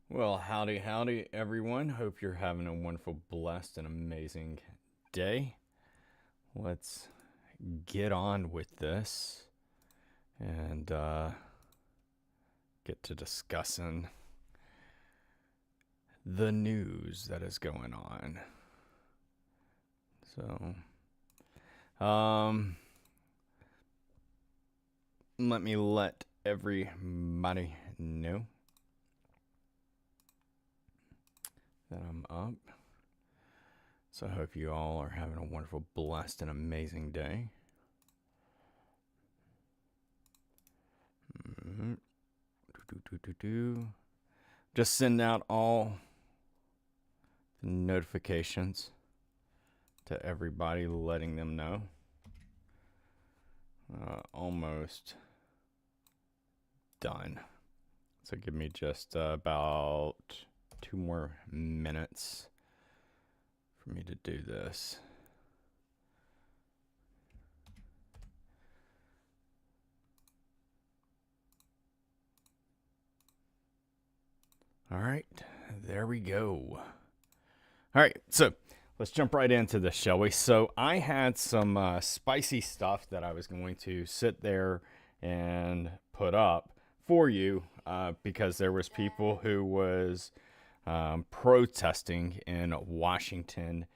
Well, howdy, everyone. Hope you're having a wonderful, blessed, and amazing day. Let's get on with this and get to discussing the news that is going on. So, let me let everybody know that I'm up. So I hope you all are having a wonderful, blessed, and amazing day. Just send out all the notifications to everybody, letting them know. Almost done. So give me just about 2 more minutes for me to do this. All right, there we go. All right, so let's jump right into this, shall we? So I had some spicy stuff that I was going to sit there and put up for you because there was people who was protesting in Washington,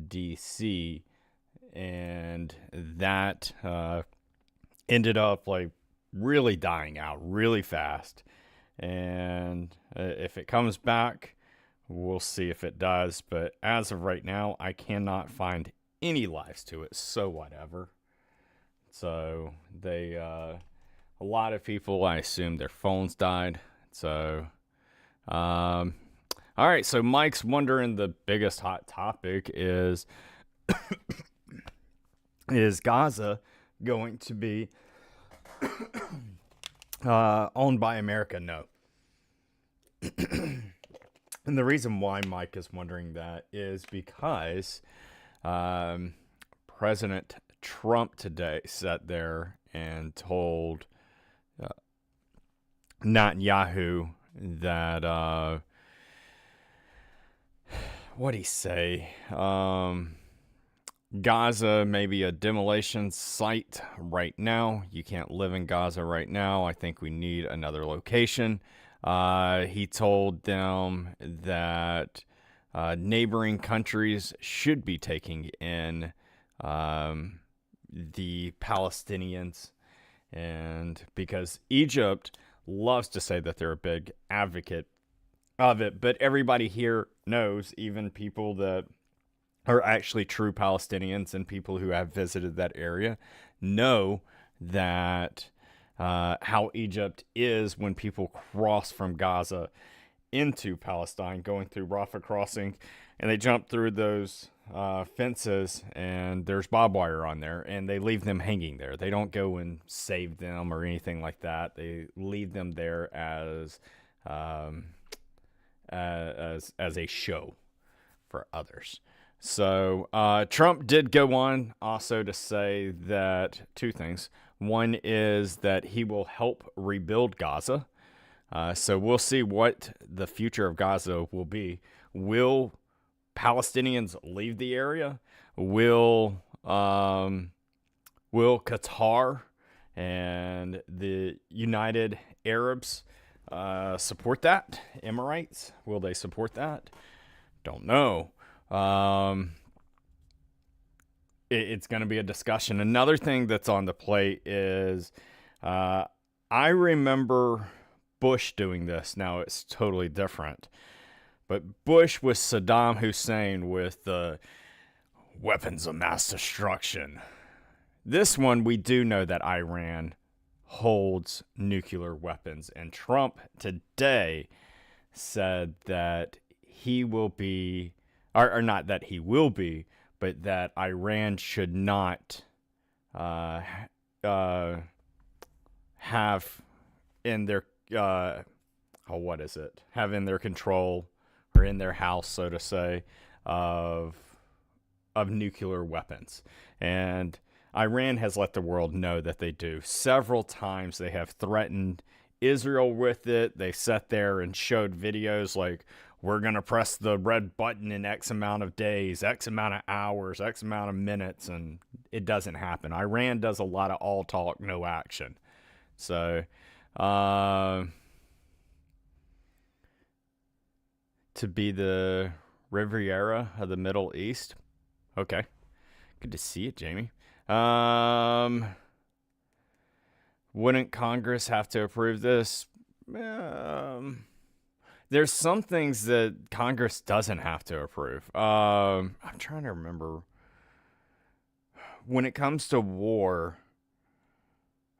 D.C., and that ended up like really dying out really fast. And if it comes back, we'll see if it does. But as of right now, I cannot find any lives to it. So whatever. So they, a lot of people, I assume their phones died. So, all right. So Mike's wondering the biggest hot topic is Gaza going to be owned by America? No. And the reason why Mike is wondering that is because President Trump today sat there and told Netanyahu that, what'd he say? Gaza may be a demolition site right now. You can't live in Gaza right now. I think we need another location. He told them that neighboring countries should be taking in the Palestinians, and because Egypt loves to say that they're a big advocate of it, but everybody here knows, even people that are actually true Palestinians and people who have visited that area, know that how Egypt is when people cross from Gaza into Palestine, going through Rafah crossing, and they jump through those fences, and there's barbed wire on there, and they leave them hanging there. They don't go and save them or anything like that. They leave them there as a show for others. So Trump did go on also to say that 2 things. One is that he will help rebuild Gaza. So we'll see what the future of Gaza will be. Will Palestinians leave the area? Will Qatar and the United Arabs support that? Emirates, will they support that? Don't know. It's going to be a discussion. Another thing that's on the plate is I remember Bush doing this. Now it's totally different. But Bush with Saddam Hussein with the weapons of mass destruction. This one, we do know that Iran holds nuclear weapons. And Trump today said that he will be, or not that he will be, but that Iran should not have in their, have in their control or in their house, so to say, of nuclear weapons. And Iran has let the world know that they do. Several times they have threatened Israel with it. They sat there and showed videos like, we're going to press the red button in X amount of days, X amount of hours, X amount of minutes, and it doesn't happen. Iran does a lot of all talk, no action. So, to be the Riviera of the Middle East. Okay. Good to see it, Jamie. Wouldn't Congress have to approve this? There's some things that Congress doesn't have to approve. I'm trying to remember. When it comes to war,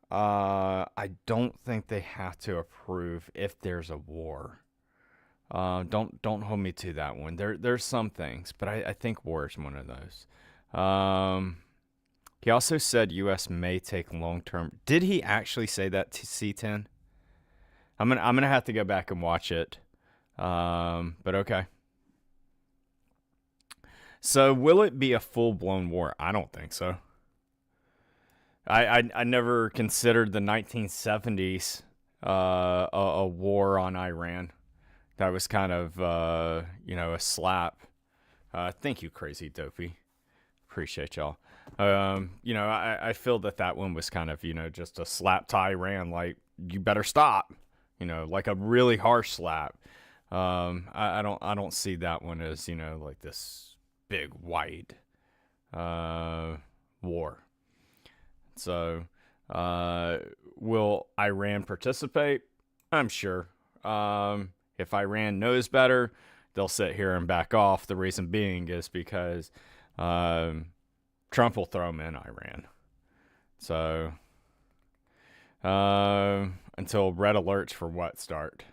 I don't think they have to approve if there's a war. Don't hold me to that one. There's some things, but I think war is one of those. He also said U.S. may take long-term. Did he actually say that to C10? I'm gonna have to go back and watch it. But okay. So will it be a full-blown war? I don't think so. I never considered the 1970s a war on Iran. That was kind of a slap. Thank you, Crazy Dopey. Appreciate y'all. I feel that one was kind of just a slap to Iran, like you better stop. Like a really harsh slap. I don't see that one as like this big wide war. So will Iran participate? I'm sure. If Iran knows better, they'll sit here and back off. The reason being is because Trump will throw them in Iran. So until red alerts for what start?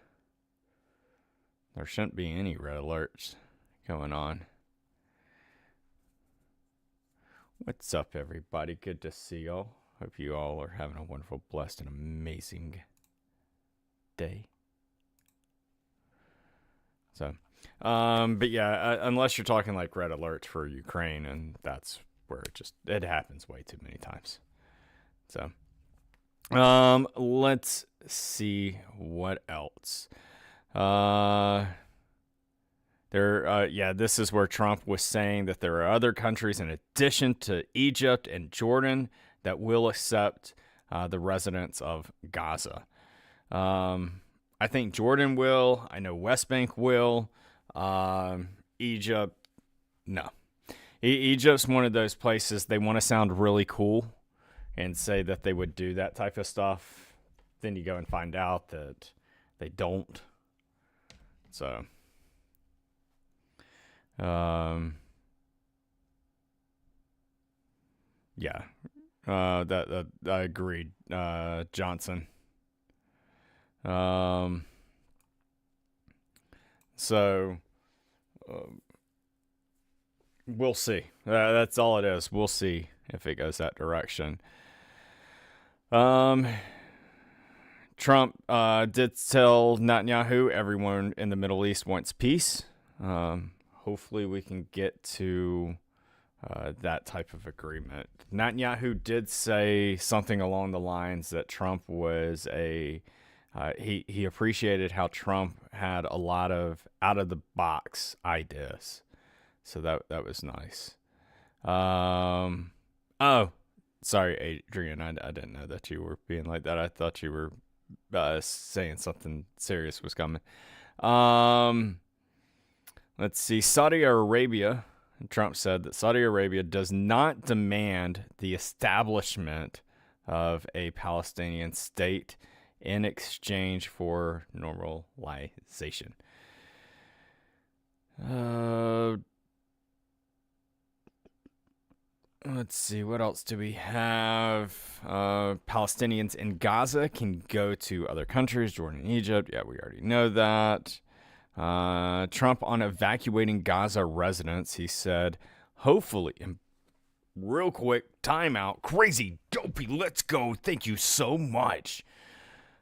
There shouldn't be any red alerts going on. What's up, everybody? Good to see y'all. Hope you all are having a wonderful, blessed, and amazing day. So, but yeah, unless you're talking like red alerts for Ukraine, and that's where it happens way too many times. So, let's see what else. This is where Trump was saying that there are other countries in addition to Egypt and Jordan that will accept the residents of Gaza. I think Jordan will. I know West Bank will. Egypt, no. Egypt's one of those places they want to sound really cool and say that they would do that type of stuff. Then you go and find out that they don't. So, yeah, that I agreed. Johnson. So, we'll see. That's all it is. We'll see if it goes that direction. Trump did tell Netanyahu everyone in the Middle East wants peace. Hopefully we can get to that type of agreement. Netanyahu did say something along the lines that Trump was he appreciated how Trump had a lot of out-of-the-box ideas. So that was nice. Oh, sorry, Adrian. I didn't know that you were being like that. I thought you were saying something serious was coming. Let's see. Saudi Arabia. Trump said that Saudi Arabia does not demand the establishment of a Palestinian state in exchange for normalization. Let's see, what else do we have? Palestinians in Gaza can go to other countries, Jordan and Egypt. Yeah, we already know that. Trump on evacuating Gaza residents, he said, hopefully, and real quick, timeout, Crazy Dopey, let's go. Thank you so much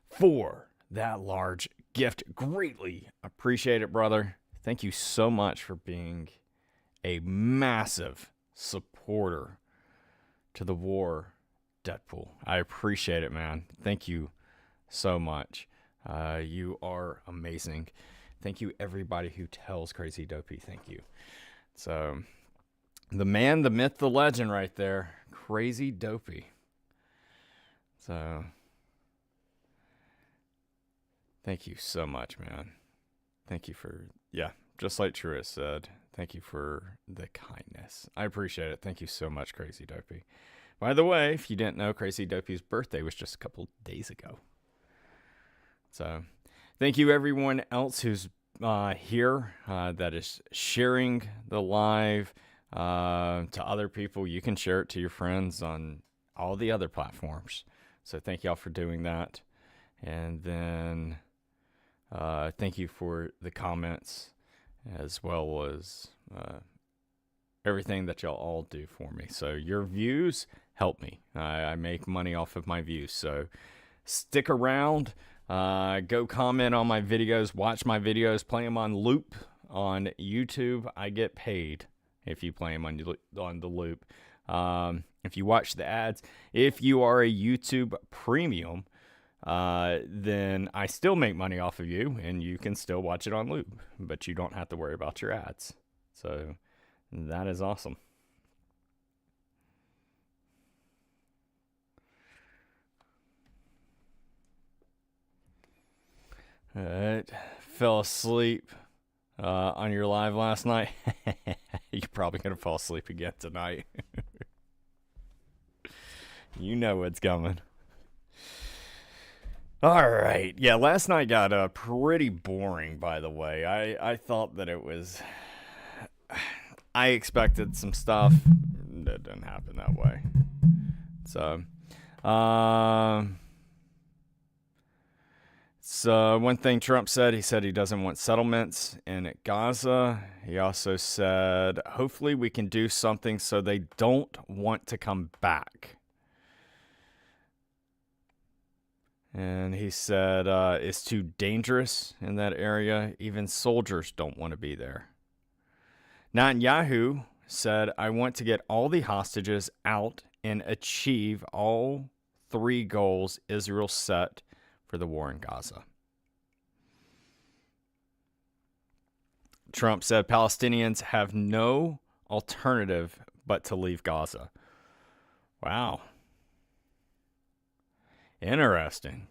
for that large gift. Greatly appreciate it, brother. Thank you so much for being a massive supporter to the WarDeadpool. I appreciate it, man. Thank you so much. You are amazing. Thank you, everybody who tells Crazy Dopey. Thank you. So, the man, the myth, the legend right there. Crazy Dopey. So, thank you so much, man. Thank you for, just like Truist said, thank you for the kindness. I appreciate it. Thank you so much, Crazy Dopey. By the way, if you didn't know, Crazy Dopey's birthday was just a couple days ago. So, thank you everyone else who's here that is sharing the live to other people. You can share it to your friends on all the other platforms. So, thank y'all for doing that. And then, thank you for the comments as well as everything that y'all all do for me. So, your views help me. I make money off of my views. So, stick around. Go comment on my videos, watch my videos, play them on loop on YouTube. I get paid if you play them on the loop. If you watch the ads, if you are a YouTube premium, then I still make money off of you and you can still watch it on loop, but you don't have to worry about your ads. So that is awesome. All right, fell asleep on your live last night. You're probably going to fall asleep again tonight. You know what's coming. All right. Yeah, last night got pretty boring, by the way. I thought that it was... I expected some stuff. That didn't happen that way. So... So one thing Trump said, he said he doesn't want settlements in Gaza. He also said, hopefully we can do something so they don't want to come back. And he said it's too dangerous in that area. Even soldiers don't want to be there. Netanyahu said, I want to get all the hostages out and achieve all 3 goals Israel set for the war in Gaza. Trump said Palestinians have no alternative but to leave Gaza. Wow. Interesting.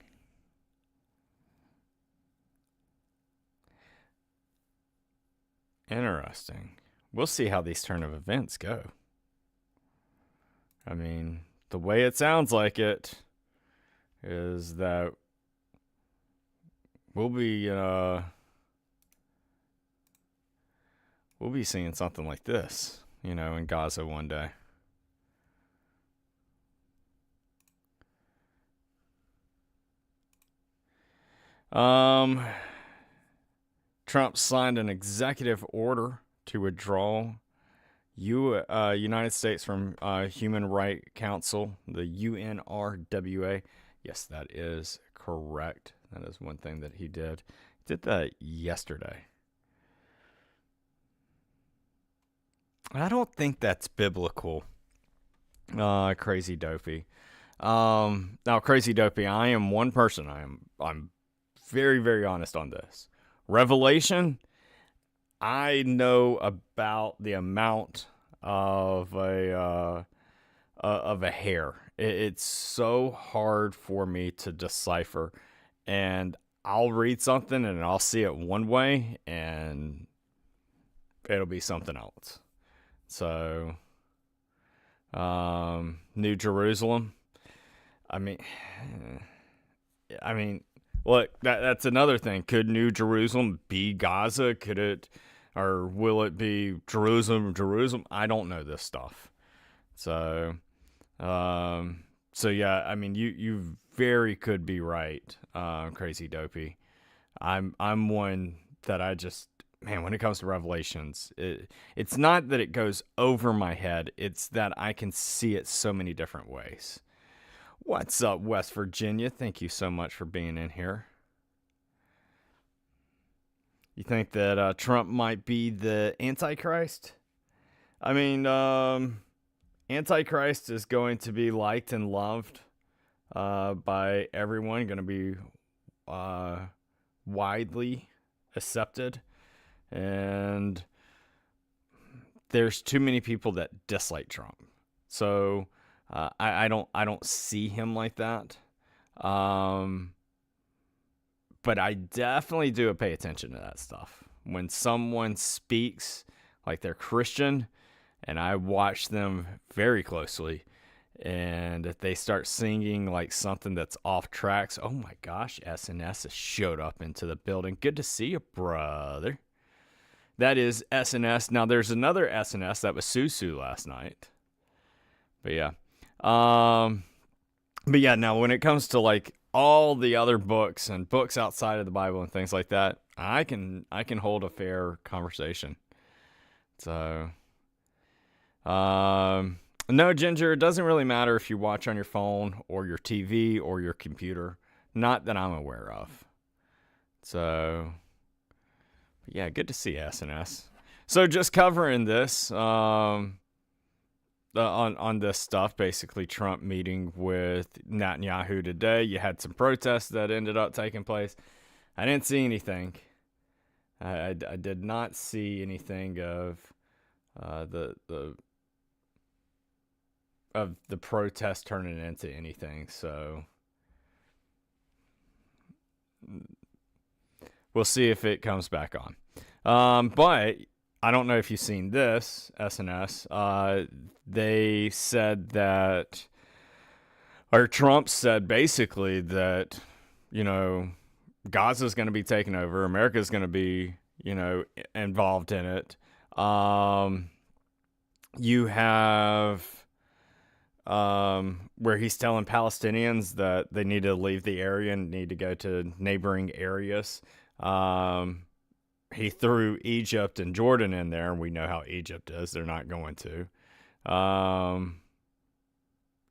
Interesting. We'll see how these turn of events go. I mean, the way it sounds like it is that we'll be seeing something like this, in Gaza one day. Trump signed an executive order to withdraw United States from Human Rights Council, the UNRWA. Yes, that is correct. That is one thing that he did. He did that yesterday. I don't think that's biblical. Crazy Dopey. Now, Crazy Dopey, I am one person. I'm very, very honest on this. Revelation, I know about the amount of a hair. It's so hard for me to decipher, and I'll read something and I'll see it one way, and it'll be something else. So, New Jerusalem. I mean, look, that's another thing. Could New Jerusalem be Gaza? Could it, or will it be Jerusalem? I don't know this stuff. So yeah, I mean, you very could be right, Crazy Dopey. I'm one that I just, man, when it comes to Revelations, it's not that it goes over my head. It's that I can see it so many different ways. What's up, West Virginia? Thank you so much for being in here. You think that Trump might be the Antichrist? I mean, Antichrist is going to be liked and loved by everyone. Going to be widely accepted, and there's too many people that dislike Trump. So I don't see him like that. But I definitely do pay attention to that stuff. When someone speaks like they're Christian, and I watch them very closely, and if they start singing like something that's off tracks, oh my gosh, SNS has showed up into the building. Good to see you, brother. That is SNS. Now, there's another SNS that was Susu last night. But yeah. Now when it comes to like all the other books and books outside of the Bible and things like that, I can hold a fair conversation. So, no, Ginger, it doesn't really matter if you watch on your phone or your TV or your computer. Not that I'm aware of. So, yeah, good to see SNS. So just covering this, on this stuff, basically Trump meeting with Netanyahu today. You had some protests that ended up taking place. I didn't see anything. I did not see anything of the protest turning into anything. So we'll see if it comes back on. But I don't know if you've seen this, SNS. They said that, or Trump said basically that, Gaza is going to be taken over. America is going to be, involved in it. You have where he's telling Palestinians that they need to leave the area and need to go to neighboring areas. He threw Egypt and Jordan in there, and we know how Egypt is. They're not going to.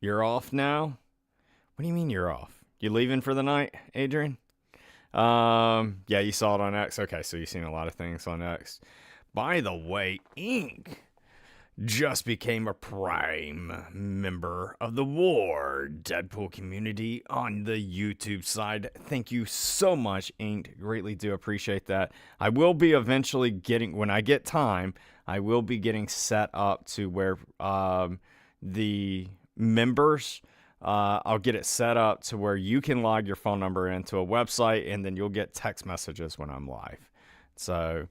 You're off now? What do you mean you're off? You leaving for the night, Adrian? Yeah, you saw it on X. Okay, so you've seen a lot of things on X. By the way, Ink just became a Prime member of the WarDeadpool community on the YouTube side. Thank you so much, Ink. Greatly do appreciate that. I will be eventually getting, when I get time, I will be getting set up to where the members, I'll get it set up to where you can log your phone number into a website, and then you'll get text messages when I'm live. So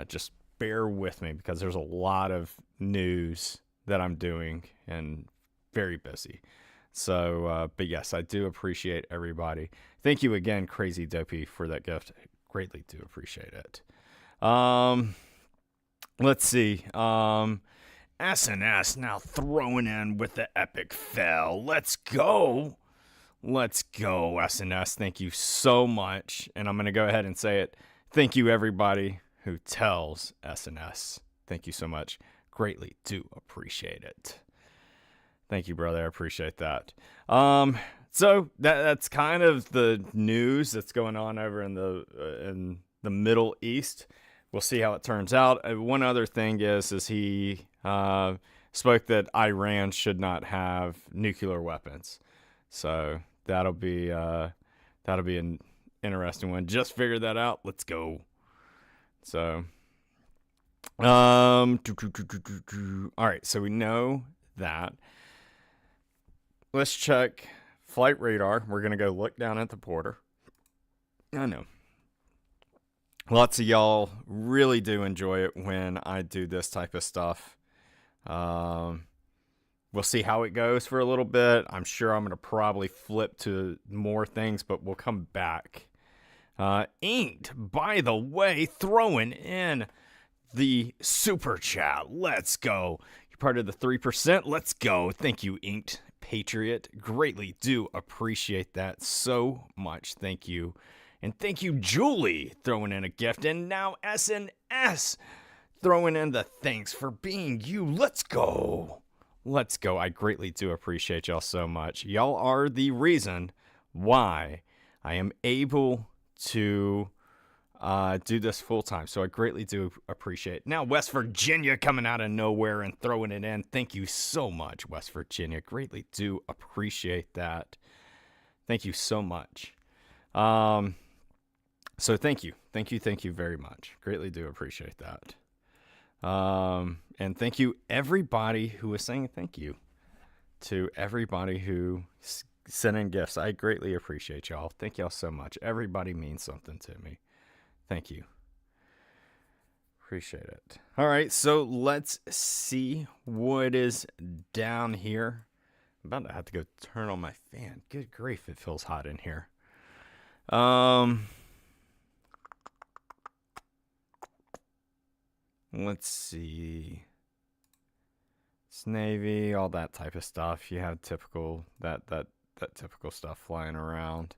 just bear with me because there's a lot of news that I'm doing and very busy. So, but yes, I do appreciate everybody. Thank you again, Crazy Dopey, for that gift. I greatly do appreciate it. Let's see. SNS now throwing in with the epic fail. Let's go. Let's go, SNS. Thank you so much. And I'm going to go ahead and say it. Thank you, everybody who tells SNS. Thank you so much. Greatly do appreciate it. Thank you, brother. I appreciate that. So that's kind of the news that's going on over in the Middle East. We'll see how it turns out. One other thing is he spoke that Iran should not have nuclear weapons. So that'll be an interesting one. Just figured that out. Let's go. So, all right. So we know that. Let's check flight radar. We're gonna go look down at the border. I know. Lots of y'all really do enjoy it when I do this type of stuff. We'll see how it goes for a little bit. I'm sure I'm going to probably flip to more things, but we'll come back. Inked, by the way, throwing in the super chat. Let's go. You're part of the 3%. Let's go. Thank you, Inked Patriot. Greatly do appreciate that so much. Thank you. And thank you, Julie, throwing in a gift. And now SNS throwing in the thanks for being you. Let's go. Let's go. I greatly do appreciate y'all so much. Y'all are the reason why I am able to do this full time. So I greatly do appreciate it. Now, West Virginia coming out of nowhere and throwing it in. Thank you so much, West Virginia. Greatly do appreciate that. Thank you so much. So thank you. Thank you very much. Greatly do appreciate that. And thank you everybody who was saying thank you to everybody who sent in gifts. I greatly appreciate y'all. Thank y'all so much. Everybody means something to me. Thank you. Appreciate it. All right, so let's see what is down here. I'm about to have to go turn on my fan. Good grief, it feels hot in here. Let's see. It's Navy, all that type of stuff. You have typical that typical stuff flying around.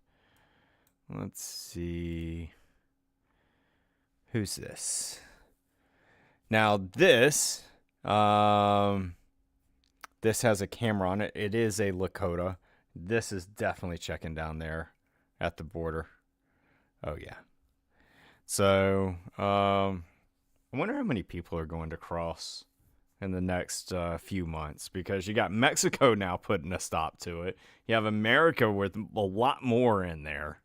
Let's see. Who's this? Now this this has a camera on it. It is a Lakota. This is definitely checking down there at the border. Oh yeah. So I wonder how many people are going to cross in the next few months, because you got Mexico now putting a stop to it. You have America with a lot more in there.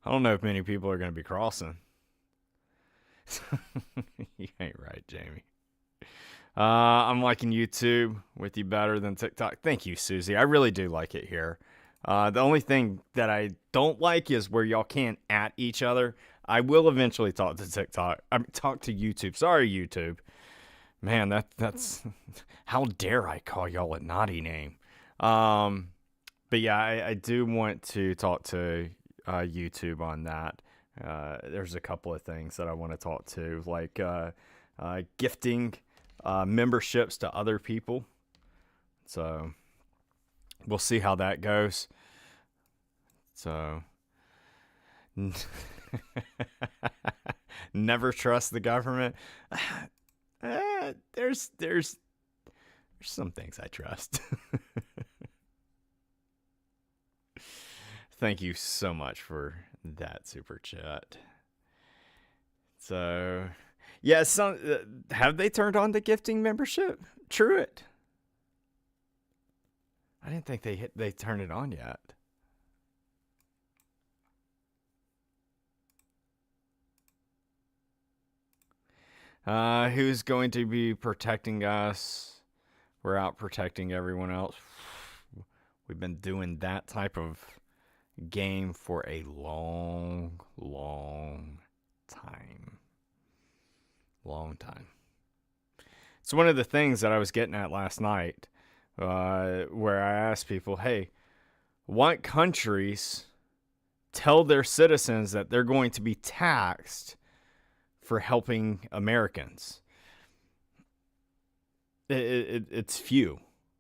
I don't know if many people are going to be crossing. You ain't right, Jamie. I'm liking YouTube with you better than TikTok. Thank you, Susie. I really do like it here. The only thing that I don't like is where y'all can't at each other. I will eventually talk to TikTok. Talk to YouTube. Sorry, YouTube. Man, that's how dare I call y'all a naughty name. But yeah, I do want to talk to YouTube on that. There's a couple of things that I want to talk to, like gifting memberships to other people. So we'll see how that goes. So never trust the government. There's some things I trust. Thank you so much for that super chat. So, yeah, have they turned on the gifting membership? Truett. I didn't think they turned it on yet. Who's going to be protecting us? We're out protecting everyone else. We've been doing that type of game for a long time. Long time. It's one of the things that I was getting at last night, where I asked people, hey, what countries tell their citizens that they're going to be taxed for helping Americans? It's few.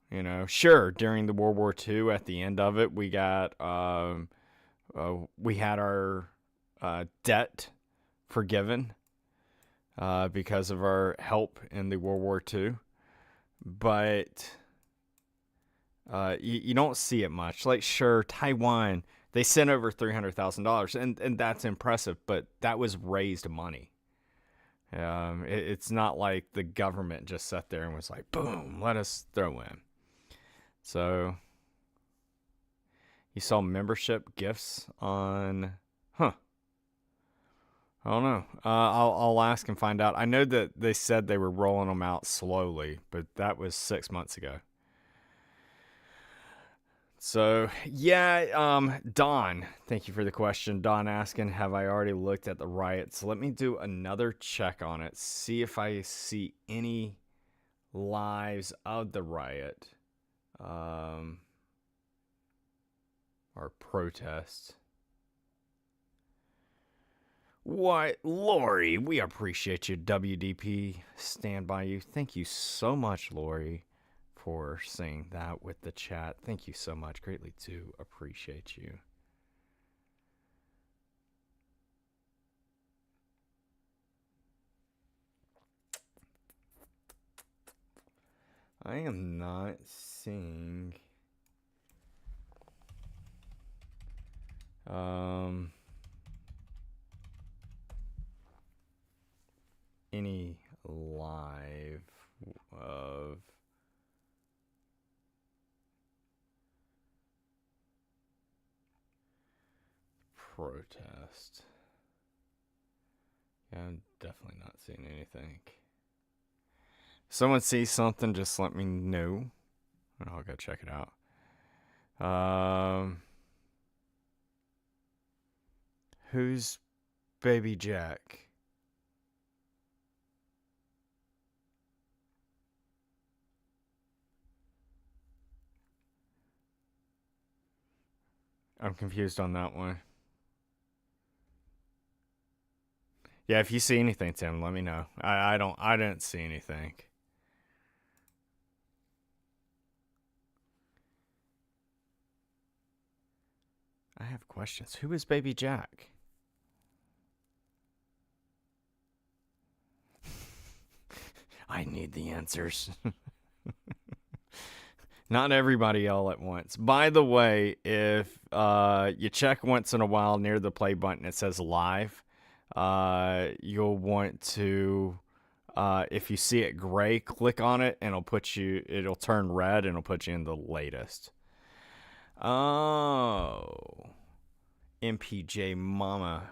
You know, sure, during the World War II, at the end of it, we got we had our debt forgiven because of our help in the World War II, but you don't see it much. Like, sure, Taiwan, they sent over $300,000, and that's impressive, but that was raised money. It's not like the government just sat there and was like, boom, let us throw in. So you saw membership gifts on, I don't know. I'll ask and find out. I know that they said they were rolling them out slowly, but that was 6 months ago. So yeah, Don, thank you for the question. Don asking, have I already looked at the riots? Let me do another check on it. See if I see any lives of the riot. Or protest. Why, Lori, we appreciate you, WDP. Stand by you. Thank you so much, Lori, for saying that with the chat. Thank you so much. Greatly do appreciate you. I am not seeing any live of protest. Yeah, I'm definitely not seeing anything. If someone sees something, just let me know, and I'll go check it out. Who's Baby Jack? I'm confused on that one. Yeah, if you see anything, Tim, let me know. I didn't see anything. I have questions. Who is Baby Jack? I need the answers. Not everybody all at once. By the way, if you check once in a while near the play button, it says live. You'll want to, if you see it gray, click on it, and it'll turn red, and it'll put you in the latest. Oh, MPJ Mama,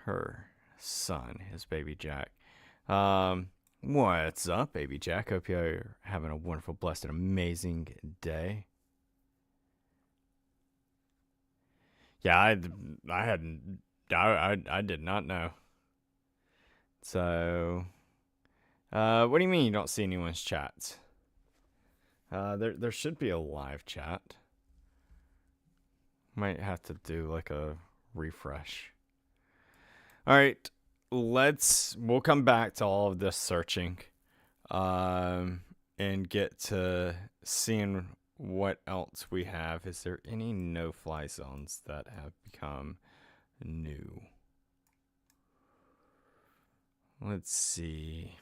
her son, his Baby Jack. What's up, Baby Jack? Hope you're having a wonderful, blessed, and amazing day. Yeah, I did not know. So, what do you mean you don't see anyone's chats? There should be a live chat. Might have to do like a refresh. All right. We'll come back to all of this searching and get to seeing what else we have. Is there any no-fly zones that have become new? Let's see.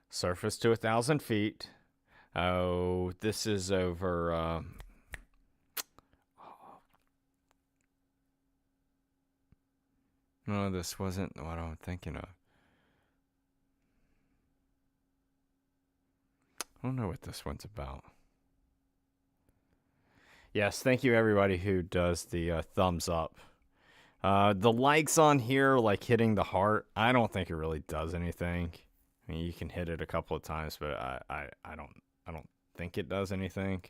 Surface to 1,000 feet. Oh, this is over... No, this wasn't what I'm thinking of. I don't know what this one's about. Yes, thank you everybody who does the thumbs up. The likes on here, like hitting the heart, I don't think it really does anything. I mean, you can hit it a couple of times, but I don't think it does anything.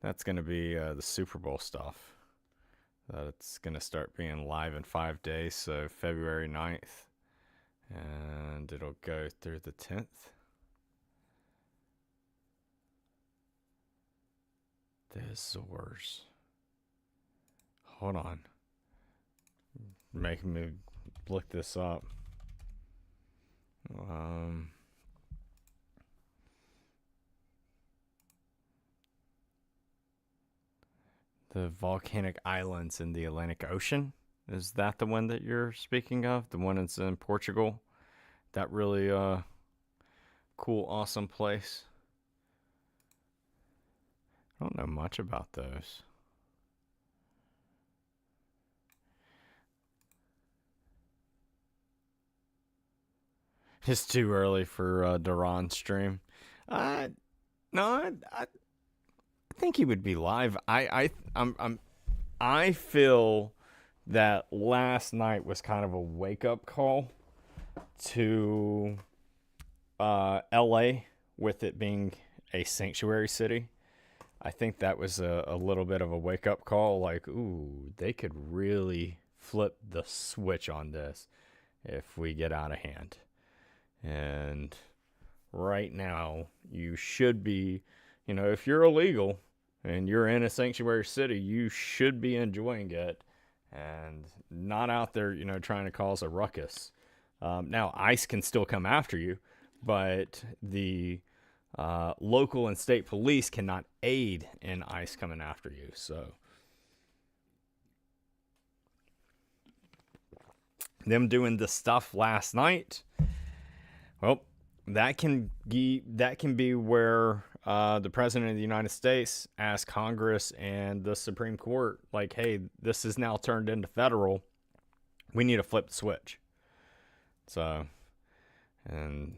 That's gonna be the Super Bowl stuff. It's going to start being live in 5 days, so February 9th. And it'll go through the 10th. The Azores. Hold on. Making me look this up. The volcanic islands in the Atlantic Ocean. Is that the one that you're speaking of? The one that's in Portugal? That really cool, awesome place. I don't know much about those. It's too early for Duran stream. No, I think he would be live. I feel that last night was kind of a wake up call to LA with it being a sanctuary city. I think that was a little bit of a wake up call. Like, ooh, they could really flip the switch on this if we get out of hand. And right now, you should be, if you're illegal and you're in a sanctuary city, you should be enjoying it and not out there, trying to cause a ruckus. Now, ICE can still come after you, but the local and state police cannot aid in ICE coming after you. So, them doing the stuff last night, well, that can be where the President of the United States asks Congress and the Supreme Court, like, hey, this is now turned into federal. We need to flip the switch. So, and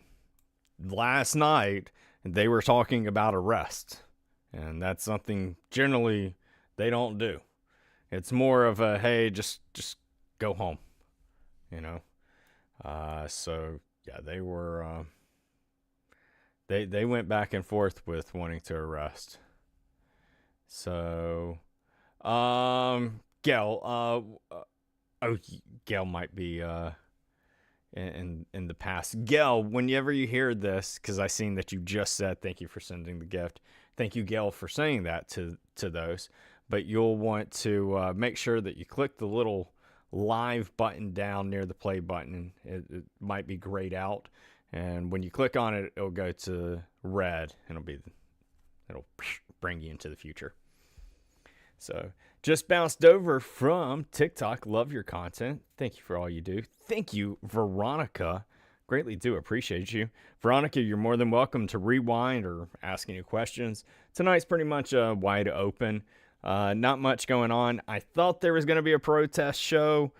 last night, they were talking about arrest. And that's something generally they don't do. It's more of a, hey, just go home, you know. So yeah, they were they went back and forth with wanting to arrest. So Gail, oh, Gail might be in the past. Gail, whenever you hear this, because I seen that you just said thank you for sending the gift. Thank you, Gail, for saying that to those. But you'll want to make sure that you click the little live button down near the play button. It might be grayed out, and when you click on it, it'll go to red, and it'll bring you into the future. So just bounced over from TikTok. Love your content. Thank you for all you do. Thank you, Veronica. Greatly do appreciate you. Veronica, you're more than welcome to rewind or ask any questions. Tonight's pretty much wide open. Not much going on. I thought there was going to be a protest show,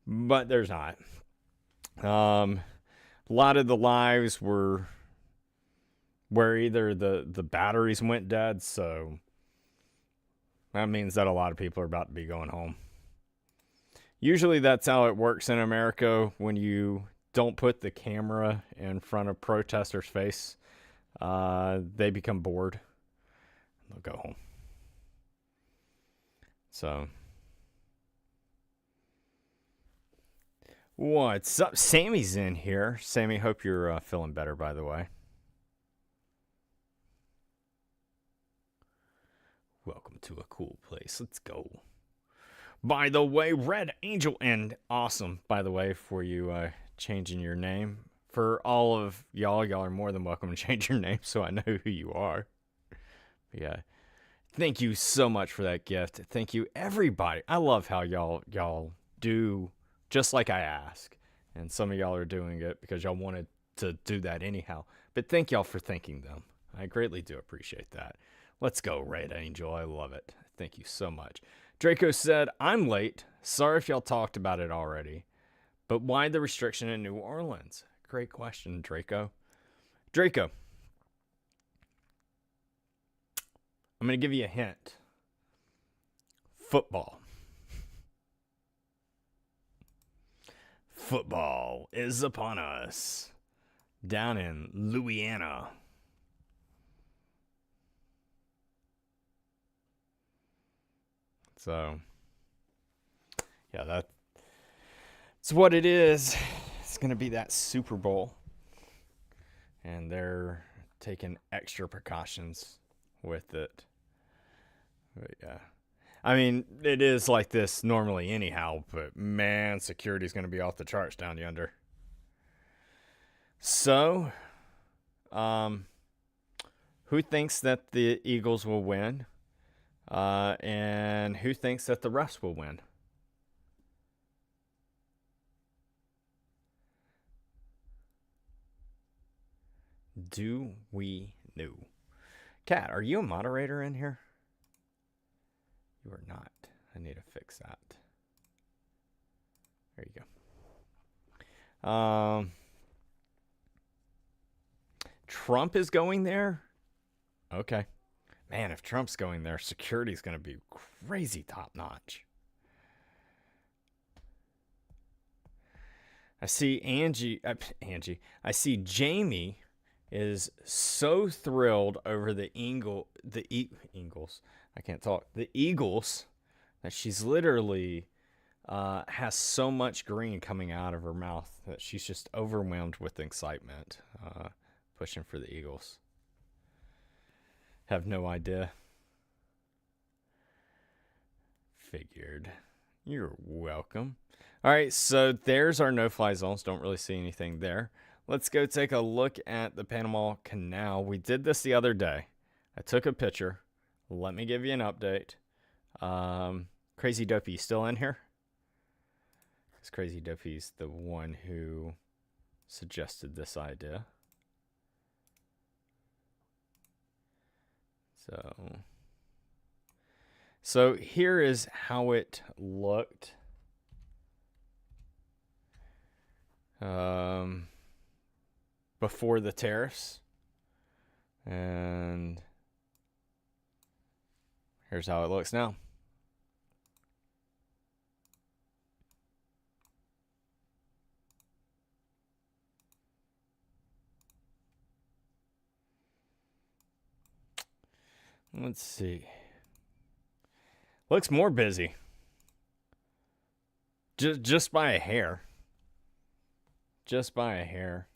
but there's not. A lot of the lives were where either the batteries went dead, so that means that a lot of people are about to be going home. Usually that's how it works in America. When you don't put the camera in front of protesters' face, they become bored. They'll go home. So, what's up? Sammy's in here. Sammy, hope you're feeling better, by the way. Welcome to a cool place. Let's go. By the way, Red Angel, and awesome, by the way, for you changing your name. For all of y'all are more than welcome to change your name so I know who you are. But yeah. Thank you so much for that gift. Thank you, everybody. I love how y'all do just like I ask. And some of y'all are doing it because y'all wanted to do that anyhow. But thank y'all for thanking them. I greatly do appreciate that. Let's go, Red Angel. I love it. Thank you so much. Draco said, I'm late. Sorry if y'all talked about it already. But why the restriction in New Orleans? Great question, Draco. Draco, I'm going to give you a hint. Football. Football is upon us. Down in Louisiana. So, yeah, that's what it is. It's going to be that Super Bowl. And they're taking extra precautions with it. But yeah. I mean, it is like this normally anyhow, but man, security's going to be off the charts down yonder. So, who thinks that the Eagles will win? And who thinks that the refs will win? Do we know? Kat, are you a moderator in here? You are not. I need to fix that. There you go. Trump is going there? Okay. Man, if Trump's going there, security's going to be crazy top-notch. I see Angie. I see Jamie is so thrilled over the Eagles. I can't talk. The Eagles, that she's literally has so much green coming out of her mouth that she's just overwhelmed with excitement, pushing for the Eagles. Have no idea. Figured. You're welcome. All right, so there's our no-fly zones. Don't really see anything there. Let's go take a look at the Panama Canal. We did this the other day. I took a picture. Let me give you an update. Crazy Dopey, still in here? Because Crazy Dopey's the one who suggested this idea. So here is how it looked. Before the tariffs. And here's how it looks now. Let's see. Looks more busy. Just by a hair. Just by a hair.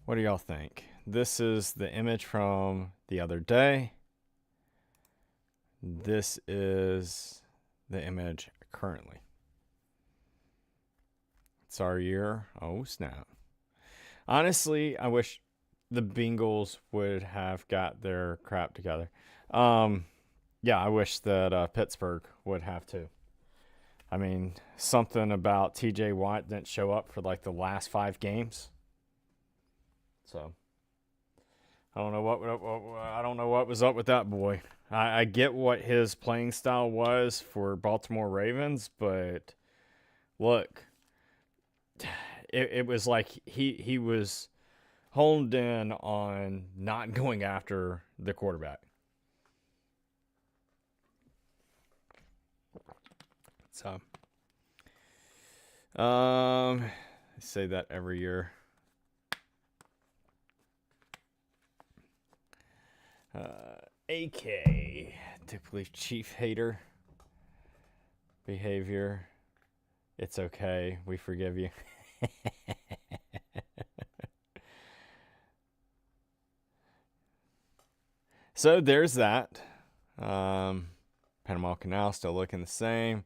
What do y'all think? This is the image from the other day. This is the image currently. It's our year. Oh, snap. Honestly, I wish the Bengals would have got their crap together. Yeah, I wish that Pittsburgh would have too. I mean, something about TJ Watt didn't show up for like the last 5 games. So I don't know what was up with that boy. I get what his playing style was for Baltimore Ravens, but look, it was like he was honed in on not going after the quarterback. So, I say that every year. AK, typically chief hater behavior. It's okay. We forgive you. So there's that. Panama Canal still looking the same.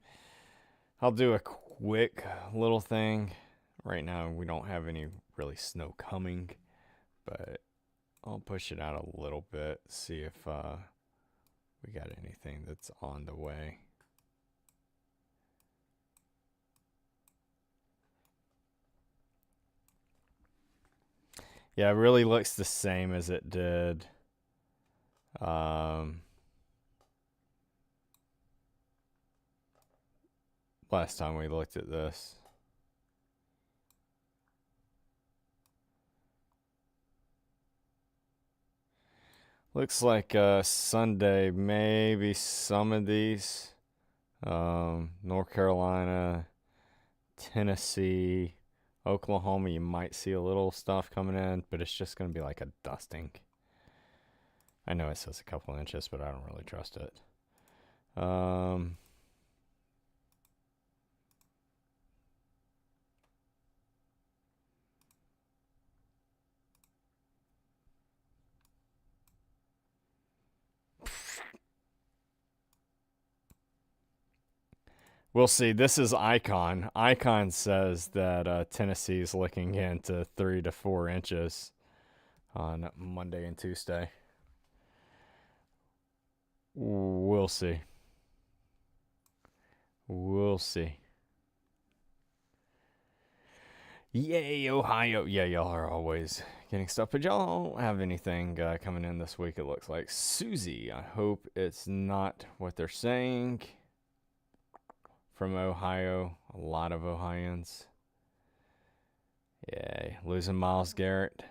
I'll do a quick little thing. Right now we don't have any really snow coming, but I'll push it out a little bit, see if we got anything that's on the way. Yeah, it really looks the same as it did. Last time we looked at this. Looks like Sunday, maybe some of these. North Carolina, Tennessee, Oklahoma, you might see a little stuff coming in, but it's just going to be like a dusting. I know it says a couple inches, but I don't really trust it. We'll see. This is Icon. Icon says that Tennessee's looking into 3 to 4 inches on Monday and Tuesday. We'll see. We'll see. Yay, Ohio. Yeah, y'all are always getting stuff, but y'all don't have anything coming in this week, it looks like. Susie, I hope it's not what they're saying. From Ohio, a lot of Ohioans. Yeah, losing Myles Garrett.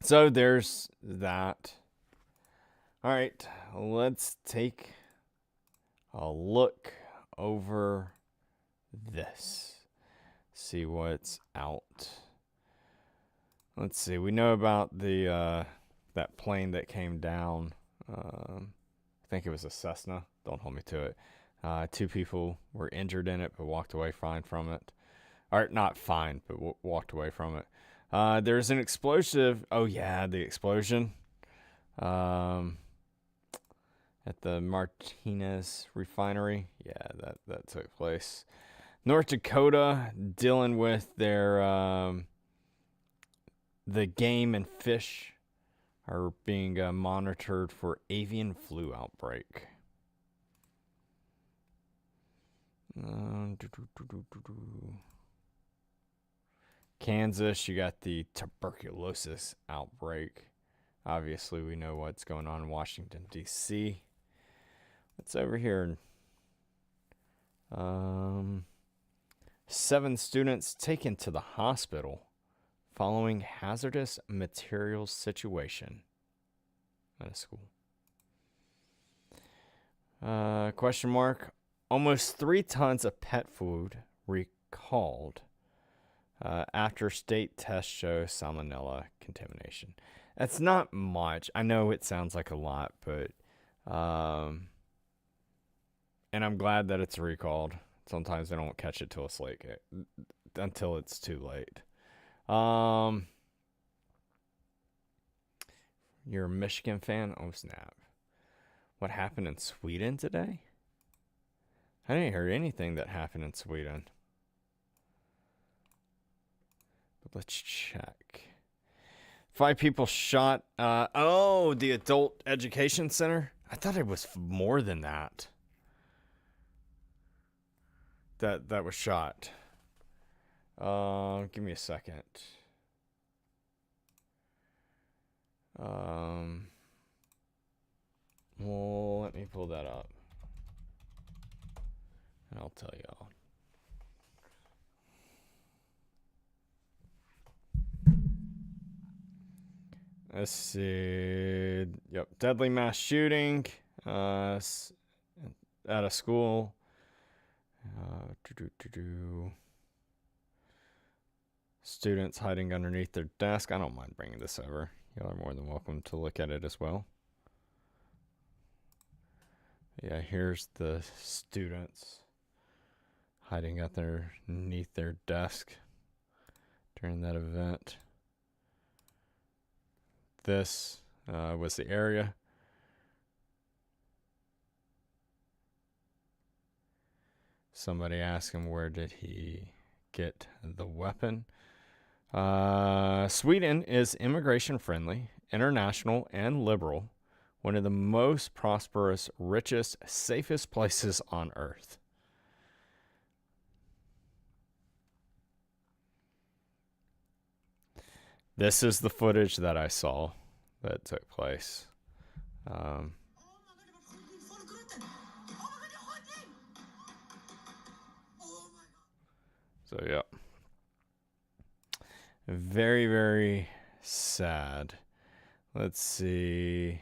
So there's that. All right, let's take a look over this. See what's out. Let's see. We know about the that plane that came down. I think it was a Cessna. Don't hold me to it. 2 people were injured in it, but walked away fine from it. Or not fine, but walked away from it. There's an explosive. Oh yeah, the explosion. At the Martinez refinery. Yeah, that took place. North Dakota dealing with their the game and fish are being monitored for avian flu outbreak. Kansas, you got the tuberculosis outbreak. Obviously, we know what's going on in Washington, D.C. What's over here? 7 students taken to the hospital following hazardous materials situation at a school. Question mark. Almost 3 tons of pet food recalled after state tests show salmonella contamination. That's not much. I know it sounds like a lot, but and I'm glad that it's recalled. Sometimes they don't catch it till it's late, until it's too late. You're a Michigan fan? Oh snap! What happened in Sweden today? I didn't hear anything that happened in Sweden. But let's check. 5 people shot. The Adult Education Center. I thought it was more than that. That was shot. Give me a second. Well, let me pull that up. And I'll tell y'all. Let's see. Yep, deadly mass shooting at a school. Students hiding underneath their desk. I don't mind bringing this over. Y'all are more than welcome to look at it as well. Yeah, here's the students hiding underneath their desk during that event. This was the area. Somebody asked him where did he get the weapon. Sweden is immigration friendly, international, and liberal. One of the most prosperous, richest, safest places on earth. This is the footage that I saw that took place. So, yeah. Very, very sad. Let's see.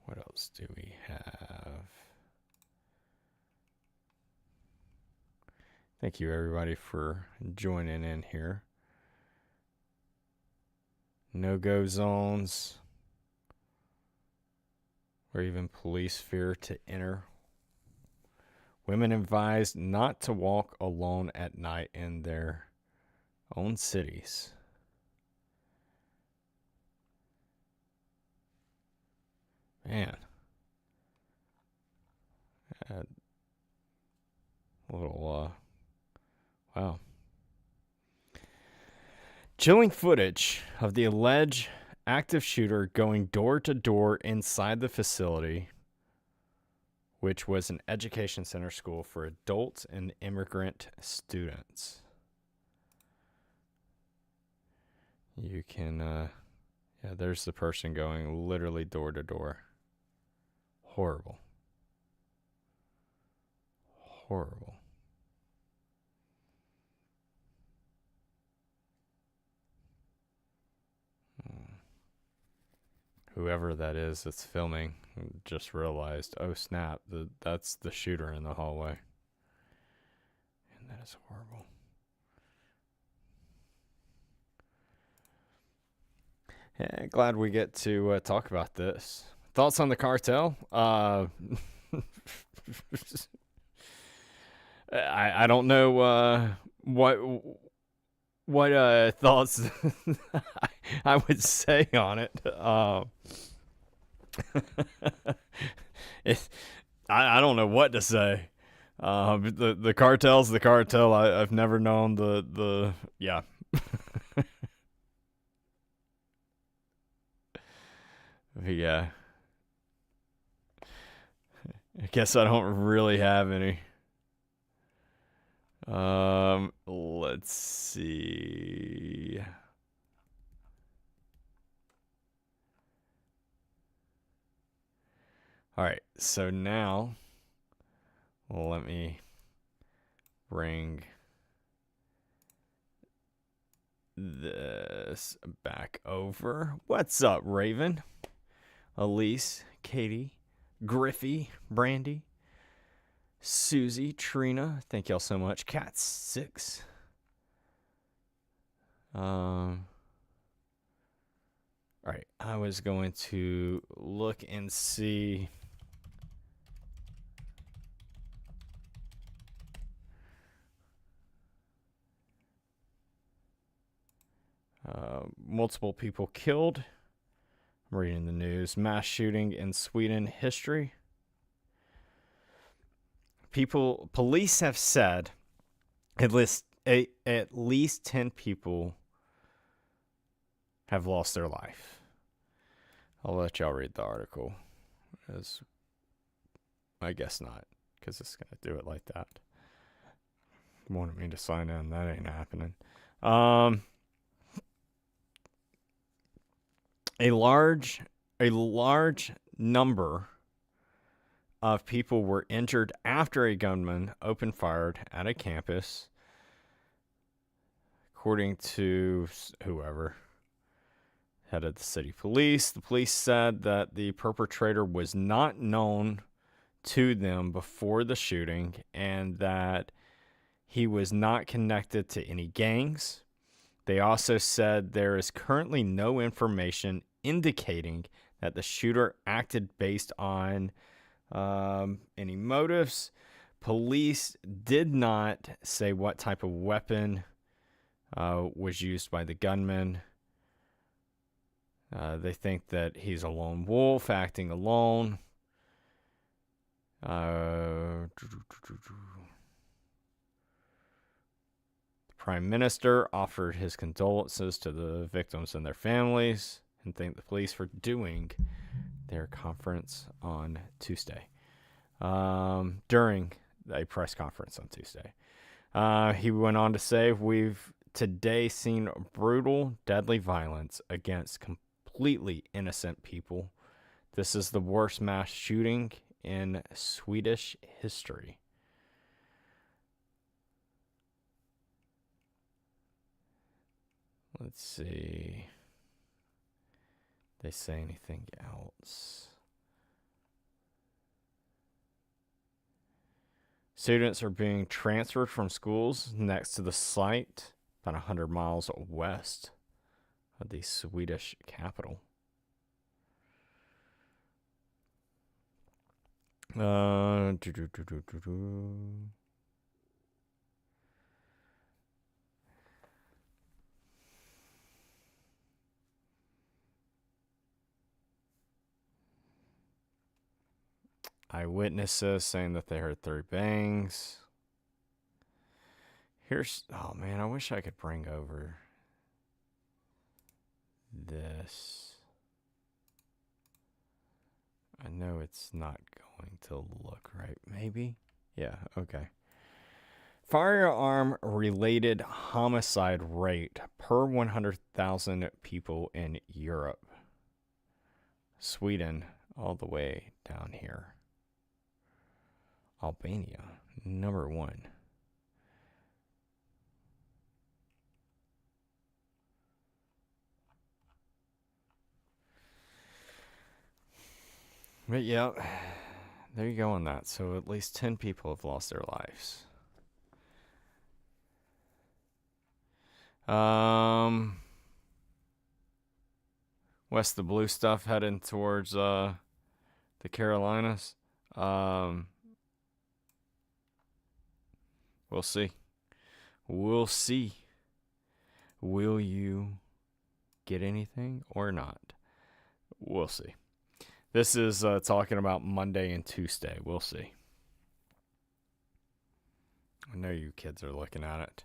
What else do we have? Thank you, everybody, for joining in here. No-go zones, or even police fear to enter. Women advised not to walk alone at night in their own cities. Man. A little, wow. Chilling footage of the alleged active shooter going door to door inside the facility, which was an education center school for adults and immigrant students. You can, yeah, there's the person going literally door to door. Horrible. Horrible. Whoever that is that's filming just realized, oh snap, that's the shooter in the hallway. And that is horrible. Yeah, glad we get to talk about this. Thoughts on the cartel? I don't know what thoughts I would say on it. I don't know what to say. The cartel's the cartel. I've never known the yeah. Yeah. I guess I don't really have any. Let's see. All right, so now, well, let me bring this back over. What's up, Raven? Elise, Katie, Griffey, Brandy, Susie, Trina. Thank y'all so much. Cat 6. All right, I was going to look and see. Multiple people killed. I'm reading the news. Mass shooting in Sweden history. Police have said at least 10 people have lost their life. I'll let y'all read the article. I guess not, because it's going to do it like that. Wanted me to sign in. That ain't happening. A large number of people were injured after a gunman opened fire at a campus, according to whoever head of the city police. The police said that the perpetrator was not known to them before the shooting and that he was not connected to any gangs. They also said there is currently no information indicating that the shooter acted based on any motives. Police did not say what type of weapon was used by the gunman. They think that he's a lone wolf acting alone. The Prime Minister offered his condolences to the victims and their families and thanked the police for doing their conference on Tuesday. During a press conference on Tuesday. He went on to say, "We've today seen brutal, deadly violence against completely innocent people. This is the worst mass shooting in Swedish history." Let's see. They say anything else? Students are being transferred from schools next to the site, about 100 miles west of the Swedish capital. Eyewitnesses saying that they heard 3 bangs. Oh man, I wish I could bring over this. I know it's not going to look right. Maybe? Yeah, okay. Firearm related homicide rate per 100,000 people in Europe. Sweden, all the way down here. Albania, number 1. But yeah, there you go on that. So at least 10 people have lost their lives. West the blue stuff heading towards the Carolinas. We'll see. We'll see. Will you get anything or not? We'll see. This is talking about Monday and Tuesday. We'll see. I know you kids are looking at it.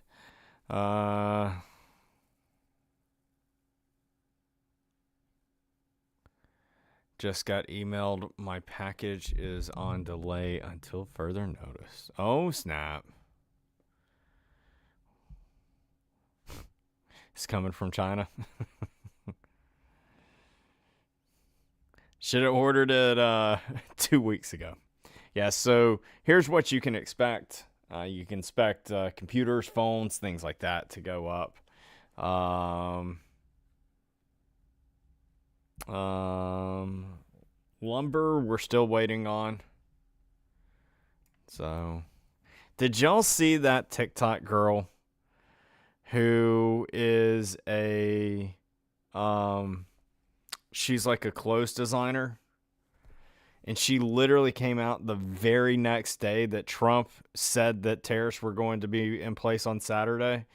Just got emailed. My package is on delay until further notice. Oh, snap. It's coming from China. Should have ordered it 2 weeks ago. Yeah, so here's what you can expect. You can expect computers, phones, things like that to go up. Lumber, we're still waiting on. So, did y'all see that TikTok girl who is she's like a clothes designer? And she literally came out the very next day that Trump said that tariffs were going to be in place on Saturday.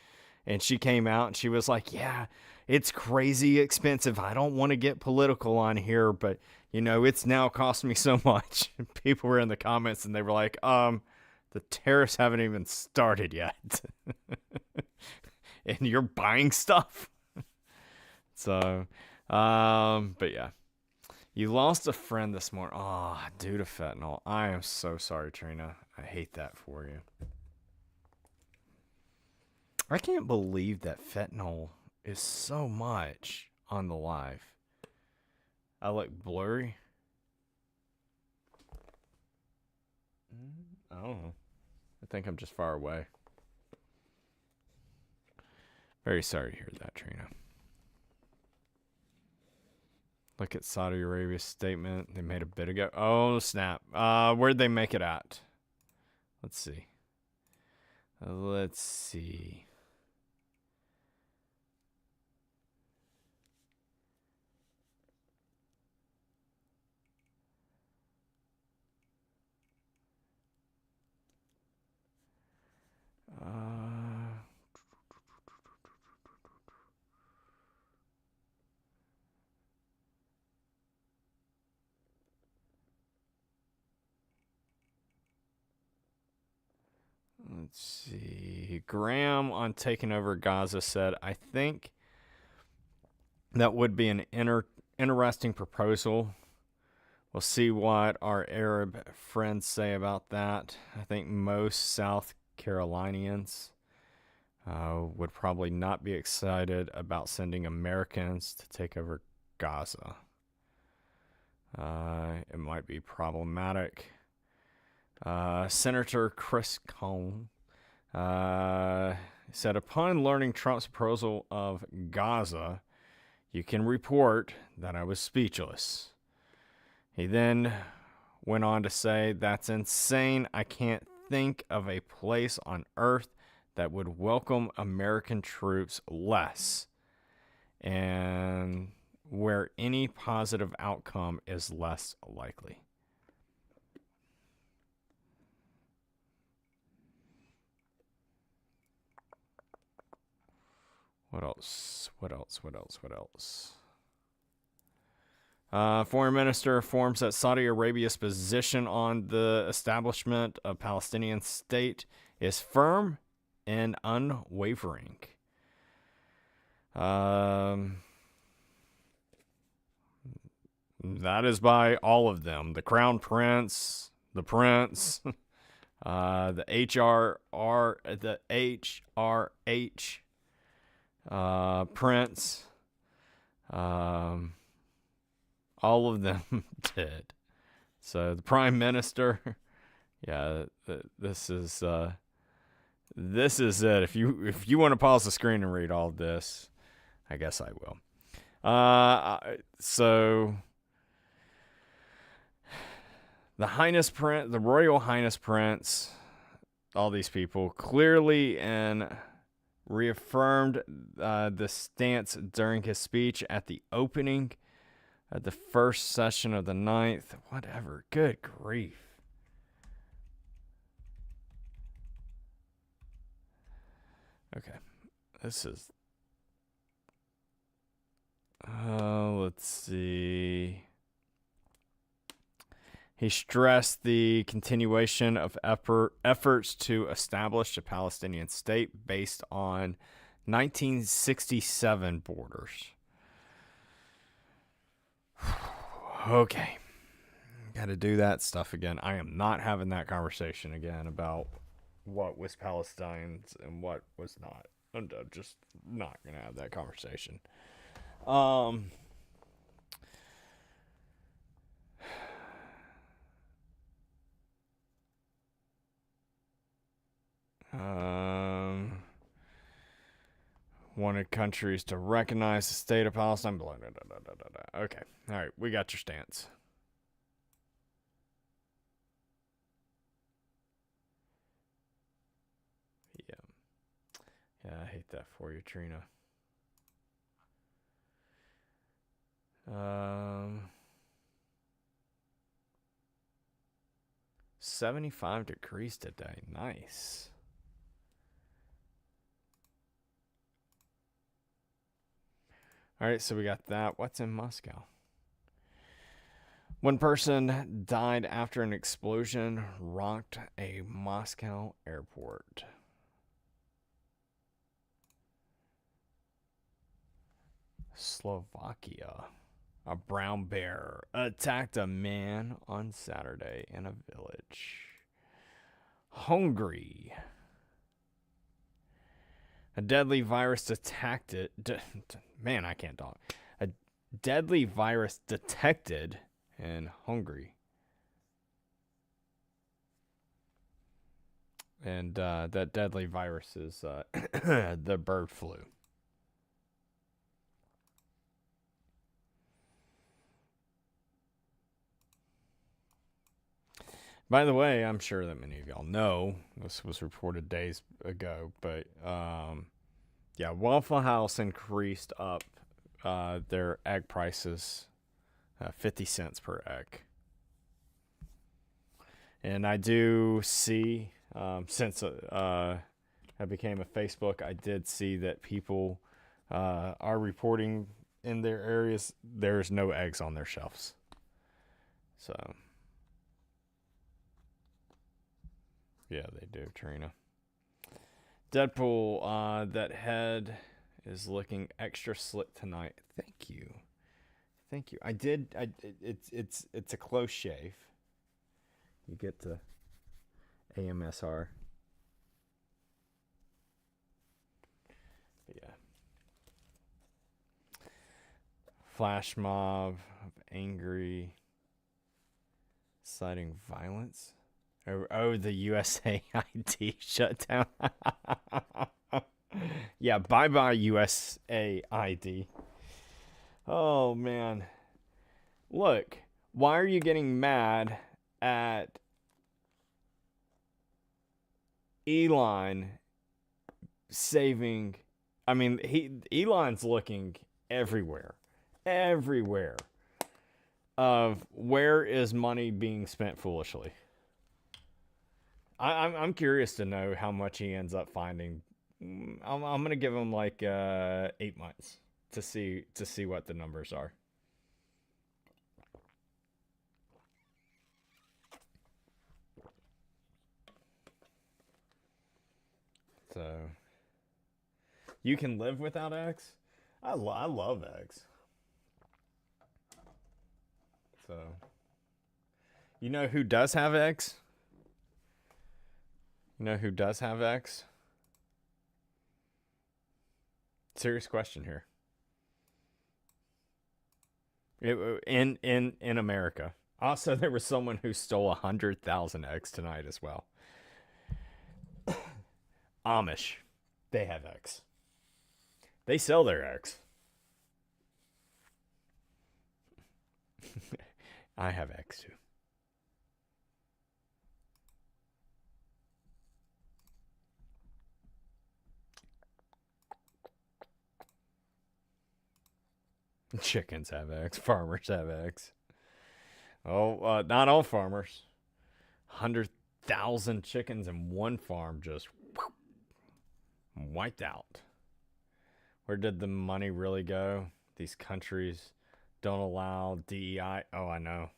And she came out and she was like, yeah, it's crazy expensive. I don't want to get political on here, but, it's now cost me so much. People were in the comments and they were like, the tariffs haven't even started yet. And you're buying stuff. So, but yeah. You lost a friend this morning. Oh, due to fentanyl. I am so sorry, Trina. I hate that for you. I can't believe that fentanyl is so much on the live. I look blurry. I don't know. I think I'm just far away. Very sorry to hear that, Trina. Look at Saudi Arabia's statement they made a bit ago. Oh, snap. Where'd they make it at? Let's see. Let's see. Graham on taking over Gaza said, I think that would be an interesting proposal. We'll see what our Arab friends say about that. I think most South Carolinians would probably not be excited about sending Americans to take over Gaza. It might be problematic. Senator Chris Cohn said, upon learning Trump's proposal of Gaza, you can report that I was speechless. He then went on to say, that's insane. I can't think of a place on earth that would welcome American troops less and where any positive outcome is less likely. What else? Foreign Minister informs that Saudi Arabia's position on the establishment of Palestinian state is firm and unwavering. That is by all of them. The Crown Prince, the Prince, the HRH, Prince, all of them did. So the Prime Minister, yeah, this is it. If you want to pause the screen and read all this, I guess I will. So the Royal Highness Prince, all these people clearly and reaffirmed the stance during his speech at the opening of the first session of the 9th. Whatever. Good grief. Okay. This is... let's see. He stressed the continuation of efforts to establish a Palestinian state based on 1967 borders. Okay. Got to do that stuff again. I am not having that conversation again about what was Palestine's and what was not. I'm just not going to have that conversation. Wanted countries to recognize the state of Palestine. Blah, blah, blah, blah, blah, blah. Okay. All right. We got your stance. Yeah. Yeah, I hate that for you, Trina. 75 degrees today. Nice. All right, so we got that. What's in Moscow? One person died after an explosion rocked a Moscow airport. Slovakia. A brown bear attacked a man on Saturday in a village. Hungary. A deadly virus detected. Man, I can't talk. A deadly virus detected in Hungary. And that deadly virus is the bird flu. By the way, I'm sure that many of y'all know, this was reported days ago, but yeah, Waffle House increased up their egg prices 50 cents per egg. And I do see, since I became a Facebook, I did see that people are reporting in their areas there's no eggs on their shelves. So... yeah, they do, Trina. Deadpool, that head is looking extra slick tonight. Thank you. Thank you. It's a close shave. You get to AMSR. But yeah. Flash mob of angry citing violence. Oh, the USAID shutdown. Yeah, bye-bye USAID. Oh, man. Look, why are you getting mad at Elon saving... I mean, Elon's looking everywhere. Everywhere. Of where is money being spent foolishly. I'm curious to know how much he ends up finding. I'm gonna give him like 8 months to see what the numbers are. So you can live without X. I love X. So you know who does have X? You know who does have X? Serious question here. In America. Also, there was someone who stole 100,000 X tonight as well. Amish. They have X. They sell their X. I have X too. Chickens have X. Farmers have X. Oh, not all farmers. 100,000 chickens in one farm just wiped out. Where did the money really go? These countries don't allow DEI. Oh, I know.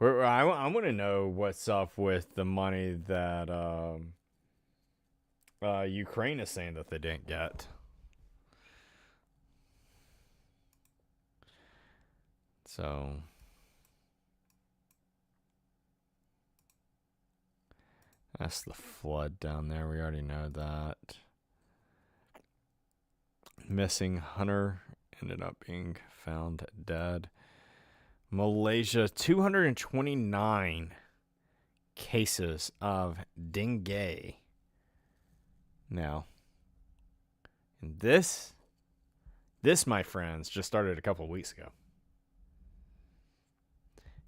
I want to know what's up with the money that Ukraine is saying that they didn't get. So that's the flood down there. We already know that. Missing hunter ended up being found dead. Malaysia, 229 cases of dengue now. And this, my friends, just started a couple of weeks ago.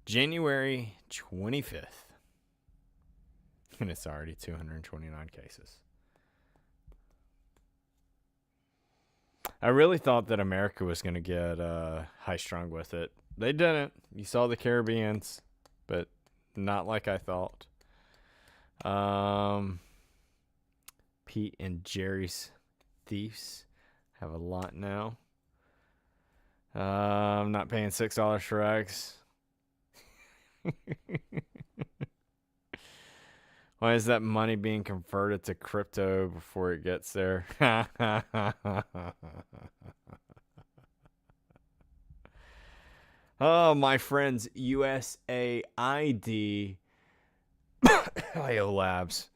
January 25th. And it's already 229 cases. I really thought that America was going to get high-strung with it. They didn't. You saw the Caribbeans, but not like I thought. Pete and Jerry's Thieves have a lot now. I'm not paying $6 for eggs. Why is that money being converted to crypto before it gets there? Oh, my friends, USAID IO Labs.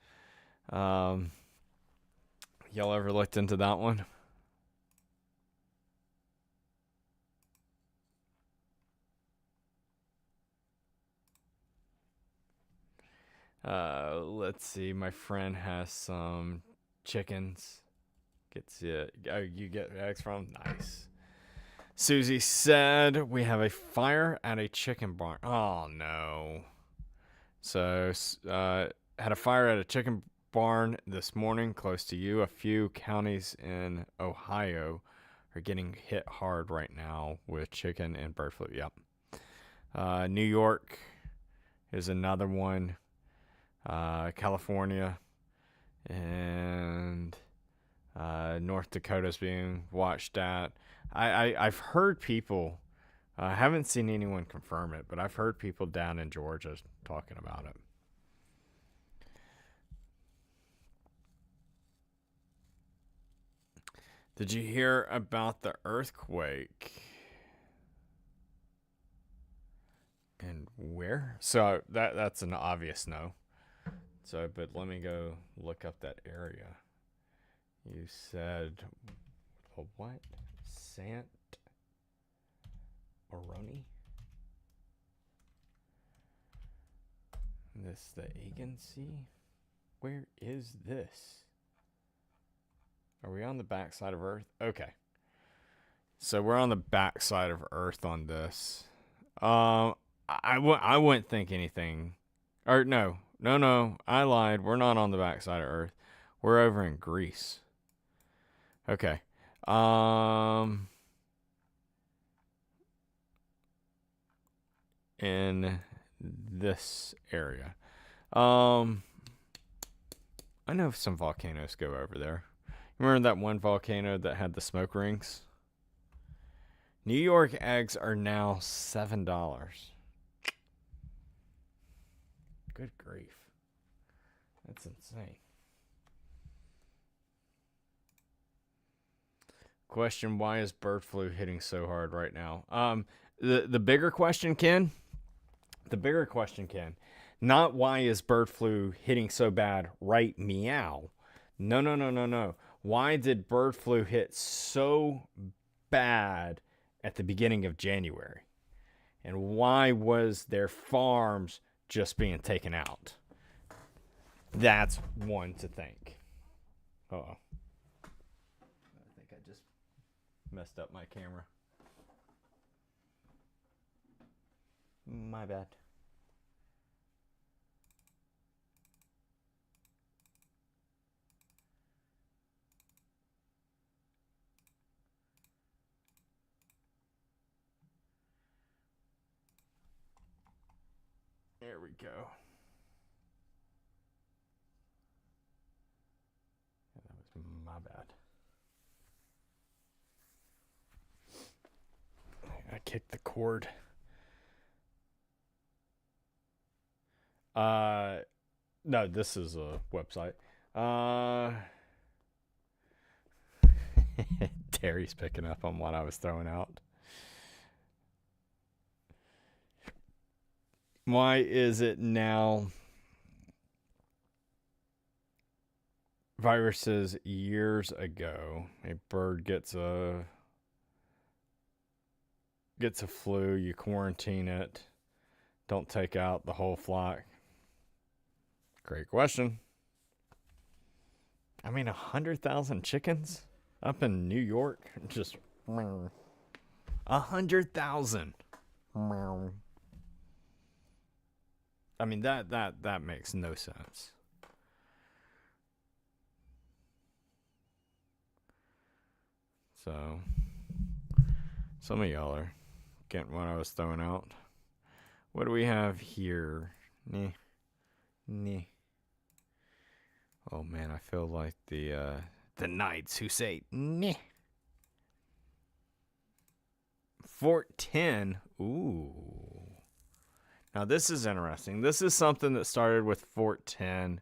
Y'all ever looked into that one? Let's see. My friend has some chickens. Gets it. Oh, you get eggs from? Nice. Susie said we have a fire at a chicken barn. Oh no. So, had a fire at a chicken barn this morning close to you. A few counties in Ohio are getting hit hard right now with chicken and bird flu. Yep. New York is another one. California and North Dakota's being watched at. I've heard people, I haven't seen anyone confirm it, but I've heard people down in Georgia talking about it. Did you hear about the earthquake? And where? So that's an obvious no. So, but let me go look up that area. You said, what? Sant Oroni? This the agency? Where is this? Are we on the backside of Earth? Okay. So we're on the backside of Earth on this. I wouldn't think anything. Or no, I lied. We're not on the backside of Earth. We're over in Greece. Okay. In this area. I know some volcanoes go over there. Remember that one volcano that had the smoke rings? New York eggs are now $7. Good grief. That's insane. Question, why is bird flu hitting so hard right now? The bigger question, Ken. The bigger question, Ken. Not why is bird flu hitting so bad right meow. No. Why did bird flu hit so bad at the beginning of January? And why was their farms just being taken out? That's one to think. Uh-oh. I think I just messed up my camera. My bad. There we go. Yeah, that was my bad. I kicked the cord. No, this is a website. Terry's picking up on what I was throwing out. Why is it now viruses years ago? A bird gets a flu, you quarantine it, don't take out the whole flock. Great question. I mean, 100,000 chickens up in New York? Just 100,000. I mean, that makes no sense. So, some of y'all are getting what I was throwing out. What do we have here? Nah. Oh man, I feel like the knights who say nah. Fort 10. Ooh. Now this is interesting. This is something that started with Fort 10.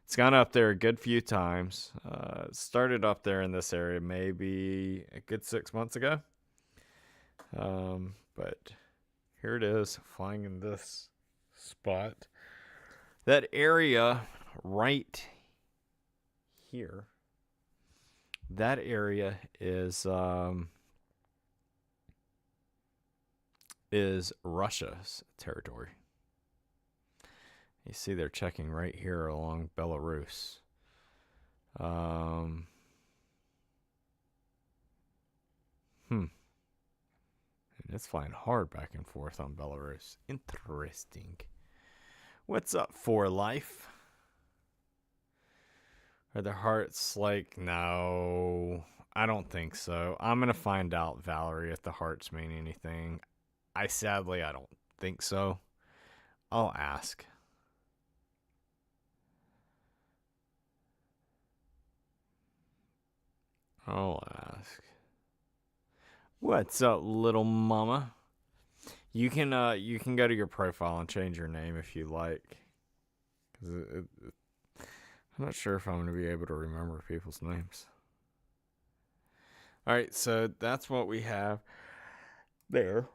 It's gone up there a good few times. Started up there in this area maybe a good 6 months ago. But here it is, flying in this spot. That area right here, that area is Russia's territory. You see they're checking right here along Belarus. And it's flying hard back and forth on Belarus. Interesting. What's up, For Life? Are their hearts like, no, I don't think so. I'm going to find out, Valerie, if the hearts mean anything. I don't think so. I'll ask. What's up, little mama? You can go to your profile and change your name if you like. 'Cause I'm not sure if I'm going to be able to remember people's names. All right, so that's what we have there.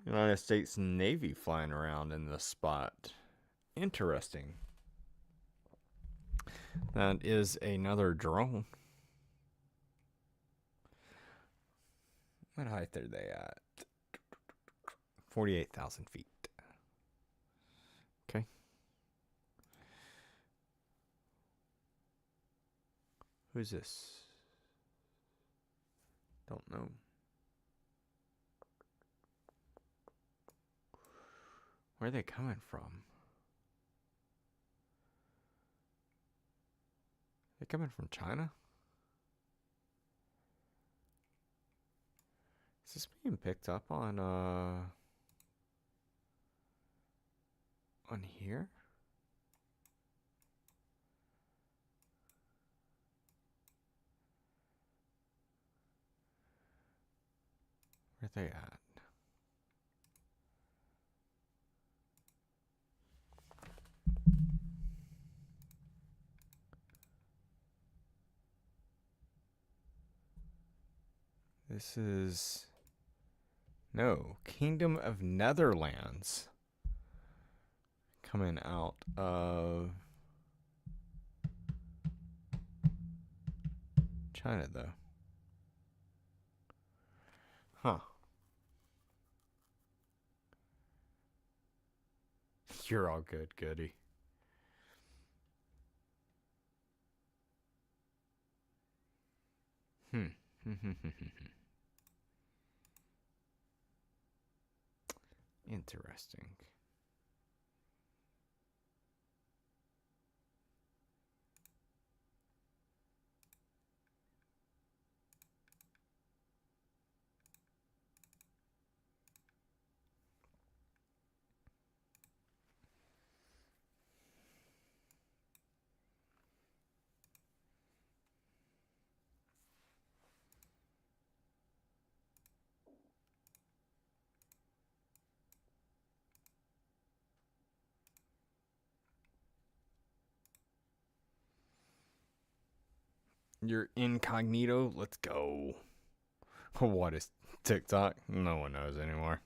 United States Navy flying around in this spot. Interesting. That is another drone. What height are they at? 48,000 feet. Okay. Who's this? Don't know. Where are they coming from? They coming from China? Is this being picked up on here? Where are they at? This is... No, Kingdom of Netherlands. Coming out of China, though. Huh. You're all good, goody. Interesting. You're incognito? Let's go. What is TikTok? No one knows anymore.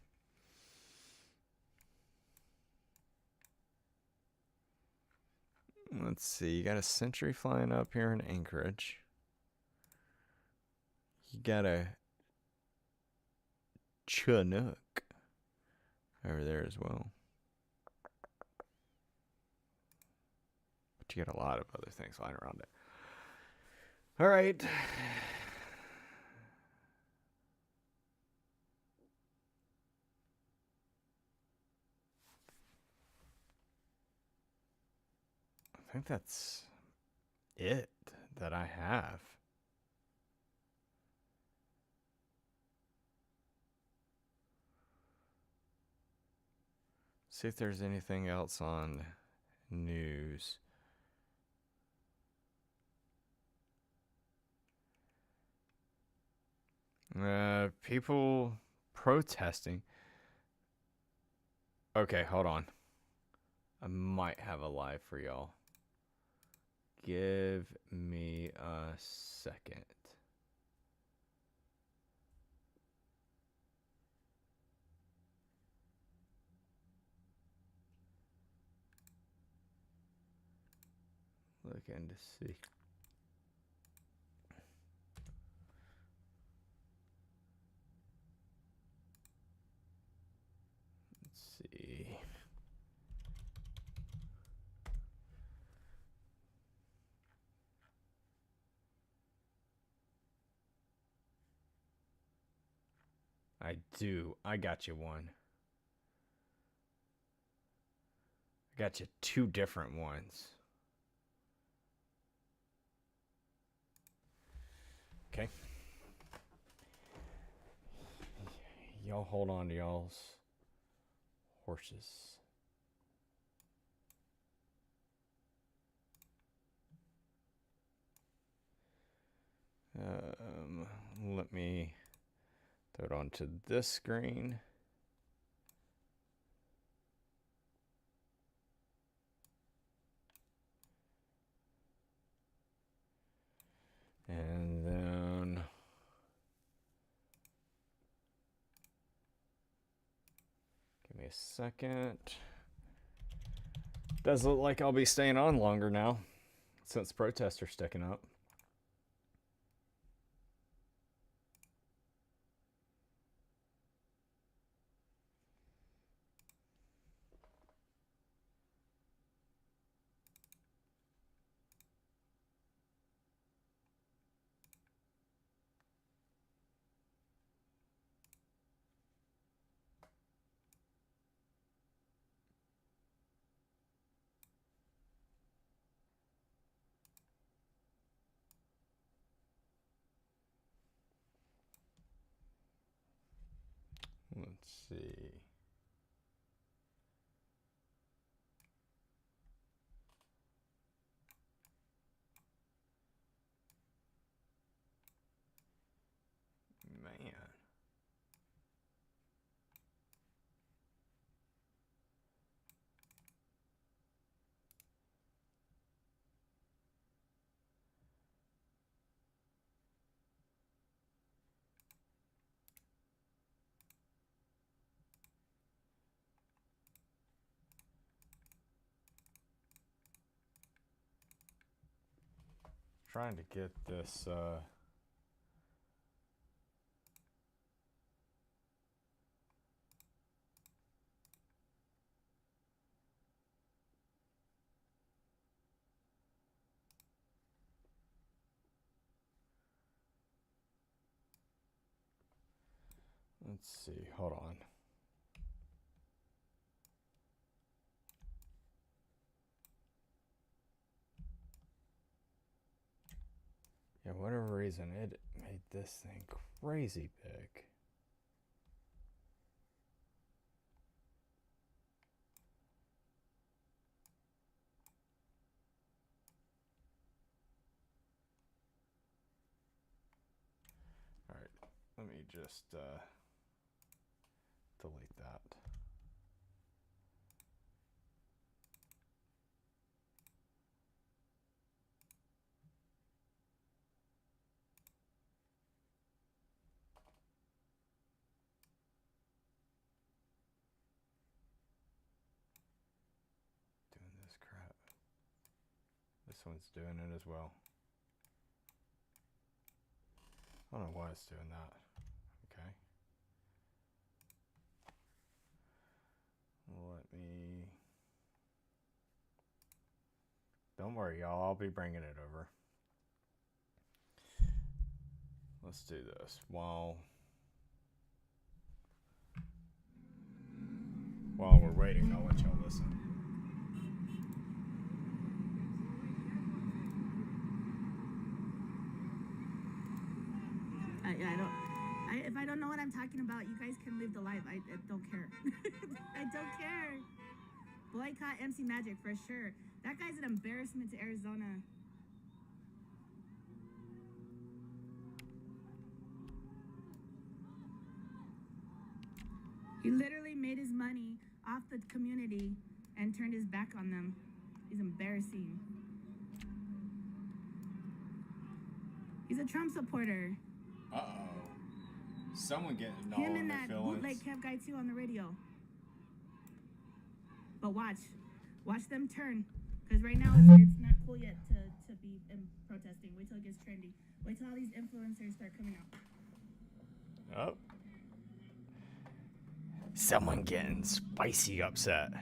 Let's see. You got a Sentry flying up here in Anchorage. You got a Chinook over there as well. but you get a lot of other things lying around it. All right. I think that's it that I have. See if there's anything else on news. People protesting. Okay, hold on. I might have a live for y'all. Give me a second. Looking to see. Let's see. I do. I got you one. I got you two different ones. Okay. Y'all hold on to y'all's horses. Let me throw it onto this screen. And then give me a second. Does look like I'll be staying on longer now since protests are sticking up. Let's see. Man. Trying to get this let's see, hold on. Yeah, whatever reason, it made this thing crazy big. All right, let me just delete that. Doing this crap. This one's doing it as well. I don't know why it's doing that. Okay. Let me... Don't worry, y'all. I'll be bringing it over. Let's do this while we're waiting. I'll let y'all listen. If I don't know what I'm talking about, you guys can leave the live. I don't care. I don't care. Boycott MC Magic for sure. That guy's an embarrassment to Arizona. He literally made his money off the community and turned his back on them. He's embarrassing. He's a Trump supporter. Uh-oh. Someone getting all him and in that the feelings. bootleg camp guy too on the radio. But watch them turn, because right now it's not cool yet to be protesting. Wait till it gets trendy. Wait till all these influencers start coming out. Oh. Someone getting spicy upset.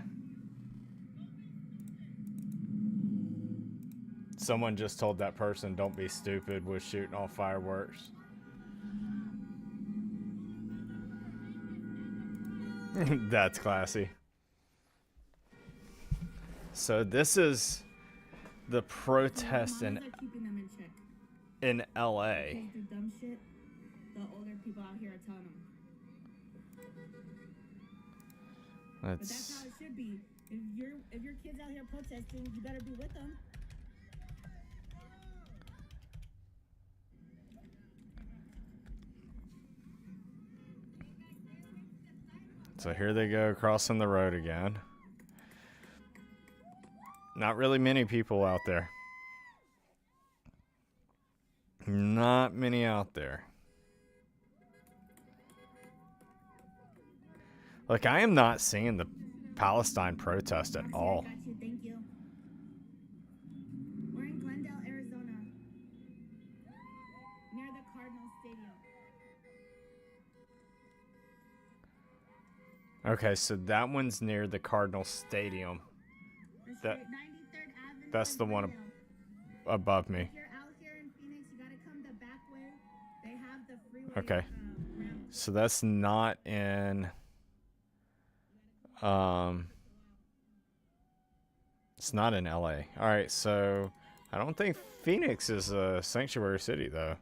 Someone just told that person, "Don't be stupid," with shooting off fireworks. That's classy. So this is the protest keeping them in check. in LA. Because the dumb shit, the older people out here are telling them. But that's how it should be. If your kids out here protesting, you better be with them. So here they go crossing the road again. Not really many people out there. Not many out there. Look, I am not seeing the Palestine protest at all. Got you. Thank you. We're in Glendale, Arizona, near the Cardinals Stadium. Okay, so that one's near the Cardinal Stadium. That's the one above me. If you're out here in Phoenix, you gotta come the back way. They have the freeway. Okay. So that's not in it's not in LA. All right, so I don't think Phoenix is a sanctuary city though.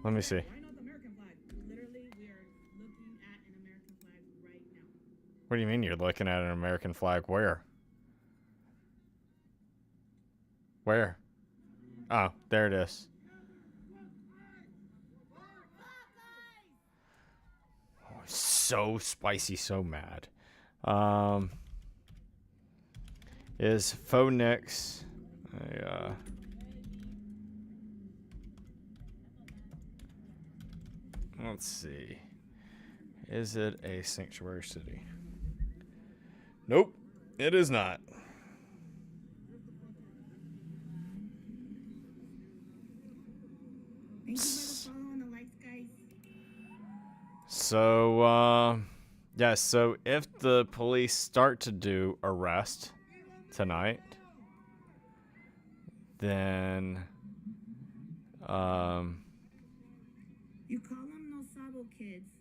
Let me see. Why not the American flag? Literally, we are looking at an American flag right now. What do you mean you're looking at an American flag? Where? Where? Oh, there it is. Oh, so spicy, so mad. Is Phoenix let's see. Is it a sanctuary city? Nope, it is not. Thank you for the follow and the likes, guys. So, yeah, so if the police start to do arrest tonight, then, You call them no sabo kids,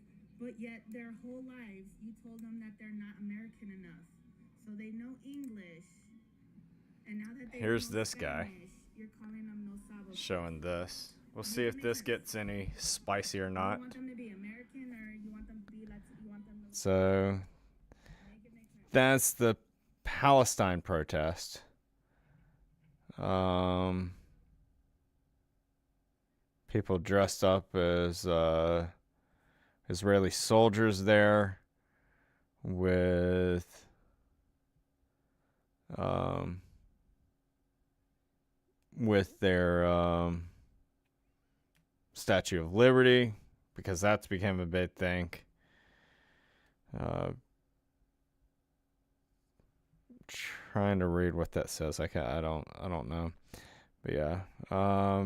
but yet their whole lives you told them that they're not American enough. So they know English. And now that they here's know this Spanish, guy you're calling them no sabo kids. showing this. We'll see if this gets any spicy or not. You want them to be American or you want them to be Latino? You want them to So, make sense. that's the Palestine protest. People dressed up as Israeli soldiers there with their Statue of Liberty, because that's become a big thing. Trying to read what that says. I don't know. But yeah.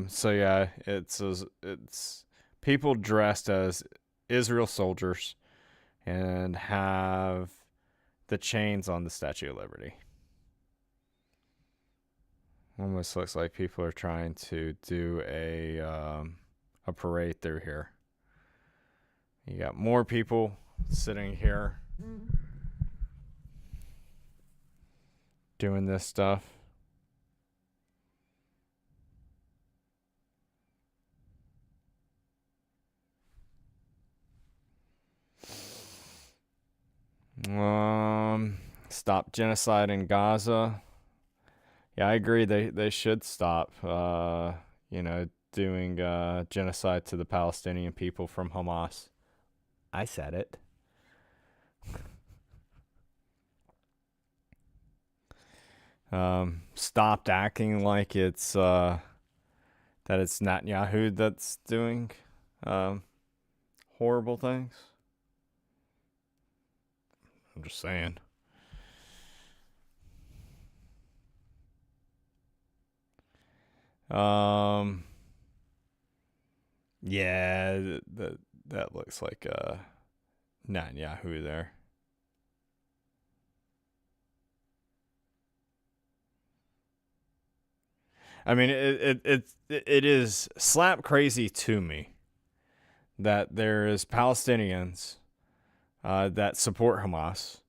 So yeah, it's people dressed as Israel soldiers and have the chains on the Statue of Liberty. Almost looks like people are trying to do a parade through here. You got more people sitting here doing this stuff. Stop genocide in Gaza. Yeah, I agree. They should stop. Doing genocide to the Palestinian people from Hamas. I said it. Stopped acting like it's that it's Netanyahu that's doing horrible things. I'm just saying. Yeah, that looks like Netanyahu there. I mean, it is slap crazy to me that there is Palestinians that support Hamas.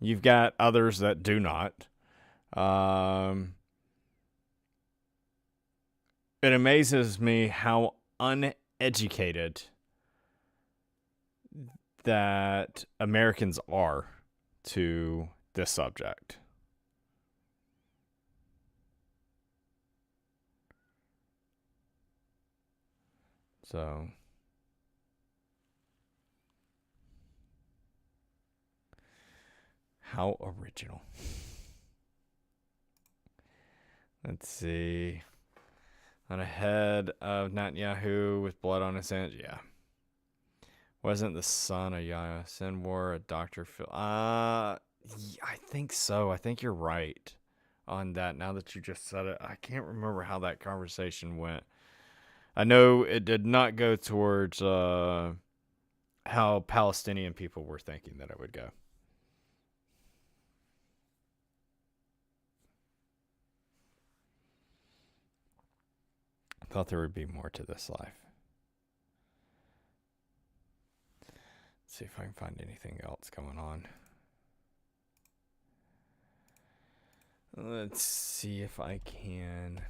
You've got others that do not. It amazes me how uneducated that Americans are to this subject. So, how original. Let's see. On ahead of Netanyahu with blood on his hands. Yeah. Wasn't the son of Yahya Sinwar a Dr. Phil? I think so. I think you're right on that. Now that you just said it, I can't remember how that conversation went. I know it did not go towards how Palestinian people were thinking that it would go. I thought there would be more to this life. Let's see if I can find anything else going on. Let's see if I can.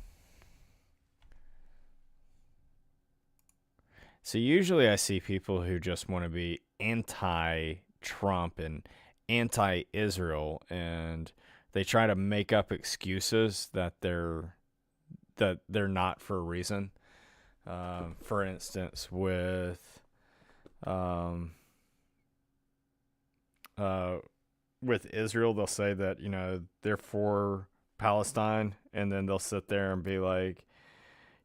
So usually I see people who just want to be anti-Trump and anti-Israel, and they try to make up excuses that they're not for a reason. For instance, with Israel, they'll say that they're for Palestine, and then they'll sit there and be like,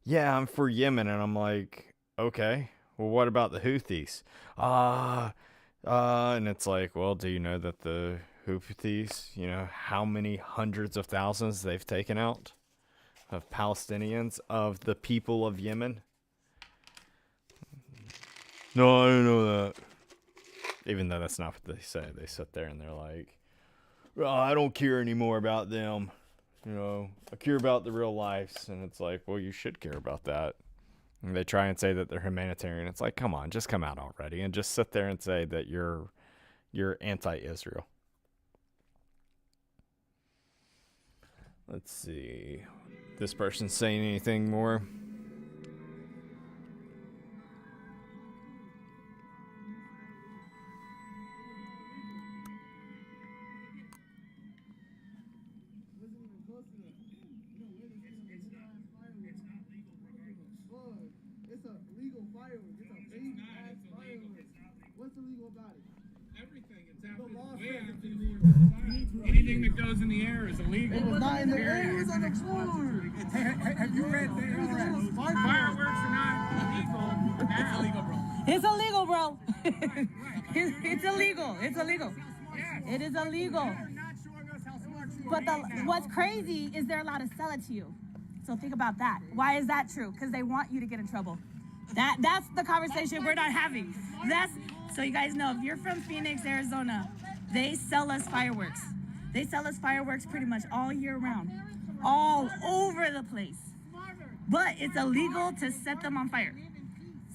"Yeah, I'm for Yemen," and I'm like, "Okay, well, what about the Houthis?" And it's like, well, do you know that the Houthis, how many hundreds of thousands they've taken out of Palestinians, of the people of Yemen? No, I don't know that. Even though that's not what they say. They sit there and they're like, well, I don't care anymore about them. I care about the real lives. And it's like, well, you should care about that. And they try and say that they're humanitarian. It's like, come on, just come out already and just sit there and say that you're anti-Israel. Let's see. This person's saying anything more? Anything that goes in the air is illegal. It was not in the air, it was on the floor. Have you read fireworks are not illegal? That's illegal, bro. It's illegal, bro. It's illegal. It's illegal. It is illegal. But what's crazy is they're allowed to sell it to you. So think about that. Why is that true? Because they want you to get in trouble. That's the conversation we're not having. So you guys know, if you're from Phoenix, Arizona, they sell us fireworks. They sell us fireworks pretty much all year round. all over the place. But it's illegal to set them on fire.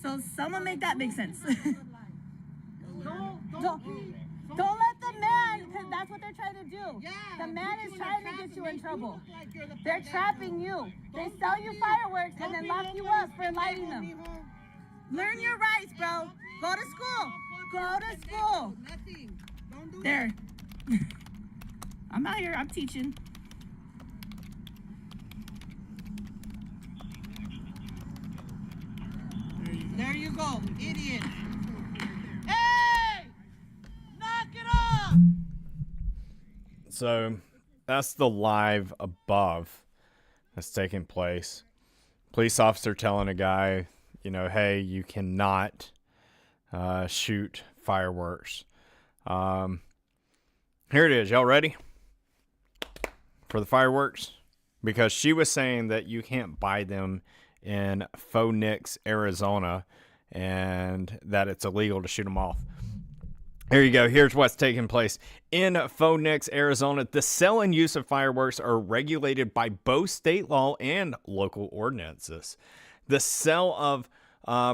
So someone make that make sense. Don't let the man, because that's what they're trying to do. The man is trying to get you in trouble. They're trapping you. They sell you fireworks and then lock you up for lighting them. Learn your rights, bro. Go to school. Go to school. There. I'm out here. I'm teaching. There you go, idiot. Hey! Knock it off! So that's the live above that's taking place. Police officer telling a guy, you know, hey, you cannot shoot fireworks. Here it is. Y'all ready for the fireworks? Because she was saying that you can't buy them in Phoenix, Arizona, and that it's illegal to shoot them off. Here you go. Here's what's taking place. In Phoenix, Arizona, the sale and use of fireworks are regulated by both state law and local ordinances. The sale of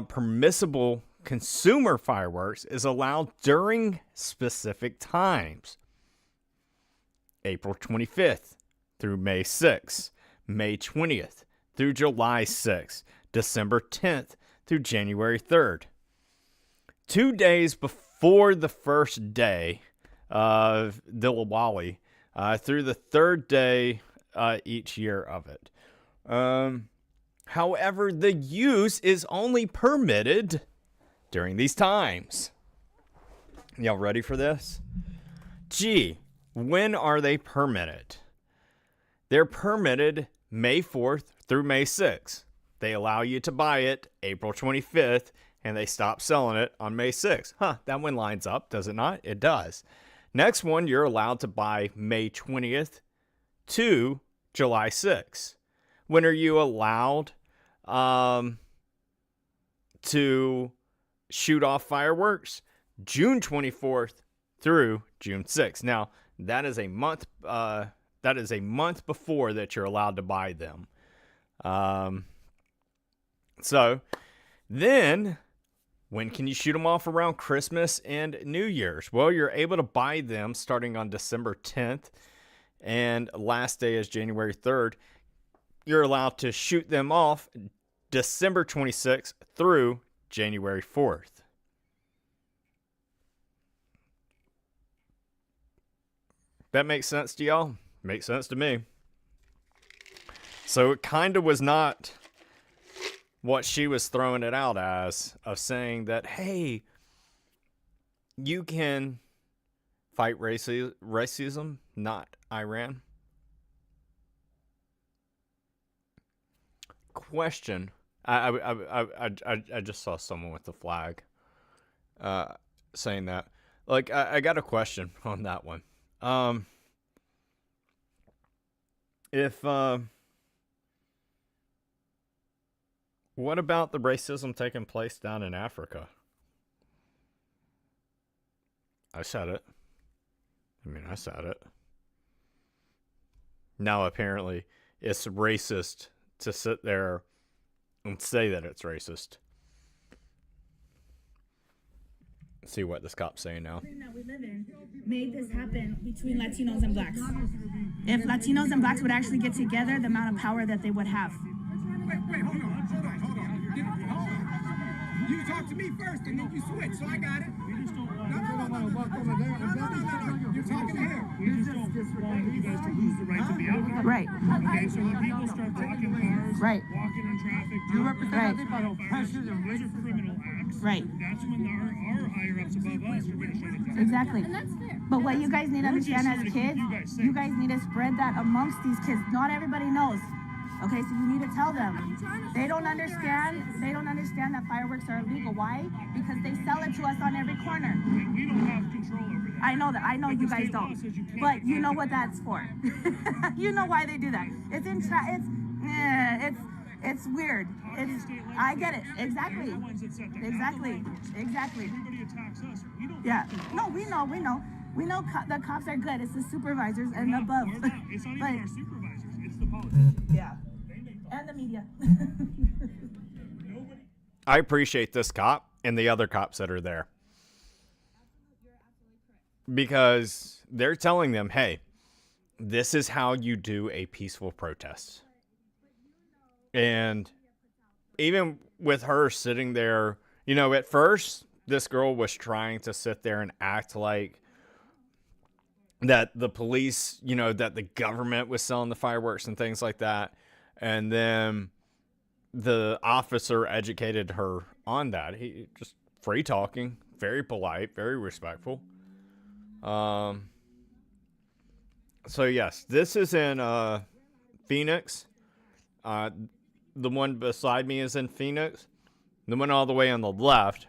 permissible consumer fireworks is allowed during specific times. April 25th through May 6th, May 20th through July 6th, December 10th through January 3rd. 2 days before the first day of Diwali, through the third day each year of it. However, the use is only permitted during these times. Y'all ready for this? Gee, when are they permitted? They're permitted May 4th through May 6th. They allow you to buy it April 25th, and they stop selling it on May 6th. That one lines up, does it not? It does. Next one, you're allowed to buy May 20th to July 6th. When are you allowed to shoot off fireworks? June 24th through June 6th. Now, that is a month. That is a month before that you're allowed to buy them. So then, when can you shoot them off? Around Christmas and New Year's? Well, you're able to buy them starting on December 10th, and last day is January 3rd. You're allowed to shoot them off December 26th through January 4th. That makes sense to y'all? Makes sense to me. So it kind of was not what she was throwing it out as, of saying that, hey, you can fight racism, not Iran. Question. I just saw someone with the flag saying that. Like, I got a question on that one. What about the racism taking place down in Africa? I said it. I said it. Now, apparently, it's racist to sit there and say that it's racist. Let's see what this cop's saying now. That we live in made this happen between Latinos and blacks. If Latinos and blacks would actually get together, the amount of power that they would have. Wait, hold on. You talk to me first, and then you switch, so I got it. No. You're talking to him. We just don't want you guys to lose the right to be out here. Right. Okay, so when people start blocking cars, Right. walking in traffic, You represent Right. the oppression and those are criminal acts. Right. That's when our higher ups above us are going to shut it down. Exactly. And that's fair. But what you guys need to We're just understand here as to kids, keep you guys safe. you guys need to spread that amongst these kids. Not everybody knows. Okay, so you need to tell them. They don't understand that fireworks are illegal. Why? Because they sell it to us on every corner. We don't have control over that. I know that. I know But you the guys state law don't. says you can't But you attack know it. what that's for. You know why they do that. It's weird. I get it. Exactly. They're the ones that set the Exactly. fireworks. Exactly. Everybody attacks us. We don't Yeah. have control. No, we know. We know the cops are good. It's the supervisors and above. It's not even But- our supervisors. It's the politicians. Yeah. And the media. I appreciate this cop and the other cops that are there. Because they're telling them, hey, this is how you do a peaceful protest. And even with her sitting there, you know, at first, this girl was trying to sit there and act like that the police, you know, that the government was selling the fireworks and things like that. And then the officer educated her on that. He just free talking, very polite, very respectful. So yes, this is in Phoenix. The one beside me is in Phoenix. The one all the way on the left,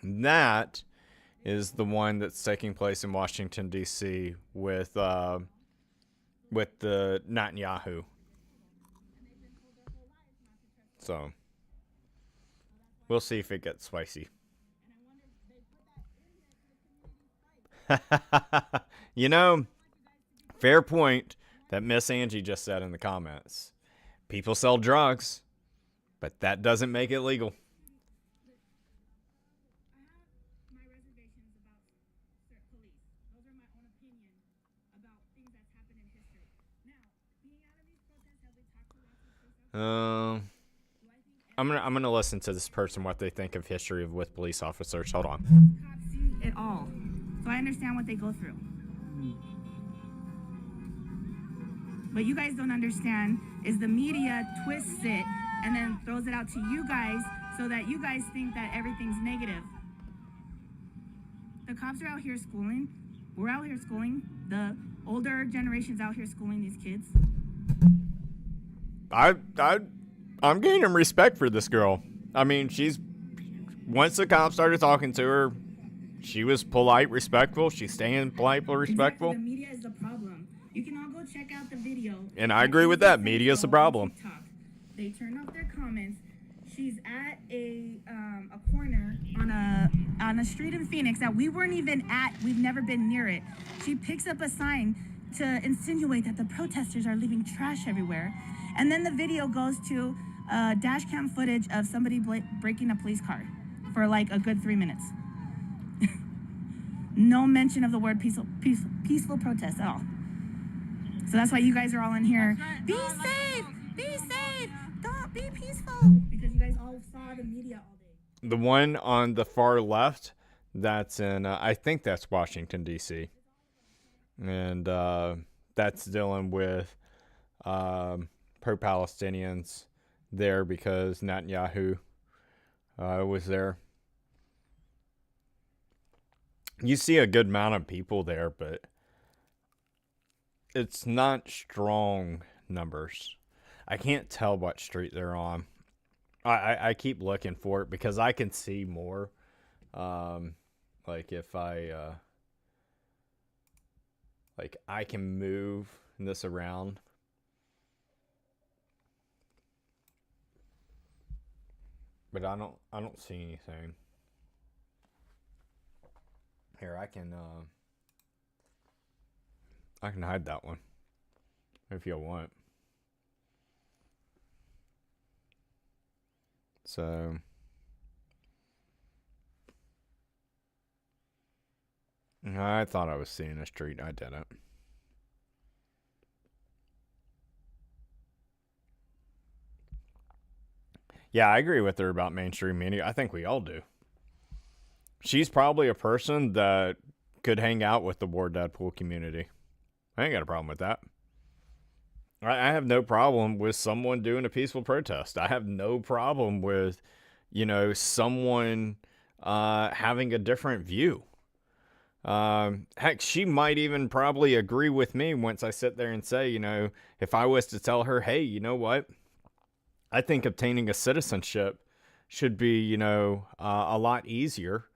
that is the one that's taking place in Washington, D.C. with the Netanyahu. So we'll see if it gets spicy. You know, fair point that Miss Angie just said in the comments. People sell drugs, but that doesn't make it legal. I have my reservations about police. Those are my own opinion about things that's happened in history. Now, being out of these protests, have we talked to lots of police officers? I'm gonna listen to this person what they think of history with police officers. Hold on. Cops see it all, so I understand what they go through. What you guys don't understand is the media twists it and then throws it out to you guys so that you guys think that everything's negative. The cops are out here schooling. We're out here schooling. The older generation's out here schooling these kids. I'm gaining respect for this girl. I mean, once the cops started talking to her, she was polite, respectful. She's staying polite, respectful. Exactly. The media is the problem. You can all go check out the video. And I agree with that. Media's the problem. TikTok. They turn off their comments. She's at a corner on a street in Phoenix that we weren't even at. We've never been near it. She picks up a sign to insinuate that the protesters are leaving trash everywhere. And then the video goes to dash cam footage of somebody breaking a police car for like a good 3 minutes. No mention of the word peaceful protest at all. So that's why you guys are all in here. Be safe! Be safe! Don't be peaceful! Because you guys all saw the media all day. The one on the far left, that's in, I think that's Washington, D.C. And that's dealing with pro-Palestinians there because Netanyahu was there. You see a good amount of people there, but it's not strong numbers. I can't tell what street they're on. I keep looking for it because I can see more. Like if I can move this around. But I don't see anything. Here, I can hide that one if you want. So I thought I was seeing a street. I didn't. Yeah, I agree with her about mainstream media. I think we all do. She's probably a person that could hang out with the WarDeadpool community. I ain't got a problem with that. I have no problem with someone doing a peaceful protest. I have no problem with, someone having a different view. Heck, she might even probably agree with me once I sit there and say, if I was to tell her, hey, you know what? I think obtaining a citizenship should be, a lot easier.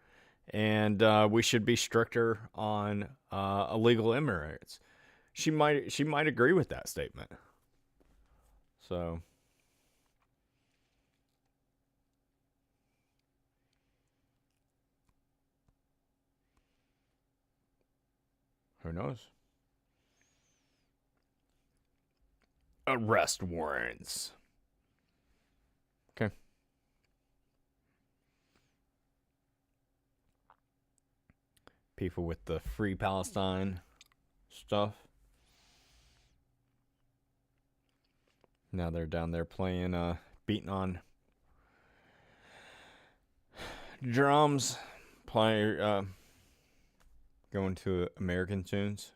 And we should be stricter on illegal immigrants. She might agree with that statement. So Who knows? Arrest warrants. Okay. People with the Free Palestine stuff. Now they're down there playing, beating on drums, playing, going to American tunes.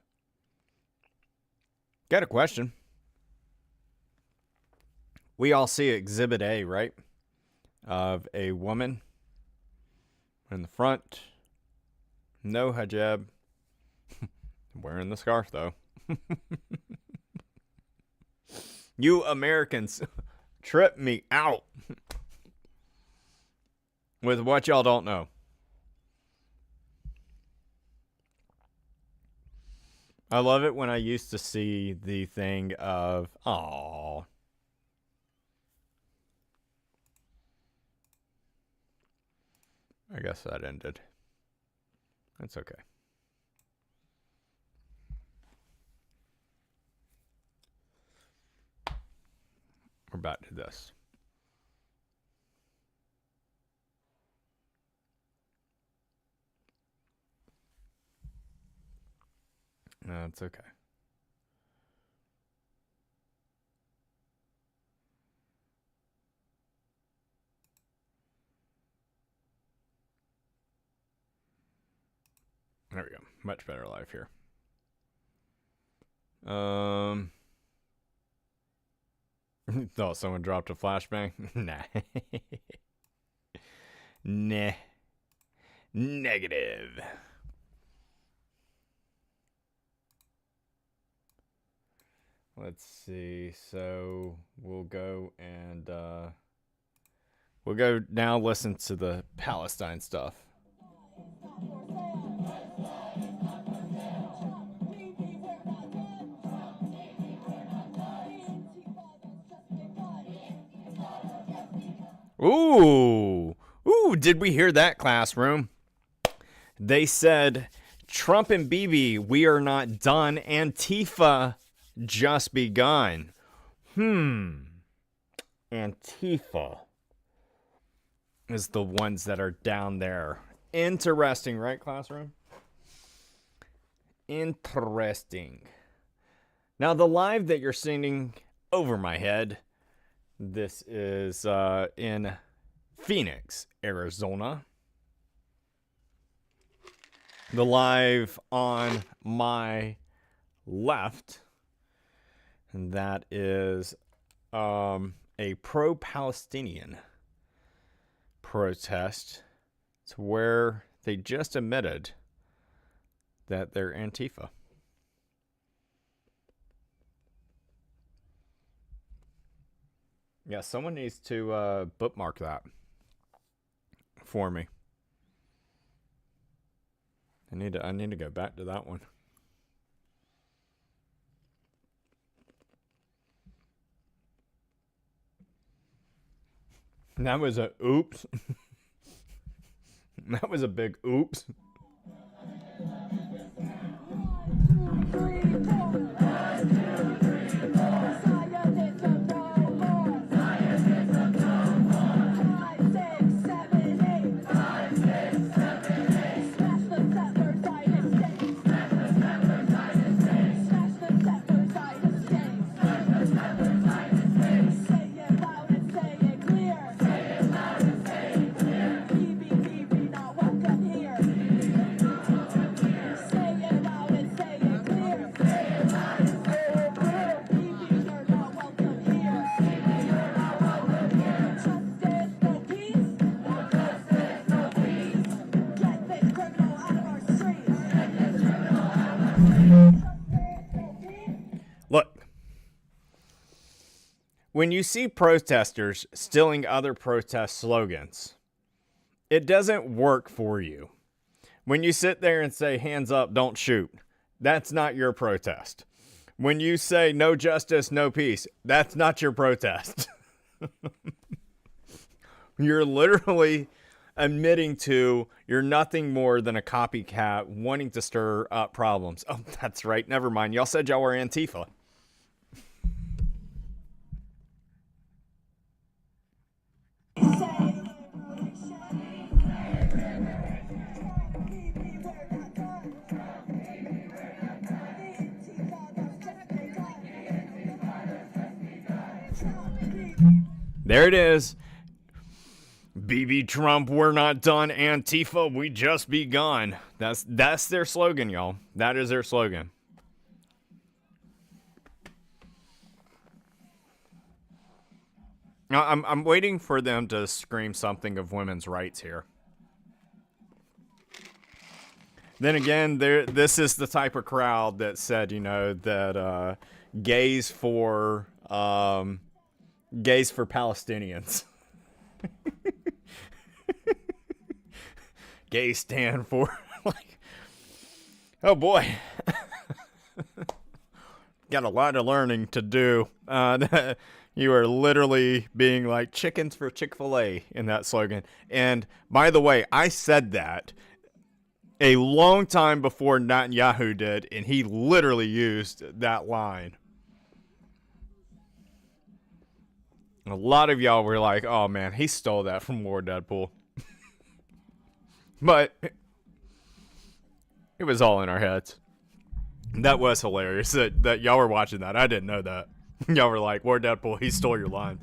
Got a question. We all see Exhibit A, right? Of a woman in the front. No hijab. Wearing the scarf, though. You Americans trip me out with what y'all don't know. I love it when I used to see the thing of, oh, I guess that ended. That's okay. We're back to this. No, it's okay. There we go. Much better life here. Thought someone dropped a flashbang? Nah. Nah. Negative. Let's see. So we'll go and we'll go now listen to the Palestine stuff. Ooh. Ooh, did we hear that, classroom? They said, Trump and Bibi, we are not done. Antifa just begun. Antifa is the ones that are down there. Interesting, right, classroom? Interesting. Now, the live that you're seeing over my head, this is in Phoenix, Arizona. The live on my left, and that is a pro-Palestinian protest. It's where they just admitted that they're Antifa. Yeah, someone needs to bookmark that for me. I need to go back to that one. That was a oops. That was a big oops. Look, when you see protesters stealing other protest slogans, it doesn't work for you. When you sit there and say, hands up, don't shoot, that's not your protest. When you say, no justice, no peace, that's not your protest. You're literally admitting to you're nothing more than a copycat wanting to stir up problems. Oh, that's right. Never mind. Y'all said y'all were Antifa. There it is. BB Trump, we're not done. Antifa, we just begun. That's their slogan, y'all. That is their slogan. Now, I'm waiting for them to scream something of women's rights here. Then again, this is the type of crowd that said, you know, that gays for Palestinians. Gays stand for, like, oh boy. Got a lot of learning to do. You are literally being like chickens for Chick-fil-A in that slogan. And by the way, I said that a long time before Netanyahu did, and he literally used that line. A lot of y'all were like, oh man, he stole that from WarDeadpool. But it was all in our heads. That was hilarious that y'all were watching that. I didn't know that. Y'all were like, WarDeadpool, he stole your line.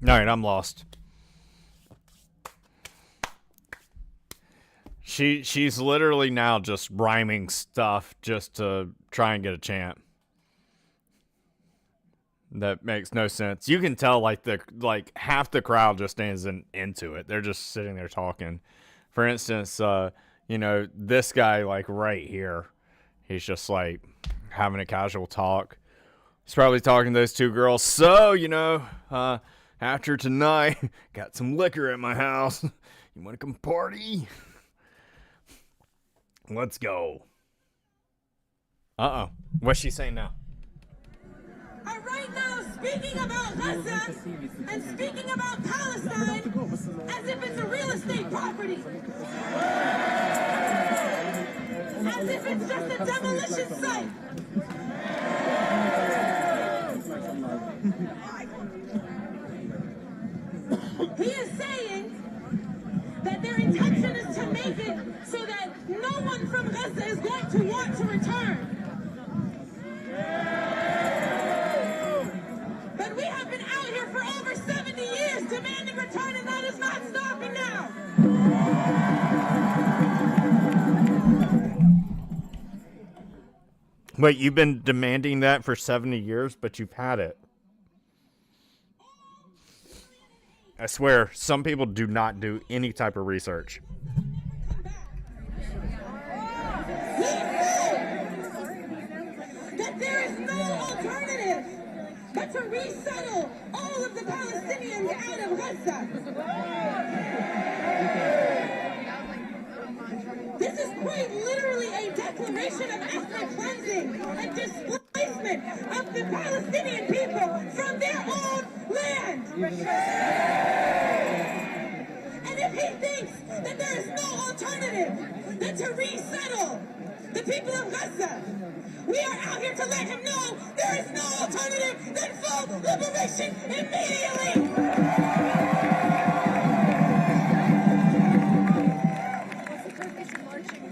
All right, I'm lost. She's literally now just rhyming stuff just to try and get a chant. That makes no sense. You can tell like half the crowd just isn't into it. They're just sitting there talking. For instance, you know, this guy like right here, he's just like having a casual talk. He's probably talking to those two girls. So, you know, after tonight, got some liquor at my house. You want to come party? Let's go. Uh-oh. What's she saying now? Are right now speaking about Gaza and speaking about Palestine as if it's a real estate property. As if it's just a demolition site. He is saying that their intention is to make it so that no one from Gaza is going to want to return. But we have been out here for over 70 years demanding return, and that is not stopping now. Wait, you've been demanding that for 70 years, but you've had it. I swear, some people do not do any type of research. That there is no alternative but to resettle all of the Palestinians out of Gaza. This is quite literally a declaration of ethnic cleansing and displacement of the Palestinian people from their own land. And if he thinks that there is no alternative than to resettle the people of Gaza, we are out here to let him know there is no alternative than full liberation immediately.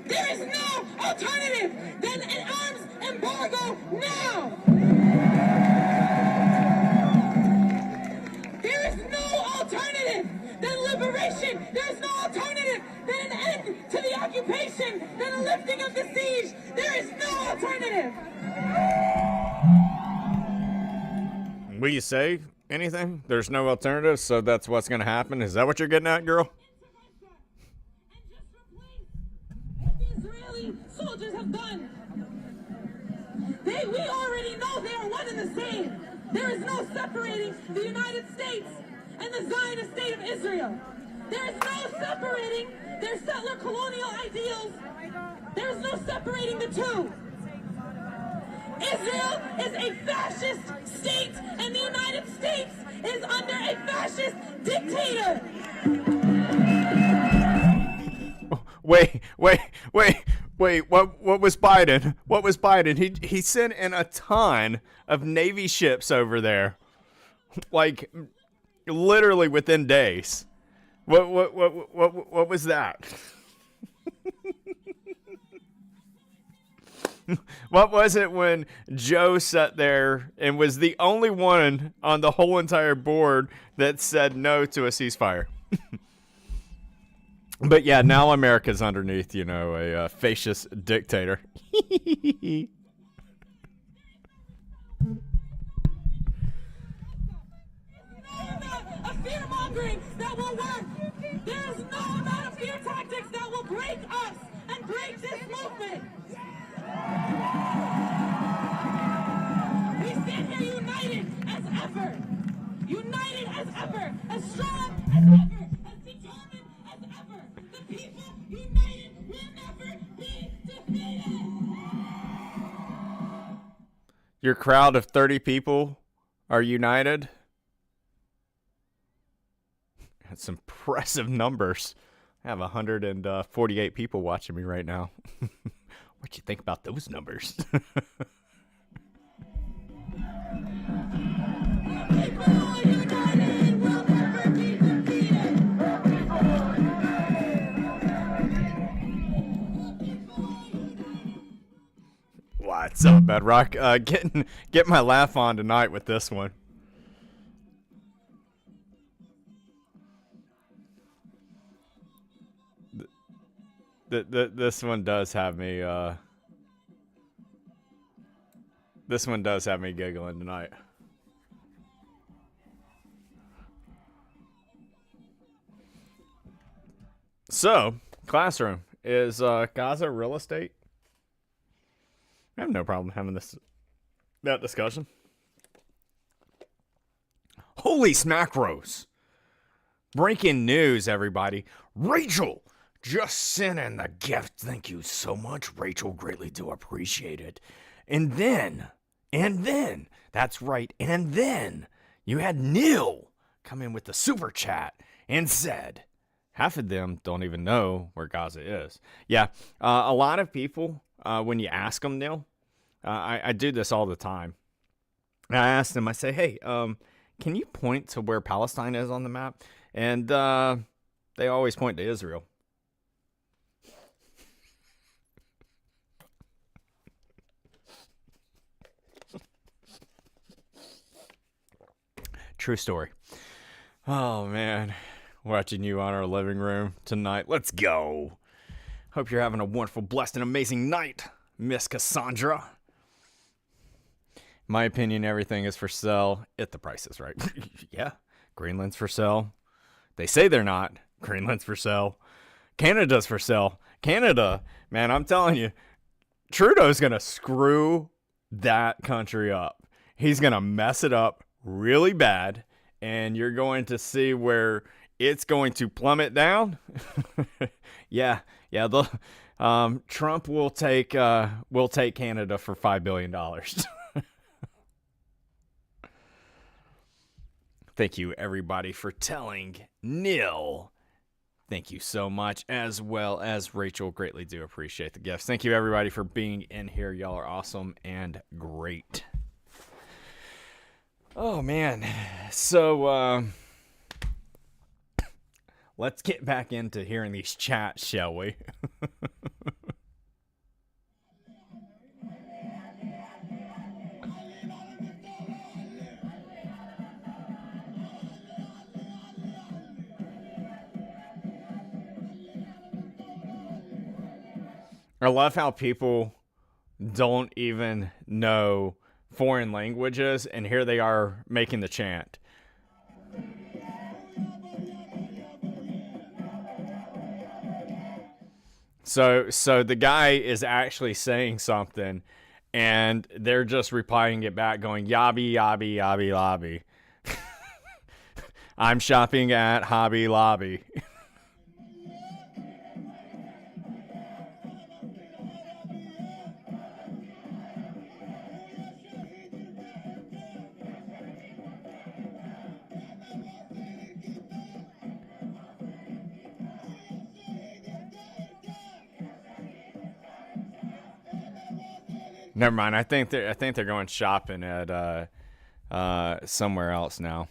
There is no alternative than an arms embargo now. lifting of the siege. There is no alternative. Will you say anything? There's no alternative, so that's what's going to happen. Is that what you're getting at, girl? And just replace what the Israeli soldiers have done. We already know they are one and the same. There is no separating the United States and the Zionist state of Israel. There is no separating their settler colonial ideals. There is no separating the two. Israel is a fascist state, and the United States is under a fascist dictator. Wait. What was Biden? What was Biden? He sent in a ton of Navy ships over there, like literally within days. What was that? What was it when Joe sat there and was the only one on the whole entire board that said no to a ceasefire? But yeah, now America's underneath, a fascist dictator. Of fear-mongering that will work. There is no amount of fear tactics that will break us and break this movement. We stand here united as ever. United as ever. As strong as ever. As determined as ever. The people united will never be defeated. Your crowd of 30 people are united? That's impressive numbers. I have 148 people watching me right now. What you think about those numbers? What's up, Bedrock? Get my laugh on tonight with this one. This one does have me. This one does have me giggling tonight. So, classroom, is Gaza real estate? I have no problem having that discussion. Holy smacros! Breaking news, everybody. Rachel just sent in the gift. Thank you so much, Rachel. Greatly do appreciate it. And then, that's right, and then you had Neil come in with the super chat and said, half of them don't even know where Gaza is. Yeah, a lot of people, when you ask them, Neil, I do this all the time. I ask them, I say, hey, can you point to where Palestine is on the map? And they always point to Israel. True story. Oh, man. Watching you on our living room tonight. Let's go. Hope you're having a wonderful, blessed, and amazing night, Miss Cassandra. My opinion, everything is for sale if the price is right. Yeah. Greenland's for sale. They say they're not. Greenland's for sale. Canada's for sale. Canada, man, I'm telling you, Trudeau's going to screw that country up. He's going to mess it up really bad, and you're going to see where it's going to plummet down. yeah. Trump will take Canada for $5 billion. Thank you, everybody, for telling Neil. Thank you so much, as well as Rachel. Greatly do appreciate the gifts. Thank you, everybody, for being in here. Y'all are awesome and great. Oh, man. So, let's get back into hearing these chats, shall we? I love how people don't even know foreign languages, and here they are making the chant. So the guy is actually saying something, and they're just replying it back, going yabby yabby yabby lobby. I'm shopping at Hobby Lobby. Never mind. I think they're going shopping at somewhere else now.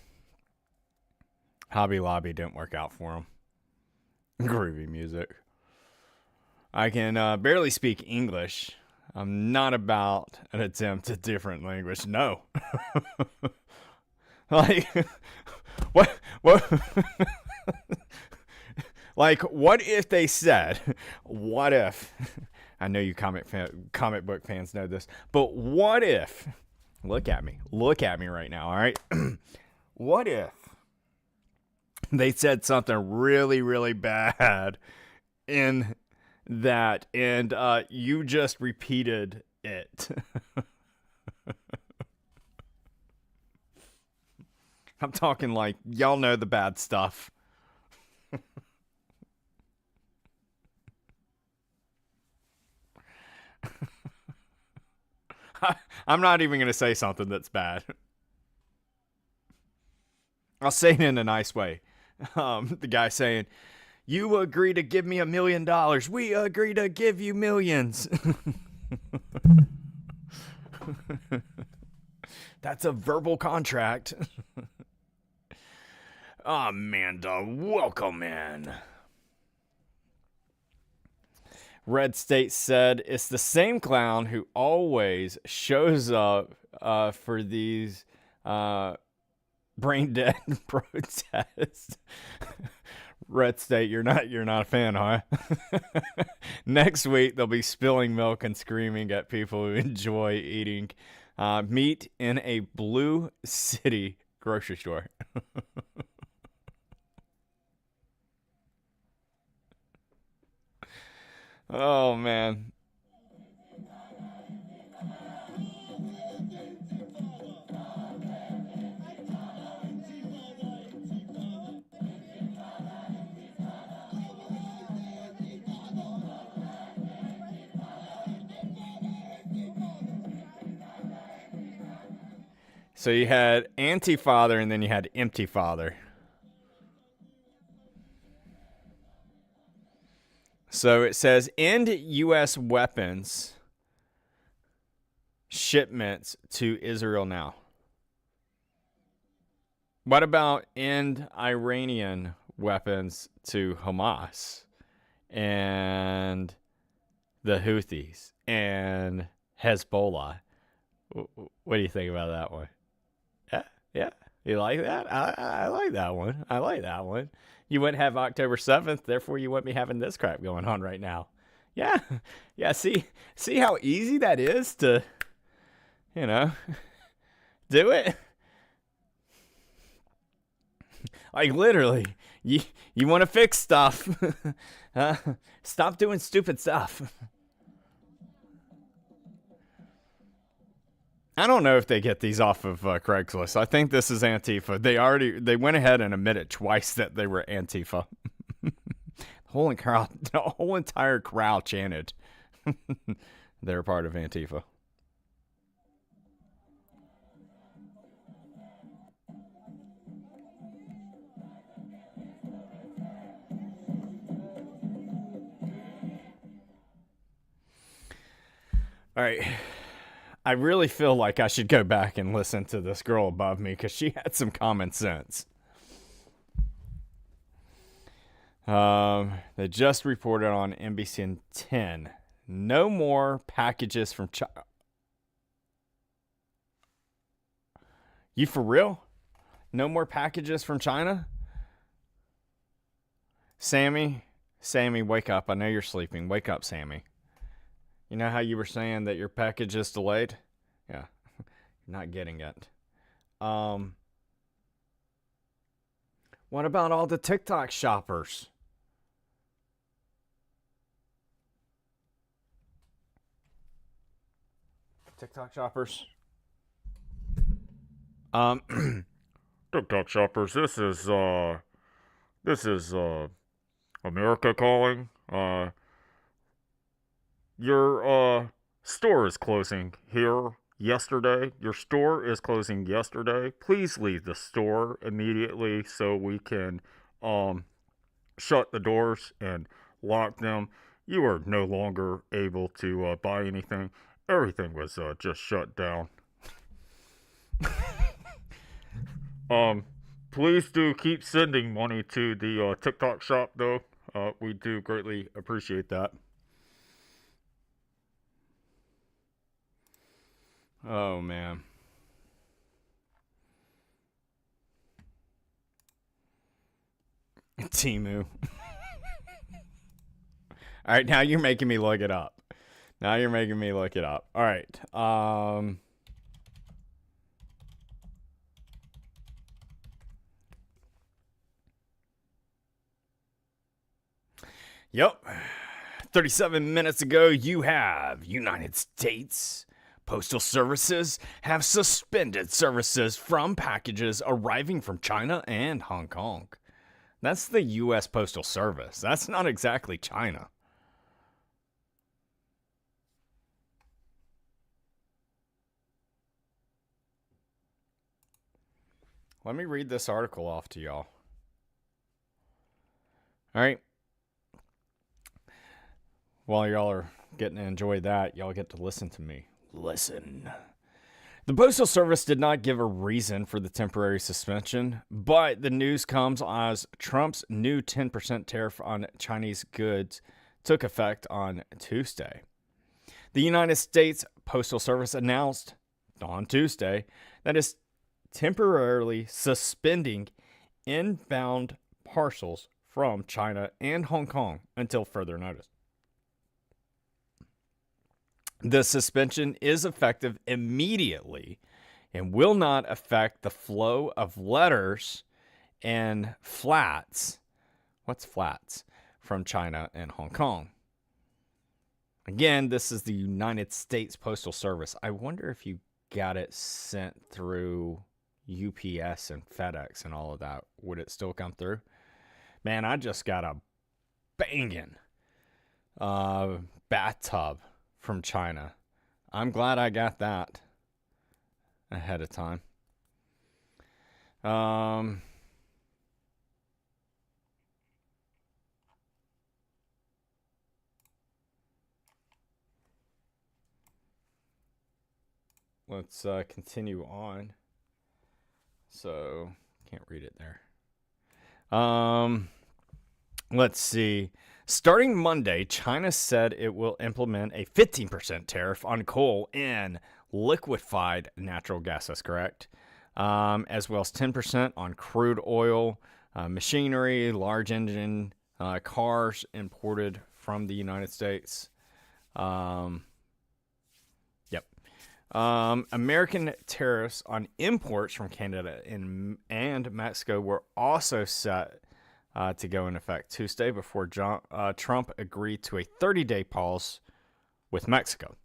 Hobby Lobby didn't work out for them. Groovy music. I can barely speak English. I'm not about an attempt at different language. No. Like what? Like, what if they said, what if? I know you comic book fans know this, but what if? Look at me right now. All right. What if they said something really, really bad in that, and you just repeated it? I'm talking like, y'all know the bad stuff. I'm not even going to say something that's bad. I'll say it in a nice way. The guy saying, you agree to give me $1 million. We agree to give you millions. That's a verbal contract. Amanda, welcome in. Red State said, it's the same clown who always shows up for these brain dead protests. Red State, you're not a fan, huh? Next week they'll be spilling milk and screaming at people who enjoy eating meat in a blue city grocery store. Oh, man. So you had anti-father and then you had empty father. So it says, end U.S. weapons shipments to Israel now. What about end Iranian weapons to Hamas and the Houthis and Hezbollah? What do you think about that one? Yeah. You like that? I like that one. I like that one. You wouldn't have October 7th, therefore you wouldn't be having this crap going on right now. Yeah. See how easy that is to, do it? Like, literally, you want to fix stuff. Stop doing stupid stuff. I don't know if they get these off of Craigslist. I think this is Antifa. They went ahead and admitted twice that they were Antifa. The whole entire crowd chanted they're part of Antifa. All right. I really feel like I should go back and listen to this girl above me because she had some common sense. They just reported on NBC 10. No more packages from China. You for real? No more packages from China? Sammy, wake up. I know you're sleeping. Wake up, Sammy. You know how you were saying that your package is delayed? Yeah, you're not getting it. What about all the TikTok shoppers? TikTok shoppers? TikTok shoppers, this is America calling. Your store is closing here yesterday. Your store is closing yesterday. Please leave the store immediately so we can shut the doors and lock them. You are no longer able to buy anything. Everything was just shut down. Please do keep sending money to the TikTok shop, though. We do greatly appreciate that. Oh, man. Timu. All right, now you're making me look it up. All right. Yep. 37 minutes ago, you have United States Postal Services have suspended services from packages arriving from China and Hong Kong. That's the U.S. Postal Service. That's not exactly China. Let me read this article off to y'all. All right. While y'all are getting to enjoy that, y'all get to listen to me. Listen. The Postal Service did not give a reason for the temporary suspension, but the news comes as Trump's new 10% tariff on Chinese goods took effect on Tuesday. The United States Postal Service announced on Tuesday that it's temporarily suspending inbound parcels from China and Hong Kong until further notice. The suspension is effective immediately and will not affect the flow of letters and flats. What's flats? From China and Hong Kong. Again, this is the United States Postal Service. I wonder if you got it sent through UPS and FedEx and all of that. Would it still come through? Man, I just got a banging bathtub from China. I'm glad I got that ahead of time. Let's continue on. So, can't read it there. Let's see. Starting Monday, China said it will implement a 15% tariff on coal and liquefied natural gas. That's correct. As well as 10% on crude oil, machinery, large engine cars imported from the United States. American tariffs on imports from Canada and Mexico were also set to go in effect Tuesday before Trump agreed to a 30-day pause with Mexico.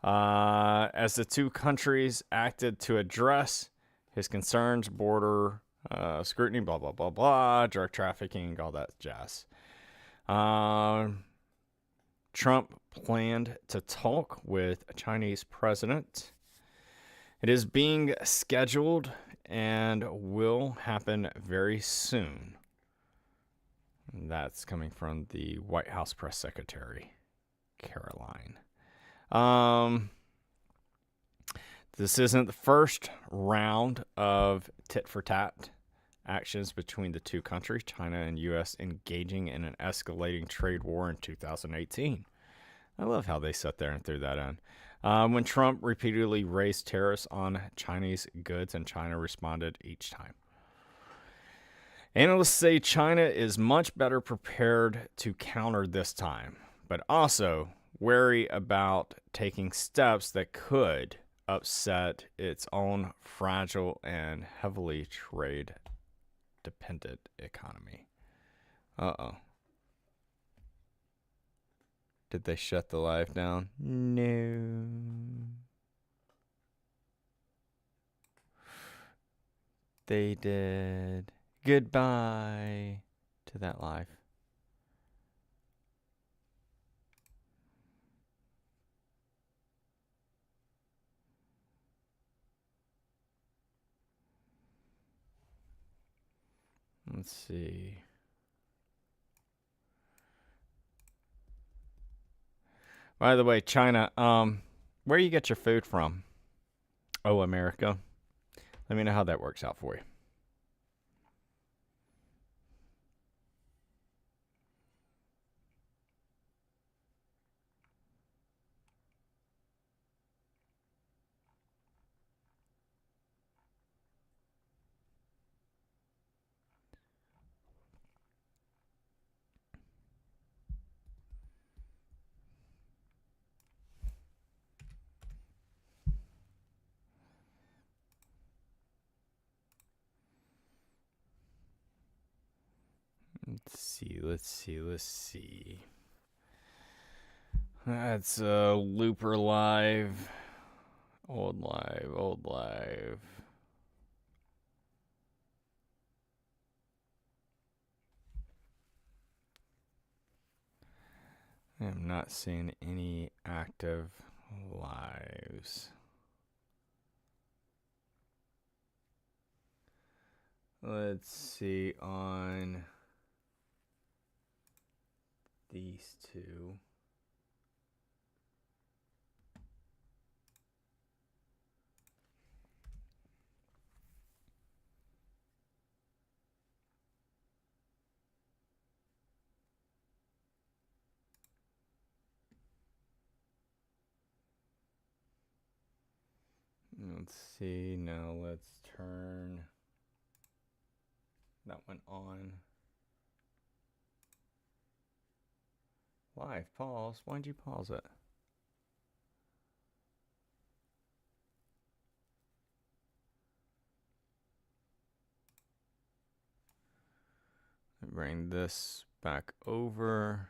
As the two countries acted to address his concerns, border scrutiny, blah, blah, blah, blah, drug trafficking, all that jazz. Trump planned to talk with a Chinese president. It is being scheduled and will happen very soon. That's coming from the White House press secretary, Caroline. This isn't the first round of tit-for-tat actions between the two countries, China and U.S. engaging in an escalating trade war in 2018. I love how they sat there and threw that in. When Trump repeatedly raised tariffs on Chinese goods, and China responded each time. Analysts say China is much better prepared to counter this time, but also wary about taking steps that could upset its own fragile and heavily trade dependent economy. Uh-oh. Did they shut the live down? No. They did. Goodbye to that live. Let's see. By the way, China, where you get your food from? Oh, America. Let me know how that works out for you. Let's see. That's Looper Live. Old live. I am not seeing any active lives. Let's see on these two. Let's see, now let's turn that one on. Live, pause. Why'd you pause it? Bring this back over.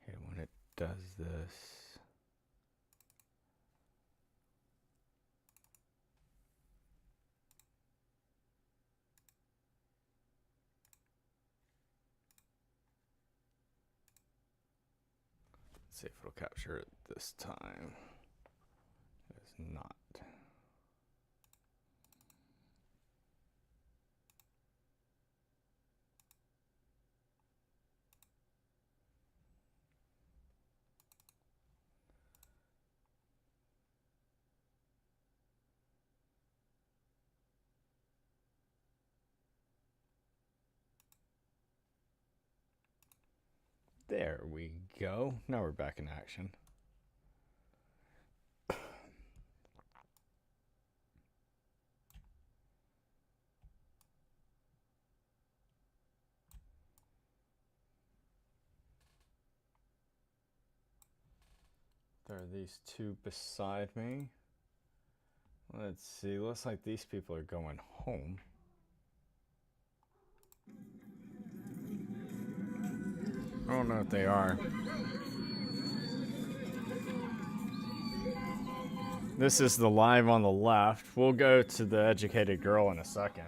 Hey, when it does this. See if it'll capture it this time. It's not. There we go. Now we're back in action. There are these two beside me. Let's see. Looks like these people are going home. I don't know if they are. This is the live on the left. We'll go to the educated girl in a second.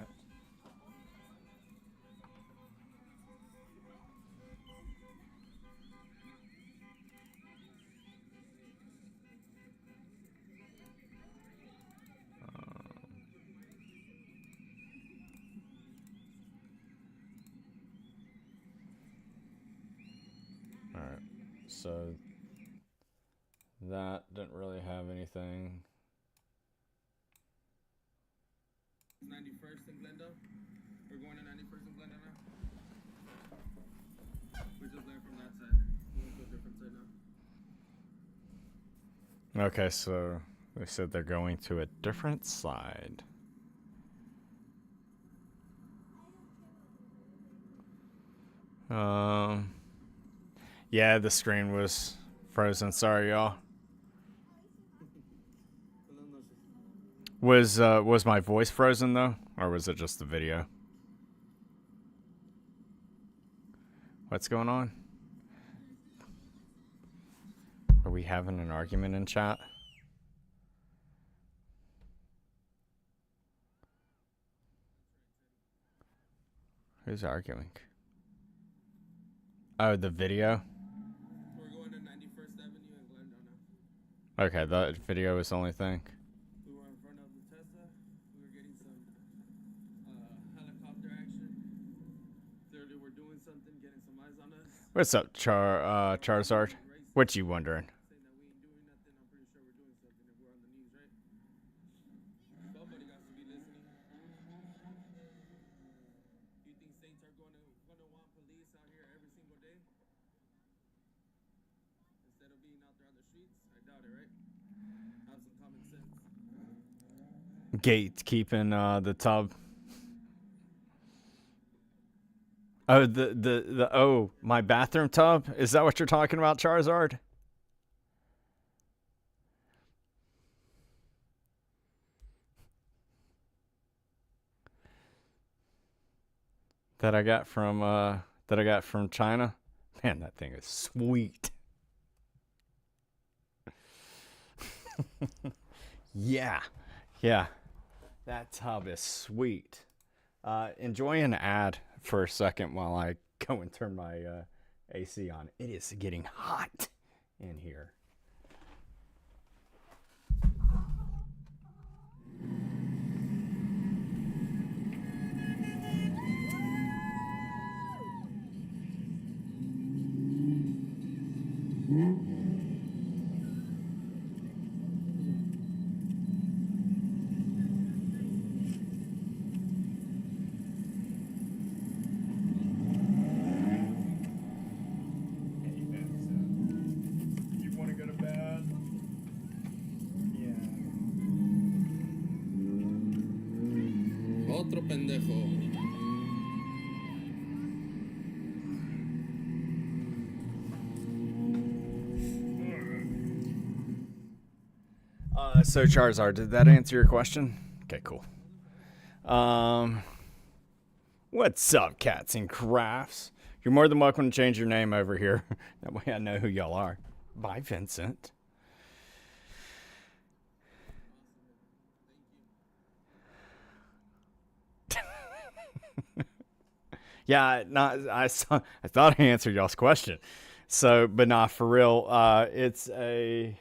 Alright, so that didn't really have anything. 91st and Glendale. We're going to 91st and Glendale now. We're just there from that side. We're going to a different side now. Okay, so They said they're going to a different side. Yeah, the screen was frozen. Sorry, y'all. Was my voice frozen though, or was it just the video? What's going on? Are we having an argument in chat? Who's arguing? Oh, the video? We're going to 91st Avenue in Glendale now. Okay, that video was the only thing. We were in front of the Tesla. We were getting some helicopter action. Clearly we're doing something, getting some eyes on us. What's up, Charizard? What you wondering? Saying that we ain't doing nothing. I'm pretty sure we're doing something if we're on the news, right? Somebody got to be listening. You think saints are gonna want police out here every single day? Instead of being out there on the streets? I doubt it, right? Have some common sense. Gatekeeping the tub. Oh, the my bathroom tub? Is that what you're talking about, Charizard? That I got from China? Man, that thing is sweet. Yeah. That tub is sweet. Enjoy an ad for a second while I go and turn my AC on. It is getting hot in here. Otro pendejo. So Charizard, did that answer your question? Okay, cool. What's up, cats and crafts? You're more than welcome to change your name over here. That way I know who y'all are. Bye, Vincent. Yeah, I thought I answered y'all's question. So, but nah, for real, it's a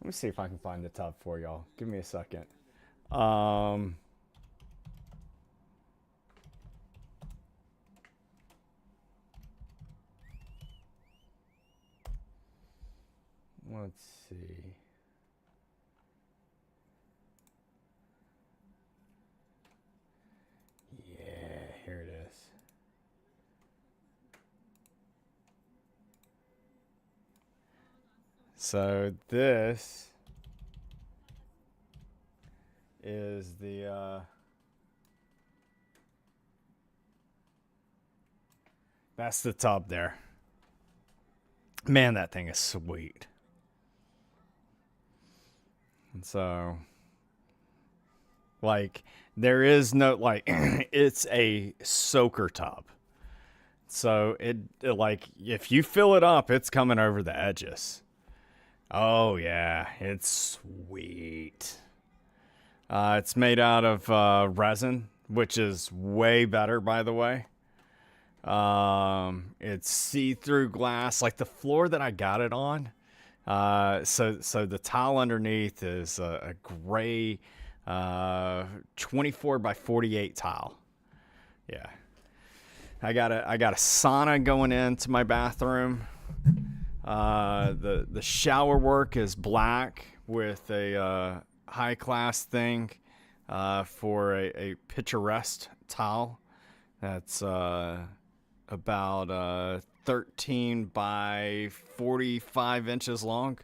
let me see if I can find the tub for y'all. Give me a second. Let's see. Yeah, here it is. So this is the that's the tub there. Man, that thing is sweet. And so like there is no like it's a soaker tub. So it like if you fill it up, it's coming over the edges. Oh yeah, it's sweet. It's made out of resin, which is way better, by the way. It's see-through glass, like the floor that I got it on. So the tile underneath is a gray 24 by 48 tile. Yeah, I got a sauna going into my bathroom. The shower work is black with a high class thing for a picturesque tile that's about 13 by 45 inches long.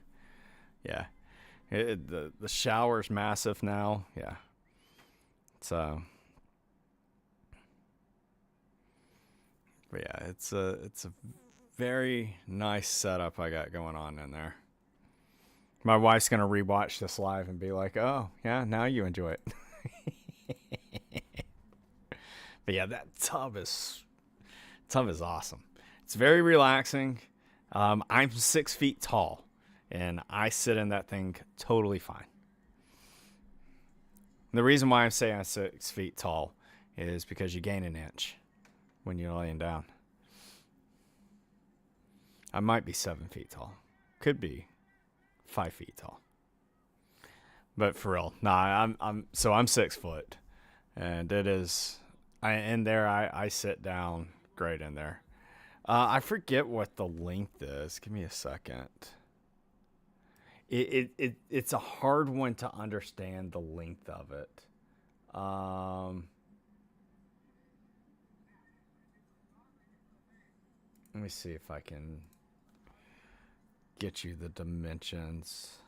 Yeah, The shower's massive now. Yeah. So, but yeah, it's a very nice setup I got going on in there. My wife's gonna rewatch this live and be like, "Oh, yeah, now you enjoy it." But yeah, that tub is awesome. It's very relaxing. I'm 6 feet tall, and I sit in that thing totally fine. The reason why I'm saying I'm 6 feet tall is because you gain an inch when you're laying down. I might be 7 feet tall. Could be 5 feet tall. But for real, nah, I'm 6 foot, and it is. I sit down great in there. I forget what the length is. Give me a second. It's a hard one to understand the length of it. Let me see if I can get you the dimensions.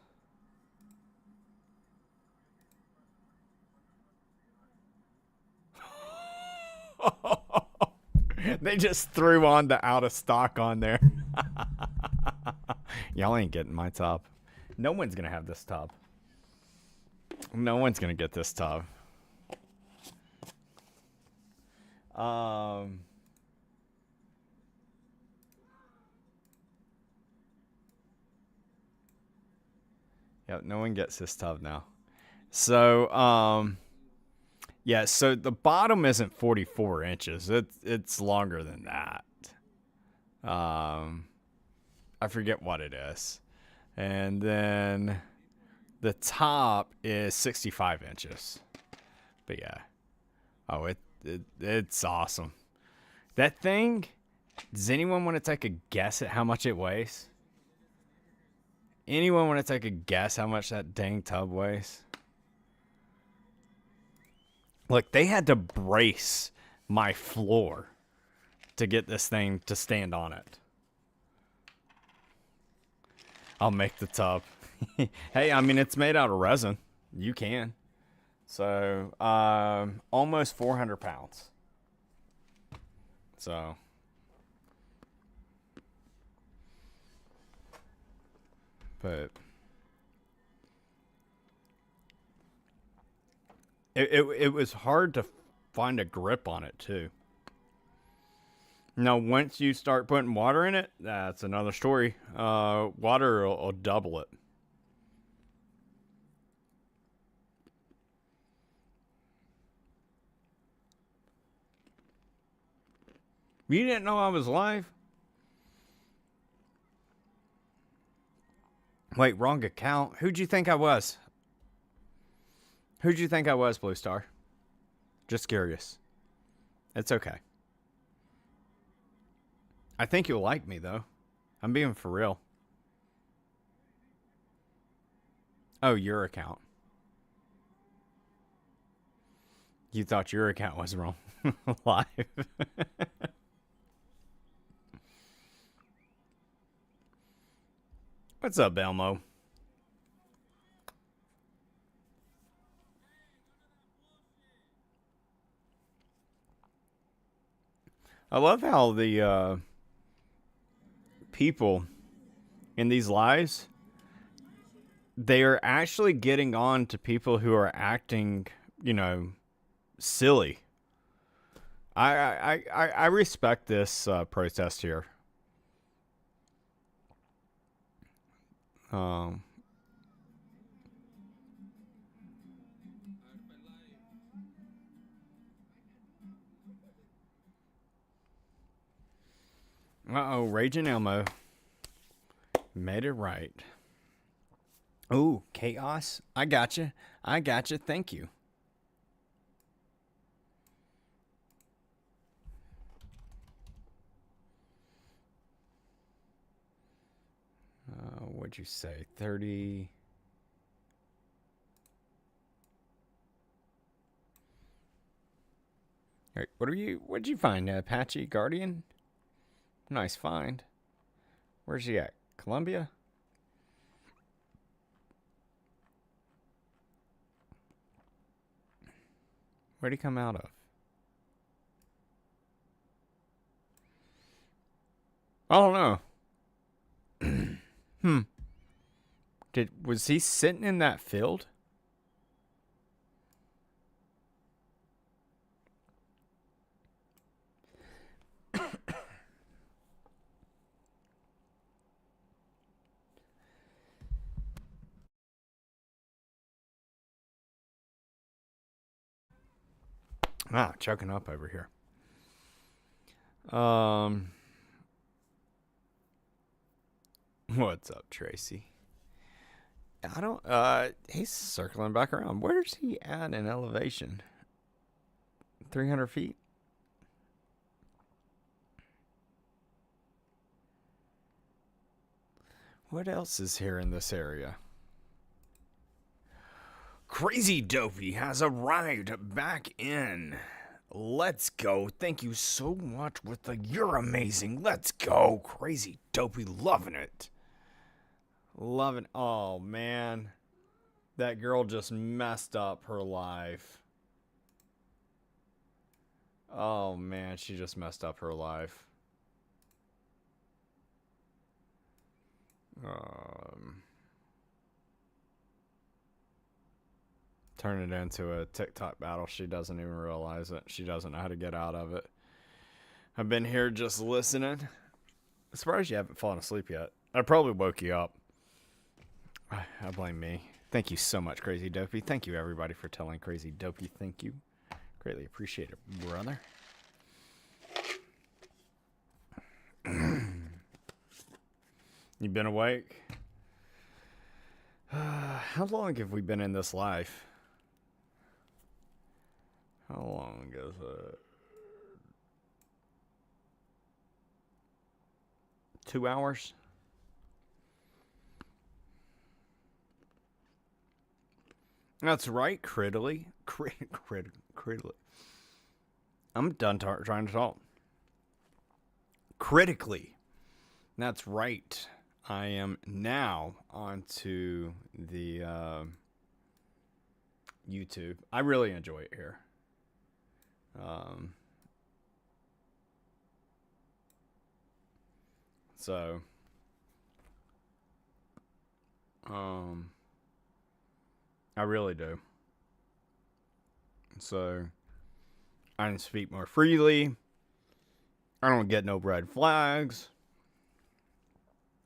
They just threw on the out of stock on there. Y'all ain't getting my tub. No one's gonna have this tub. No one's gonna get this tub. Yep, no one gets this tub now. So, yeah, so the bottom isn't 44 inches. It's longer than that. I forget what it is. And then the top is 65 inches. But yeah. Oh, it's awesome. That thing, does anyone want to take a guess at how much it weighs? Anyone want to take a guess how much that dang tub weighs? Look, they had to brace my floor to get this thing to stand on it. I'll make the tub. Hey, I mean, it's made out of resin. You can. So, almost 400 pounds. So, but it was hard to find a grip on it too. Now, once you start putting water in it, that's another story. Water will double it. You didn't know I was live? Wait, wrong account. Who'd you think I was? Who'd you think I was, Blue Star? Just curious. It's okay. I think you'll like me, though. I'm being for real. Oh, your account. You thought your account was wrong. Live. What's up, Elmo? I love how the people in these lives, they are actually getting on to people who are acting, you know, silly. I respect this protest here. Uh-oh, Raging Elmo made it right. Oh, chaos. I gotcha. Thank you. What'd you say? 30. All right, what'd you find? Apache Guardian? Nice find. Where's he at? Colombia? Where'd he come out of? I don't know. Was he sitting in that field? Choking up over here. What's up, Tracy? I don't, he's circling back around. Where's he at in elevation? 300 feet? What else is here in this area? Crazy Dopey has arrived back in. Let's go. Thank you so much with the you're amazing. Let's go. Crazy Dopey, loving it. Loving. Oh, man. That girl just messed up her life. Oh, man. She just messed up her life. Turn it into a TikTok battle. She doesn't even realize it. She doesn't know how to get out of it. I've been here just listening. I'm surprised you haven't fallen asleep yet. I probably woke you up. I blame me. Thank you so much, Crazy Dopey. Thank you, everybody, for telling Crazy Dopey. Thank you. Greatly appreciate it, brother. You been awake? How long have we been in this life? How long is it? 2 hours? That's right, critically. Critically. I'm done trying to talk. Critically. That's right. I am now onto the YouTube. I really enjoy it here. I really do. So, I can speak more freely. I don't get no red flags.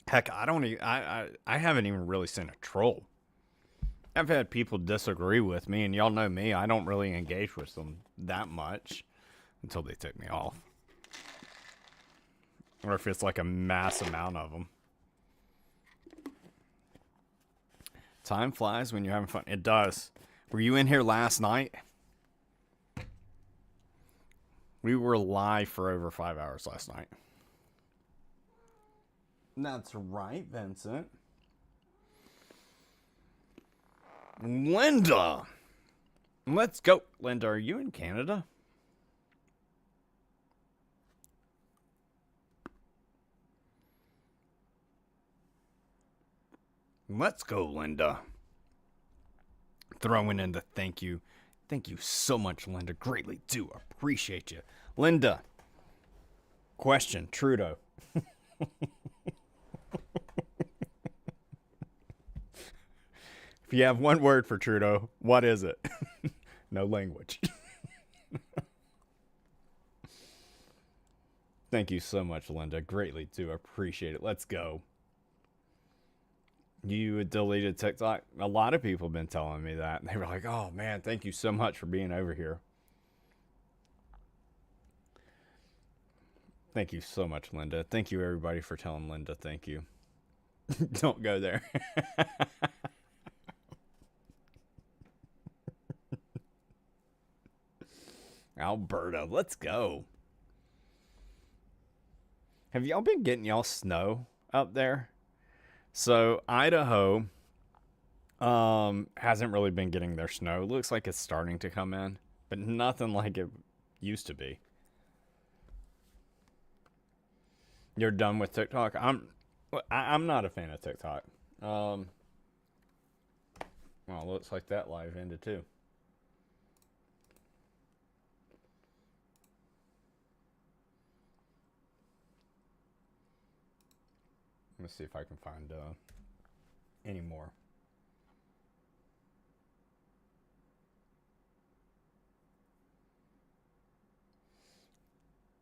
Heck, I haven't even really seen a troll. I've had people disagree with me, and y'all know me. I don't really engage with them that much until they take me off. Or if it's like a mass amount of them. Time flies when you're having fun. It does. Were you in here last night? We were live for over 5 hours last night. That's right, Vincent. Linda! Let's go. Linda, are you in Canada? Let's go, Linda. Throwing in the thank you. Thank you so much, Linda. Greatly do appreciate you. Linda. Question, Trudeau. If you have one word for Trudeau, what is it? No language. Thank you so much, Linda. Greatly do appreciate it. Let's go. You deleted TikTok? A lot of people have been telling me that. They were like, oh, man, thank you so much for being over here. Thank you so much, Linda. Thank you, everybody, for telling Linda thank you. Don't go there. Alberta, let's go. Have y'all been getting y'all snow up there? So Idaho hasn't really been getting their snow. It looks like it's starting to come in, but nothing like it used to be. You're done with TikTok? I'm not a fan of TikTok. Well, looks like that live ended too. Let me see if I can find any more.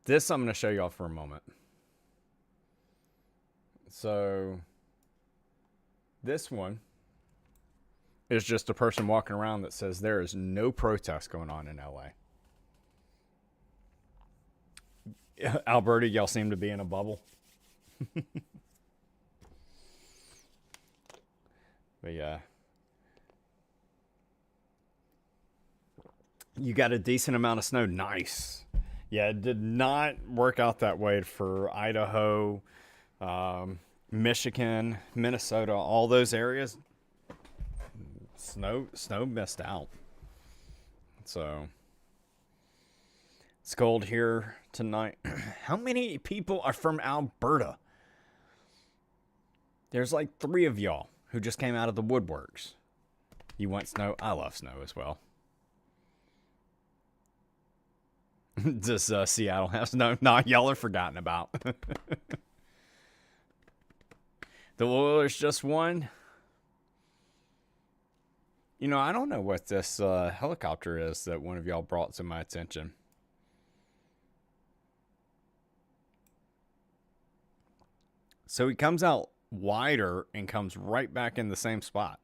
This I'm going to show y'all for a moment. So this one is just a person walking around that says there is no protest going on in LA. Alberta, y'all seem to be in a bubble. But yeah. You got a decent amount of snow. Nice. Yeah, it did not work out that way for Idaho, Michigan, Minnesota, all those areas. Snow missed out. So it's cold here tonight. How many people are from Alberta? There's like 3 of y'all who just came out of the woodworks. You want snow? I love snow as well. Does Seattle have snow? Nah, y'all are forgotten about. The Oilers just won. You know, I don't know what this helicopter is that one of y'all brought to my attention. So he comes out wider and comes right back in the same spot.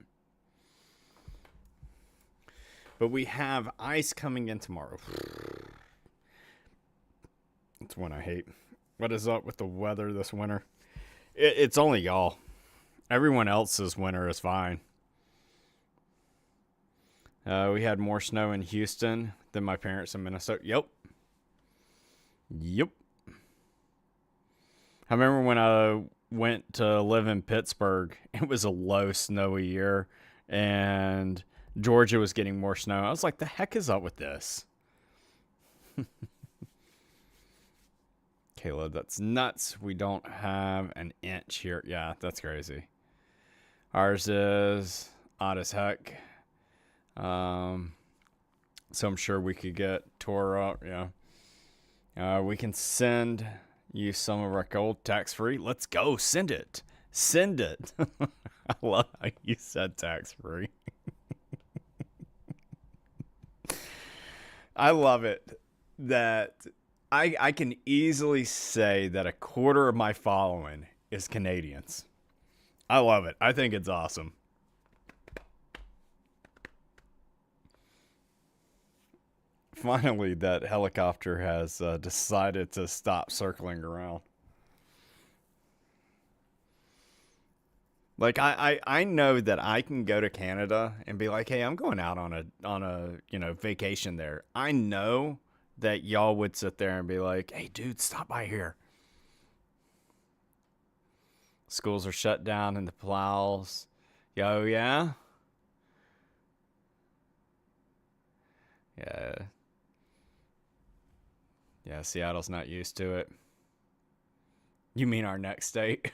But we have ice coming in tomorrow. That's one I hate. What is up with the weather this winter? It's only y'all. Everyone else's winter is fine. We had more snow in Houston than my parents in Minnesota. Yep. I remember when I went to live in Pittsburgh, it was a low snowy year, and Georgia was getting more snow. I was like, the heck is up with this? Caleb, that's nuts. We don't have an inch here. Yeah, that's crazy. Ours is odd as heck. So I'm sure we could get tore up. Yeah. We can send you some of our gold tax-free. Let's go. Send it. Send it. I love how you said tax-free. I love it that I can easily say that a quarter of my following is Canadians. I love it. I think it's awesome. Finally, that helicopter has decided to stop circling around. Like I know that I can go to Canada and be like, hey, I'm going out on a vacation there. I know that y'all would sit there and be like, hey, dude, stop by here. Schools are shut down in the plows. Yo, yeah? Yeah. Yeah, Seattle's not used to it. You mean our next state?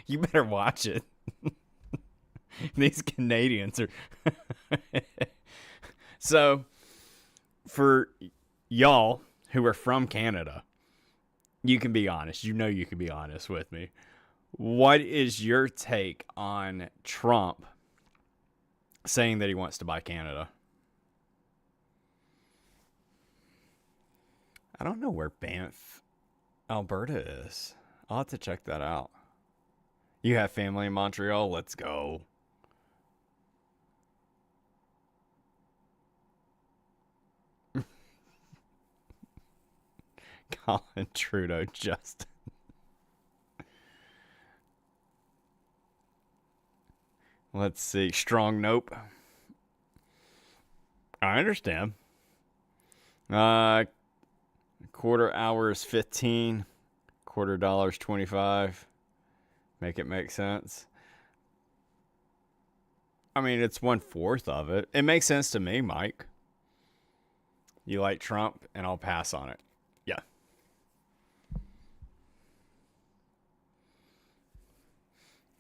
You better watch it. These Canadians are... So, for y'all who are from Canada, you can be honest. You know you can be honest with me. What is your take on Trump saying that he wants to buy Canada? I don't know where Banff, Alberta is. I'll have to check that out. You have family in Montreal? Let's go. Colin Trudeau, Justin. Let's see. Strong nope. I understand. Quarter hour is 15. Quarter dollars 25. Make it make sense. I mean, it's 1/4 of it. It makes sense to me, Mike. You like Trump, and I'll pass on it. Yeah.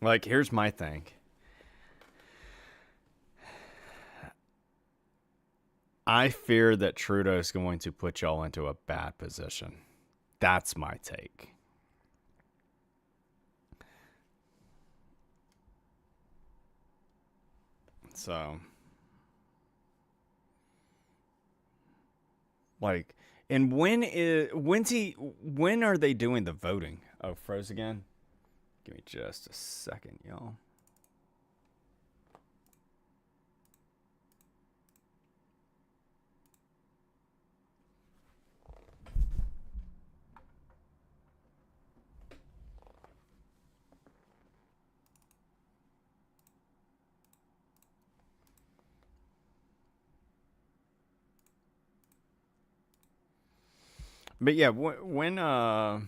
Like, here's my thing. I fear that Trudeau's going to put y'all into a bad position. That's my take. So, like, and when are they doing the voting? Oh, froze again? Give me just a second, y'all. But yeah, when nah,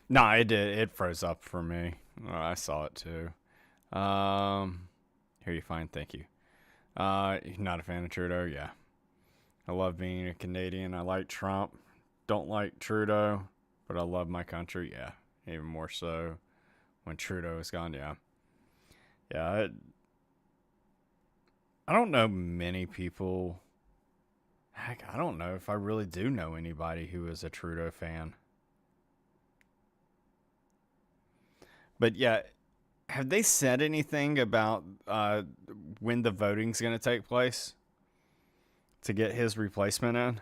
it did. It froze up for me. Oh, I saw it too. Here you find. Thank you. Not a fan of Trudeau. Yeah, I love being a Canadian. I like Trump. Don't like Trudeau, but I love my country. Yeah, even more so when Trudeau is gone. Yeah, yeah. I don't know many people. Heck, I don't know if I really do know anybody who is a Trudeau fan. But yeah, have they said anything about when the voting's going to take place to get his replacement in?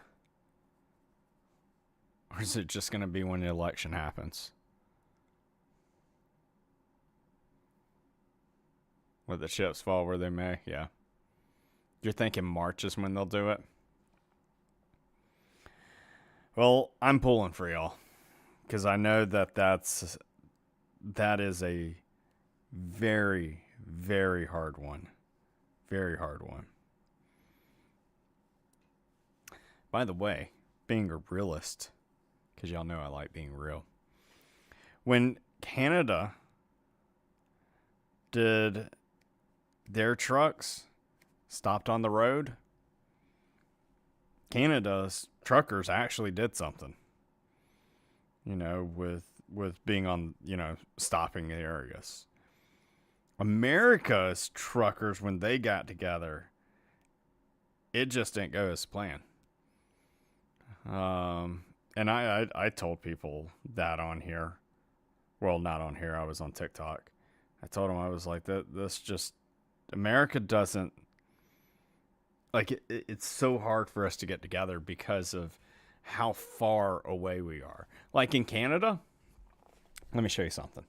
Or is it just going to be when the election happens? Let the chips fall where they may? Yeah. You're thinking March is when they'll do it? Well, I'm pulling for y'all because I know that is a very, very hard one. Very hard one. By the way, being a realist, because y'all know I like being real. When Canada did their trucks stopped on the road, Canada's truckers actually did something, with being on, stopping the areas. America's truckers, when they got together, it just didn't go as planned. And I told people that on here. Well, not on here. I was on TikTok. I told them, I was like, this just, America doesn't, like, it's so hard for us to get together because of how far away we are. Like in Canada, let me show you something.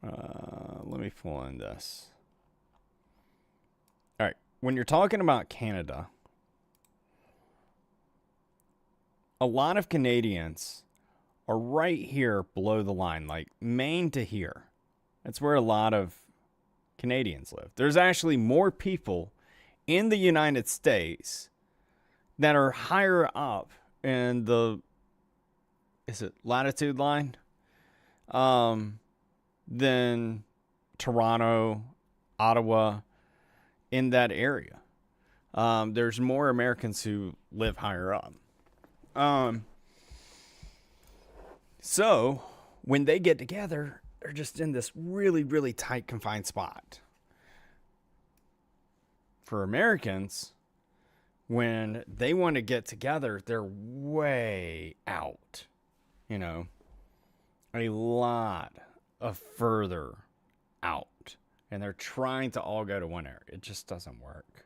Let me pull in this. All right. When you're talking about Canada, a lot of Canadians are right here below the line, like Maine to here. That's where a lot of Canadians live. There's actually more people in the United States that are higher up in the, is it latitude line? Than Toronto, Ottawa, in that area. There's more Americans who live higher up. So when they get together, they're just in this really, really tight, confined spot. For Americans, when they want to get together, they're way out. A lot of further out. And they're trying to all go to one area. It just doesn't work.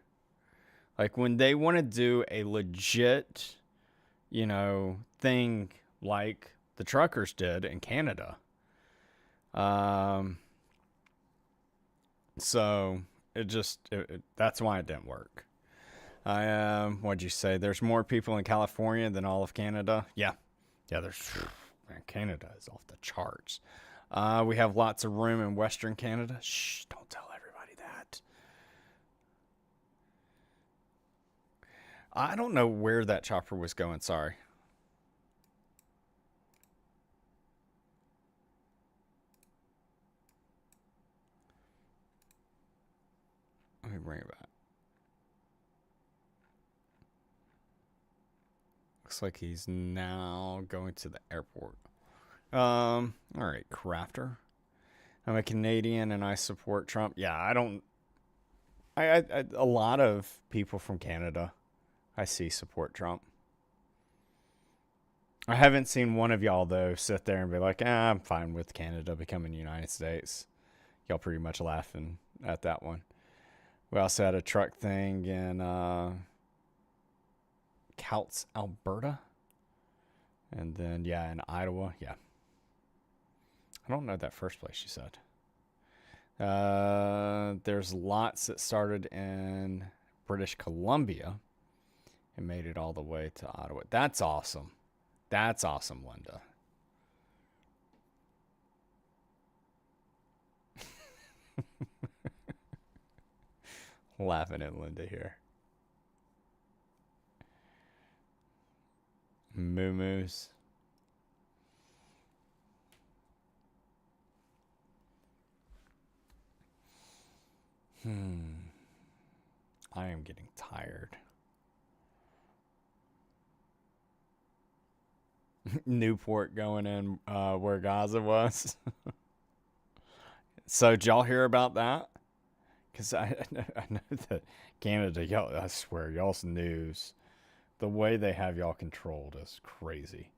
Like when they want to do a legit, thing like the truckers did in Canada. So that's why it didn't work. What'd you say? There's more people in California than all of Canada. Yeah. Man, Canada is off the charts. We have lots of room in Western Canada. Shh, don't tell everybody that. I don't know where that chopper was going. Sorry. Let me bring it back. Looks like he's now going to the airport. All right, Crafter. I'm a Canadian and I support Trump. Yeah, a lot of people from Canada I see support Trump. I haven't seen one of y'all, though, sit there and be like, I'm fine with Canada becoming the United States. Y'all pretty much laughing at that one. We also had a truck thing in Couts, Alberta. And then, yeah, in Iowa. Yeah. I don't know that first place you said. There's lots that started in British Columbia and made it all the way to Ottawa. That's awesome. That's awesome, Linda. Laughing at Linda here. Moo-moos. I am getting tired. Newport going in where Gaza was. So did y'all hear about that? Because I know that Canada, y'all, I swear, y'all's news, the way they have y'all controlled is crazy.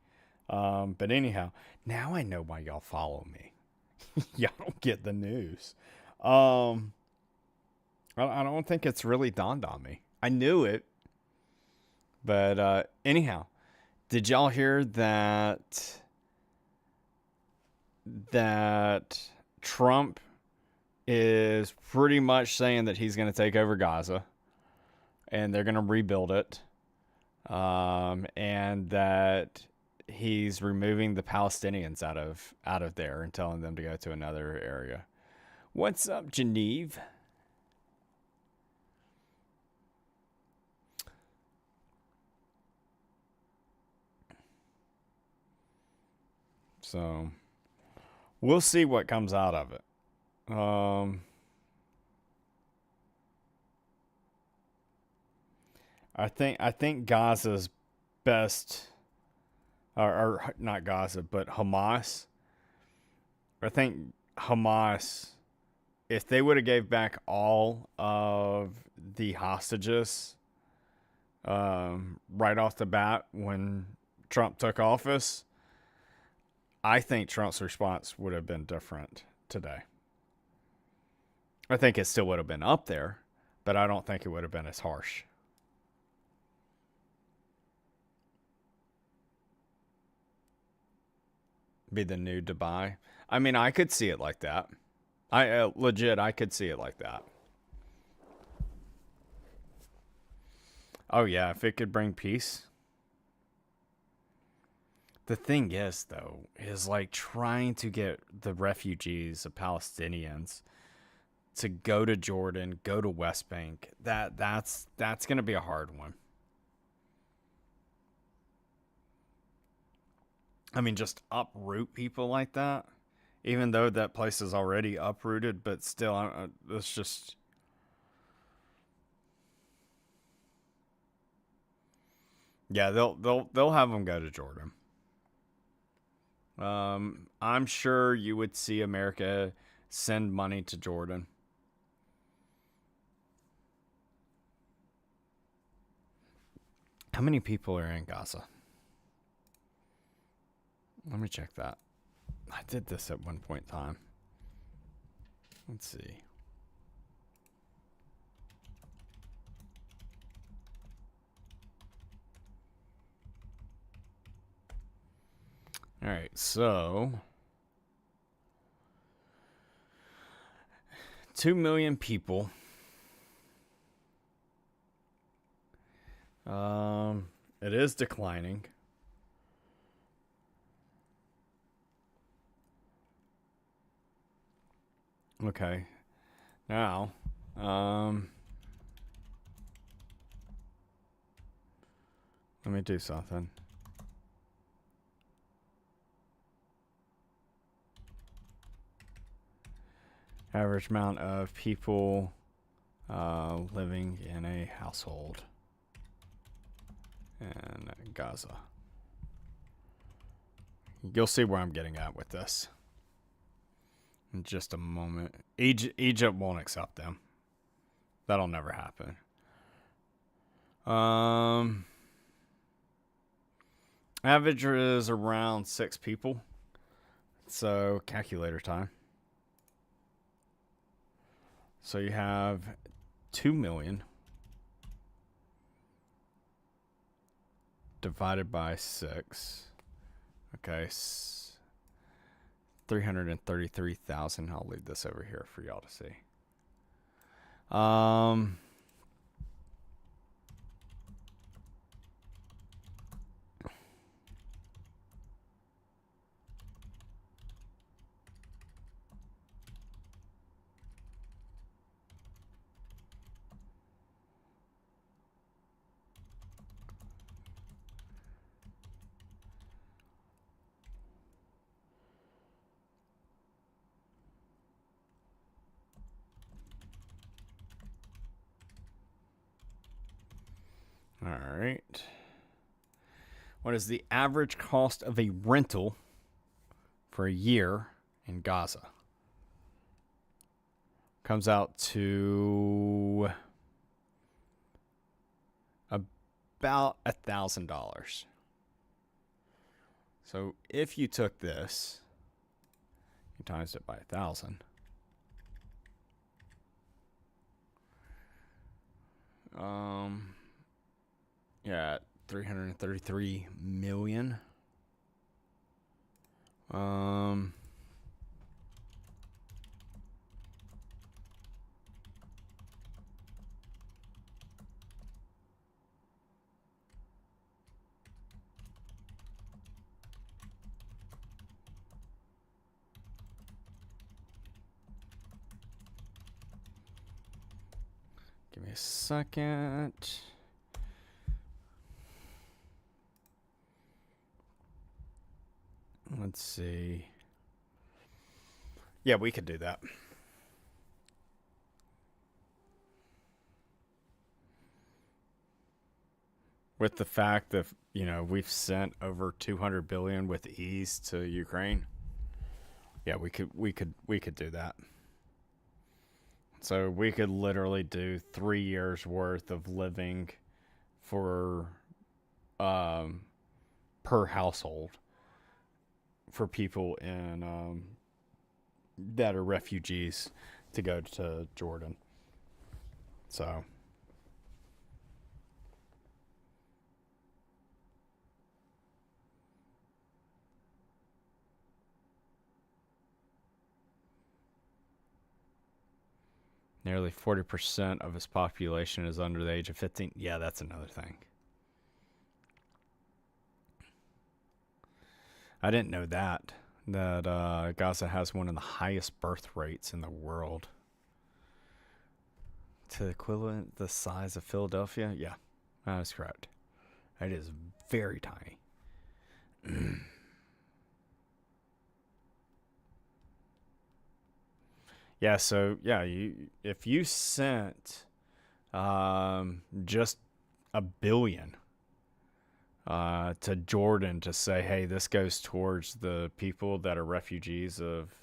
But anyhow, now I know why y'all follow me. Y'all don't get the news. I don't think it's really dawned on me. I knew it. But anyhow, did y'all hear that Trump is pretty much saying that he's going to take over Gaza and they're going to rebuild it, and that he's removing the Palestinians out of there and telling them to go to another area? What's up, Geneve? So we'll see what comes out of it. I think Gaza's best, or not Gaza, but Hamas. I think Hamas, if they would have gave back all of the hostages right off the bat when Trump took office, I think Trump's response would have been different today. I think it still would have been up there, but I don't think it would have been as harsh. Be the new Dubai. I mean, I could see it like that. I could see it like that. Oh yeah, if it could bring peace. The thing is, though, is like trying to get the refugees, the Palestinians, to go to Jordan, go to West Bank. That's going to be a hard one. I mean, just uproot people like that, even though that place is already uprooted, but still, it's just. Yeah, they'll have them go to Jordan. I'm sure you would see America send money to Jordan. How many people are in Gaza? Let me check that. I did this at one point in time. Let's see. All right, so 2 million people. It is declining. Okay. Now, let me do something. Average amount of people living in a household in Gaza. You'll see where I'm getting at with this in just a moment. Egypt won't accept them. That'll never happen. Average is around 6 people. So calculator time. So you have 2 million divided by 6. Okay, 333,000. I'll leave this over here for y'all to see. All right. What is the average cost of a rental for a year in Gaza? Comes out to about $1,000. So if you took this, you times it by 1,000. Yeah, 333 million. Give me a second. Let's see. Yeah, we could do that. With the fact that, we've sent over 200 billion with ease to Ukraine. Yeah, we could do that. So we could literally do 3 years worth of living for per household for people in that are refugees to go to Jordan. So nearly 40% of its population is under the age of 15. Yeah, that's another thing. I didn't know that Gaza has one of the highest birth rates in the world. To equivalent the size of Philadelphia? Yeah, that is correct. It is very tiny. Yeah, so if you sent just $1 billion to Jordan to say, hey, this goes towards the people that are refugees of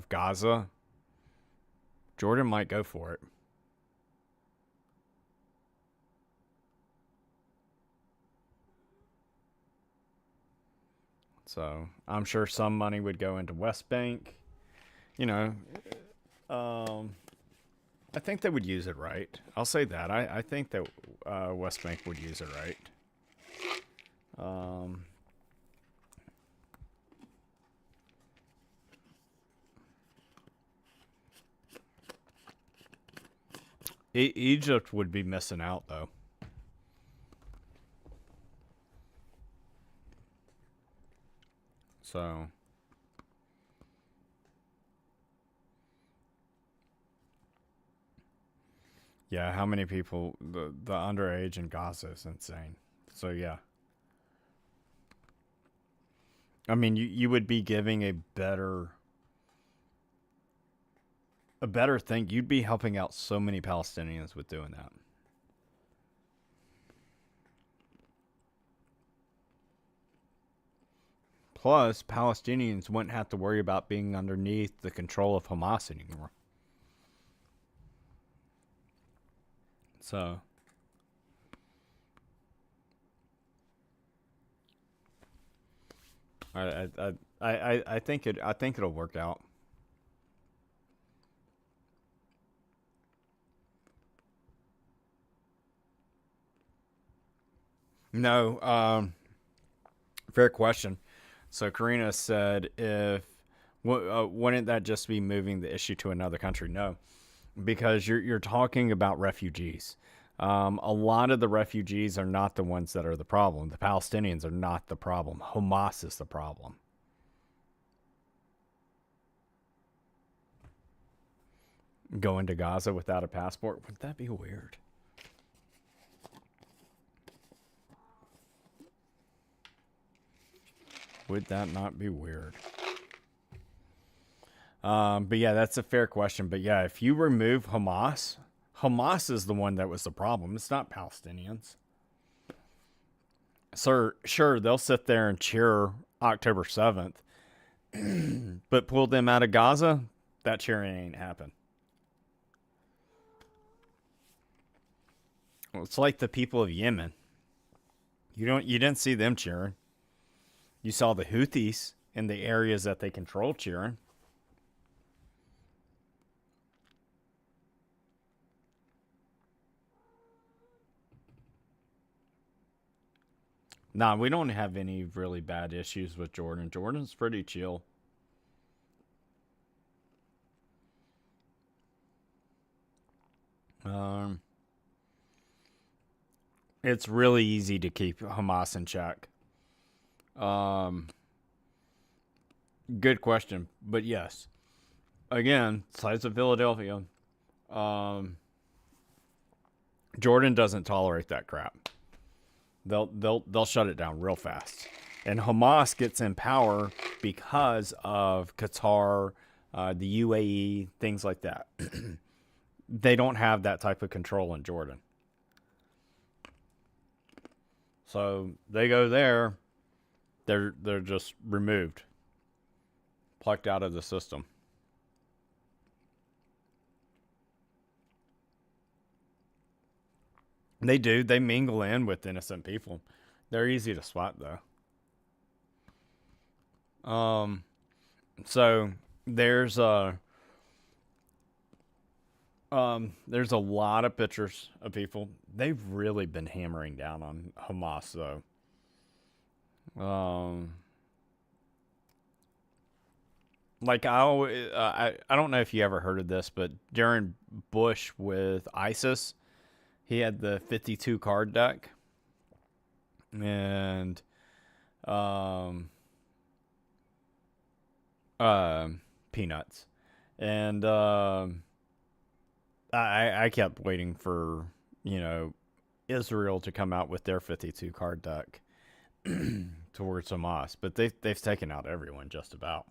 Gaza, Jordan might go for it. So I'm sure some money would go into West Bank. I think they would use it right. I'll say that. I think that West Bank would use it right. Egypt would be missing out, though. So yeah, how many people, the underage in Gaza is insane. So yeah, I mean, you would be giving a better thing. You'd be helping out so many Palestinians with doing that. Plus, Palestinians wouldn't have to worry about being underneath the control of Hamas anymore. So I think it'll work out. No, fair question. So Karina said, if wouldn't that just be moving the issue to another country? No, because you're talking about refugees. A lot of the refugees are not the ones that are the problem. The Palestinians are not the problem. Hamas is the problem. Going to Gaza without a passport, would that be weird? Would that not be weird? But yeah, that's a fair question. But yeah, if you remove Hamas, Hamas is the one that was the problem. It's not Palestinians. Sure, they'll sit there and cheer October 7th. But pull them out of Gaza, that cheering ain't happen. Well, it's like the people of Yemen. You didn't see them cheering. You saw the Houthis in the areas that they control cheering. Nah, we don't have any really bad issues with Jordan. Jordan's pretty chill. It's really easy to keep Hamas in check. Good question, but yes. Again, size of Philadelphia. Jordan doesn't tolerate that crap. They'll shut it down real fast. And Hamas gets in power because of Qatar, the UAE, things like that. They don't have that type of control in Jordan. So they go there, they're just removed, plucked out of the system. They do. They mingle in with innocent people. They're easy to spot, though. So there's a lot of pictures of people. They've really been hammering down on Hamas, though. Like I don't know if you ever heard of this, but during Bush with ISIS, he had the 52 card deck, and peanuts, and I kept waiting for Israel to come out with their 52 card deck towards Hamas, but they've taken out everyone just about.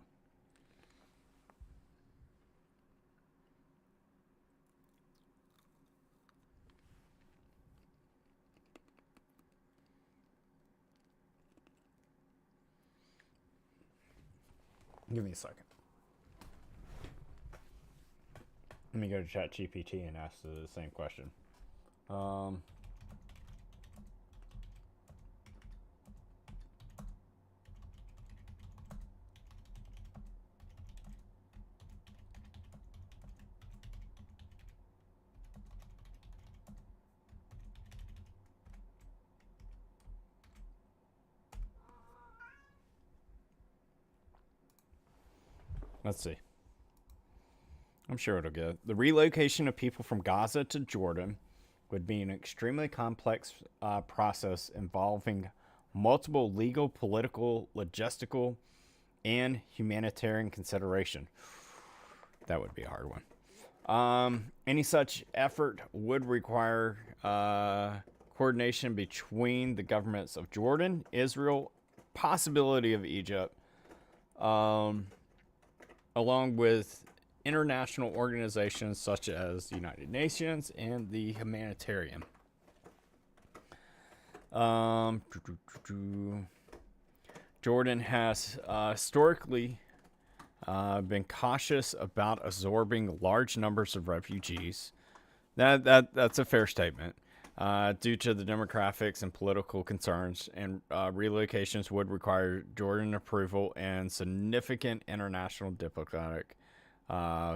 Give me a second. Let me go to ChatGPT and ask the same question. Let's see. I'm sure it'll go. The relocation of people from Gaza to Jordan would be an extremely complex process involving multiple legal, political, logistical, and humanitarian consideration. That would be a hard one. Any such effort would require coordination between the governments of Jordan, Israel, possibility of Egypt, along with international organizations such as the United Nations and the humanitarian. Jordan has historically been cautious about absorbing large numbers of refugees. That's a fair statement. Due to the demographics and political concerns, and relocations would require Jordan approval and significant international diplomatic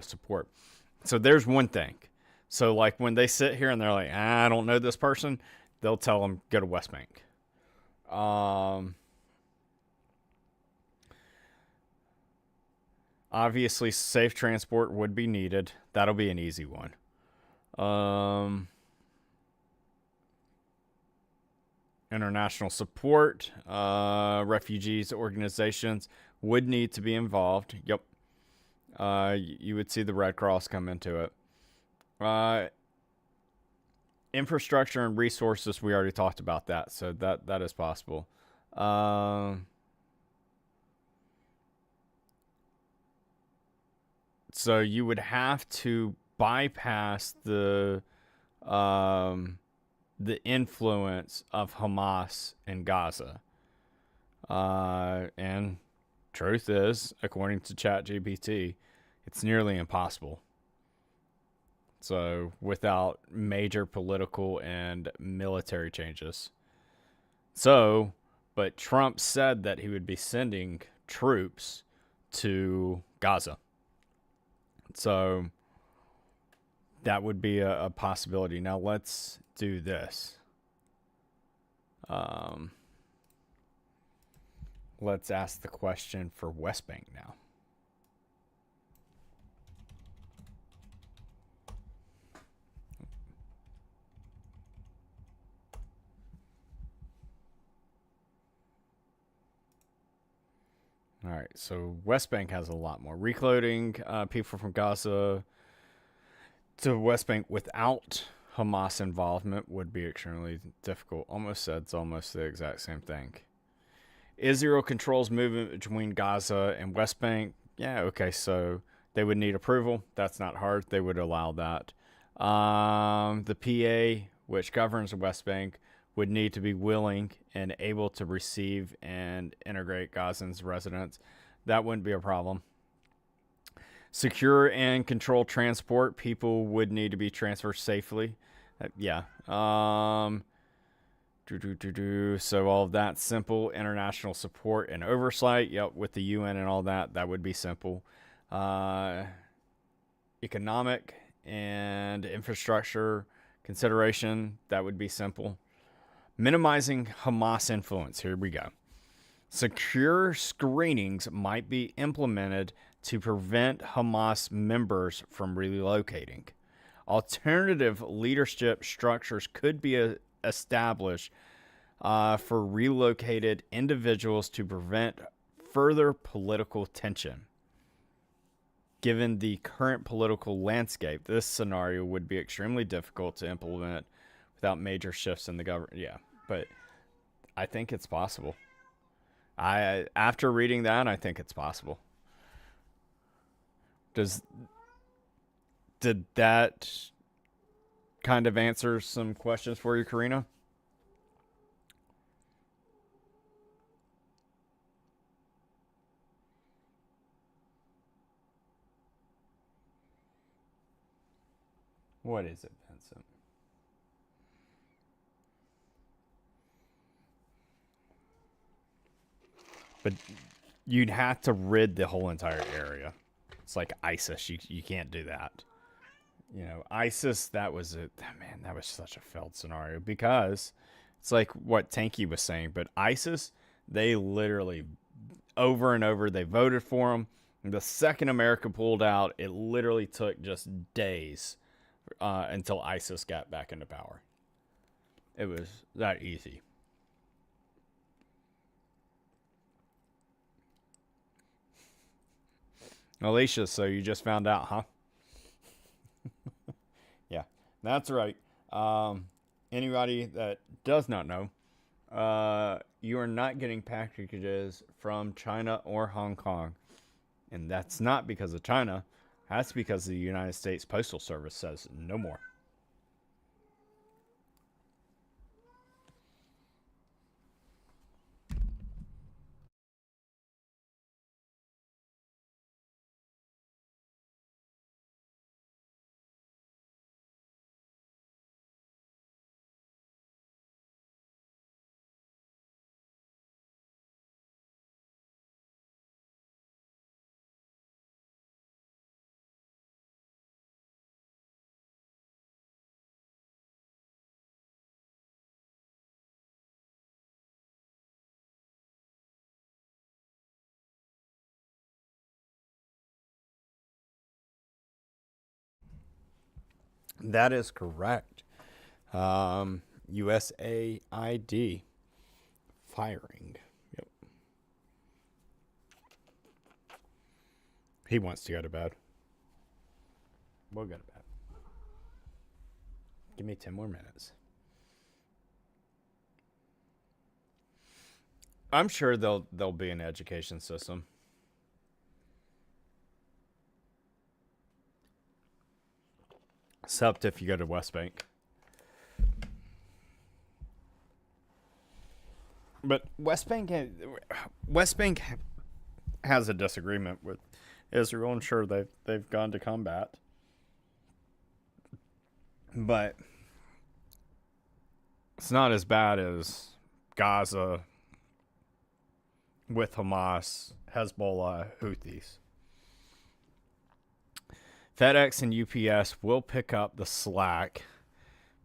support. So there's one thing. So like when they sit here and they're like, I don't know this person, they'll tell them go to West Bank. Obviously, safe transport would be needed. That'll be an easy one. International support, refugees organizations would need to be involved. Yep. You would see the Red Cross come into it. Infrastructure and resources, we already talked about that, so that is possible. So you would have to bypass the influence of Hamas in Gaza. And truth is, according to ChatGPT, it's nearly impossible. So without major political and military changes. So, but Trump said that he would be sending troops to Gaza. So that would be a possibility. Now let's do this. Let's ask the question for West Bank now. All right, so West Bank has a lot more. Recloading people from Gaza to West Bank without Hamas involvement would be extremely difficult. Almost said it's almost the exact same thing. Israel controls movement between Gaza and West Bank. Yeah, okay, so they would need approval. That's not hard. They would allow that. The PA, which governs the West Bank, would need to be willing and able to receive and integrate Gazans residents. That wouldn't be a problem. Secure and control transport. People would need to be transferred safely. Yeah. So all of that simple. International support and oversight. Yep, with the UN and all that, that would be simple. Economic and infrastructure consideration, that would be simple. Minimizing Hamas influence. Here we go. Secure screenings might be implemented to prevent Hamas members from relocating. Alternative leadership structures could be established for relocated individuals to prevent further political tension. Given the current political landscape, this scenario would be extremely difficult to implement without major shifts in the government. Yeah, but I think it's possible. After reading that, I think it's possible. Did that kind of answer some questions for you, Karina? What is it, Vincent? But you'd have to rid the whole entire area. It's like ISIS. You can't do that. You know, ISIS, that was such a failed scenario because it's like what Tanky was saying. But ISIS, they literally, over and over, they voted for them. And the second America pulled out, it literally took just days until ISIS got back into power. It was that easy. Malaysia, so you just found out, huh? Yeah, that's right. Anybody that does not know, you are not getting packages from China or Hong Kong. And that's not because of China. That's because the United States Postal Service says no more. That is correct. USAID firing. Yep. He wants to go to bed. We'll go to bed. Give me 10 more minutes. I'm sure there'll be an education system. Except if you go to West Bank. But West Bank has a disagreement with Israel, and sure they've gone to combat. But it's not as bad as Gaza with Hamas, Hezbollah, Houthis. FedEx and UPS will pick up the slack,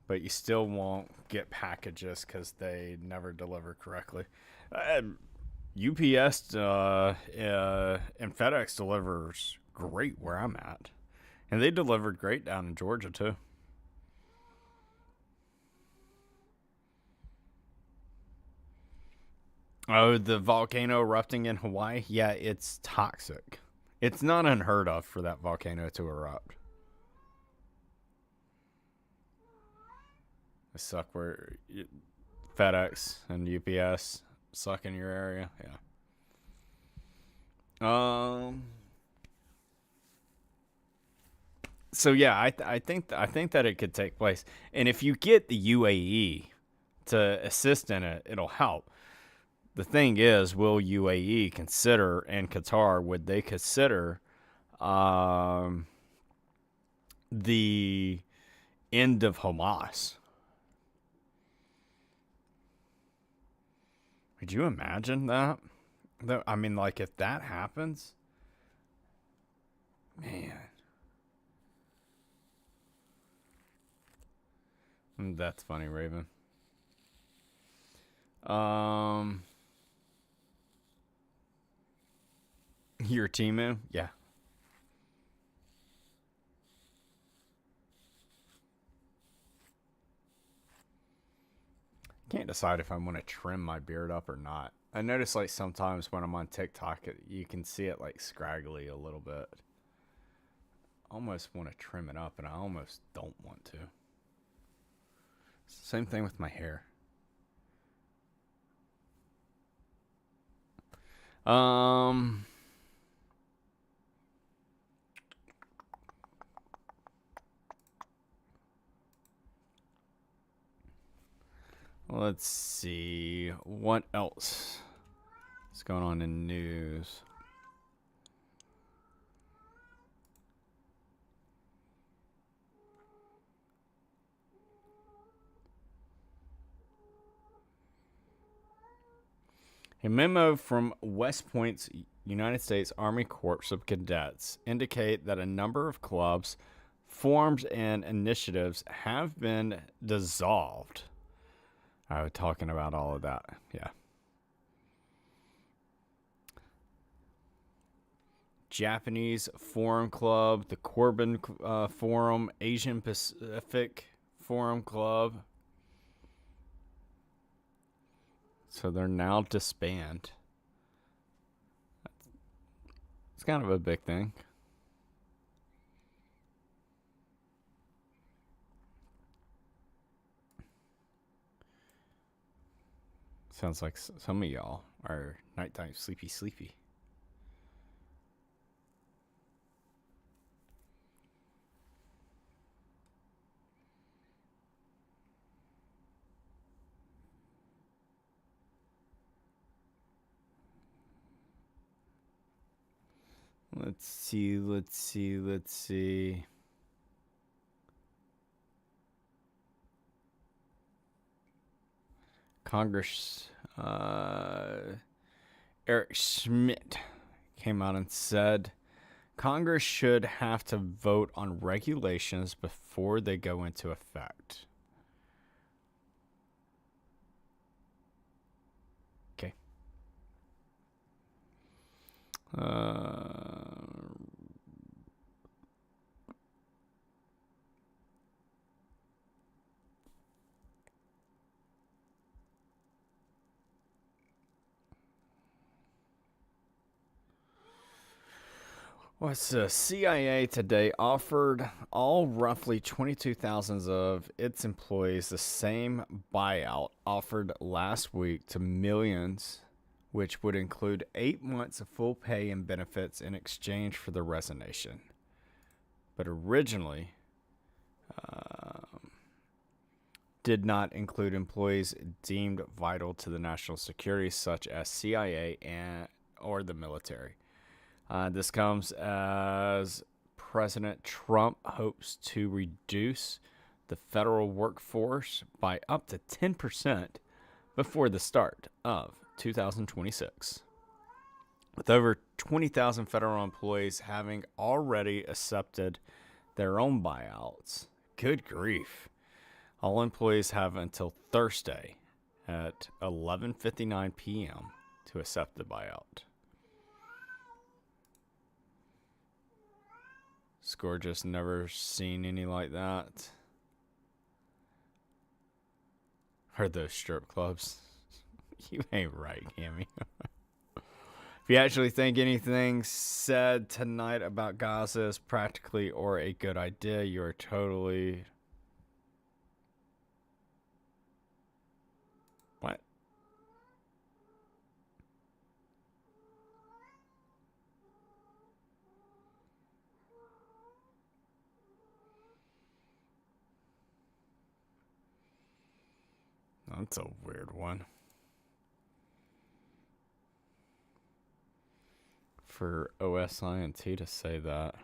but you still won't get packages because they never deliver correctly. UPS and FedEx delivers great where I'm at. And they delivered great down in Georgia, too. Oh, the volcano erupting in Hawaii? Yeah, it's toxic. It's not unheard of for that volcano to erupt. They suck where FedEx and UPS suck in your area. Yeah. So yeah, I think that it could take place, and if you get the UAE to assist in it, it'll help. The thing is, will UAE consider, and Qatar, would they consider the end of Hamas? Could you imagine that? I mean, like, if that happens, man. That's funny, Raven. Your Timu? Yeah. Can't decide if I want to trim my beard up or not. I notice, like, sometimes when I'm on TikTok, you can see it, like, scraggly a little bit. I almost want to trim it up, and I almost don't want to. Same thing with my hair. Let's see. What else is going on in news? A memo from West Point's United States Army Corps of Cadets indicate that a number of clubs, forums, and initiatives have been dissolved. I was talking about all of that. Yeah. Japanese Forum Club, the Corbin Forum, Asian Pacific Forum Club. So they're now disbanded. It's kind of a big thing. Sounds like some of y'all are nighttime sleepy. Let's see. Congress, Eric Schmidt came out and said Congress should have to vote on regulations before they go into effect. Okay. What's the CIA today offered all roughly 22,000 of its employees the same buyout offered last week to millions, which would include 8 months of full pay and benefits in exchange for the resignation. But originally, did not include employees deemed vital to the national security, such as CIA or the military. This comes as President Trump hopes to reduce the federal workforce by up to 10% before the start of 2026. With over 20,000 federal employees having already accepted their own buyouts. Good grief. All employees have until Thursday at 11:59 p.m. to accept the buyout. Score just never seen any like that. Heard those strip clubs. You ain't right, Hammy. If you actually think anything said tonight about Gaza is practically or a good idea, you are totally... What? That's a weird one. For OSINT to say that.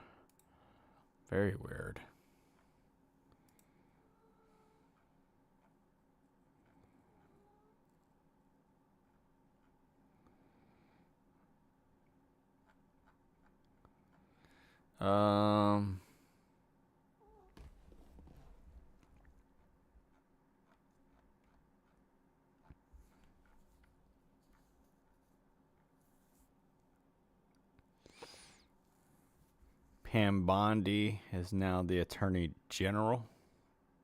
Very weird. Pam Bondi is now the Attorney General,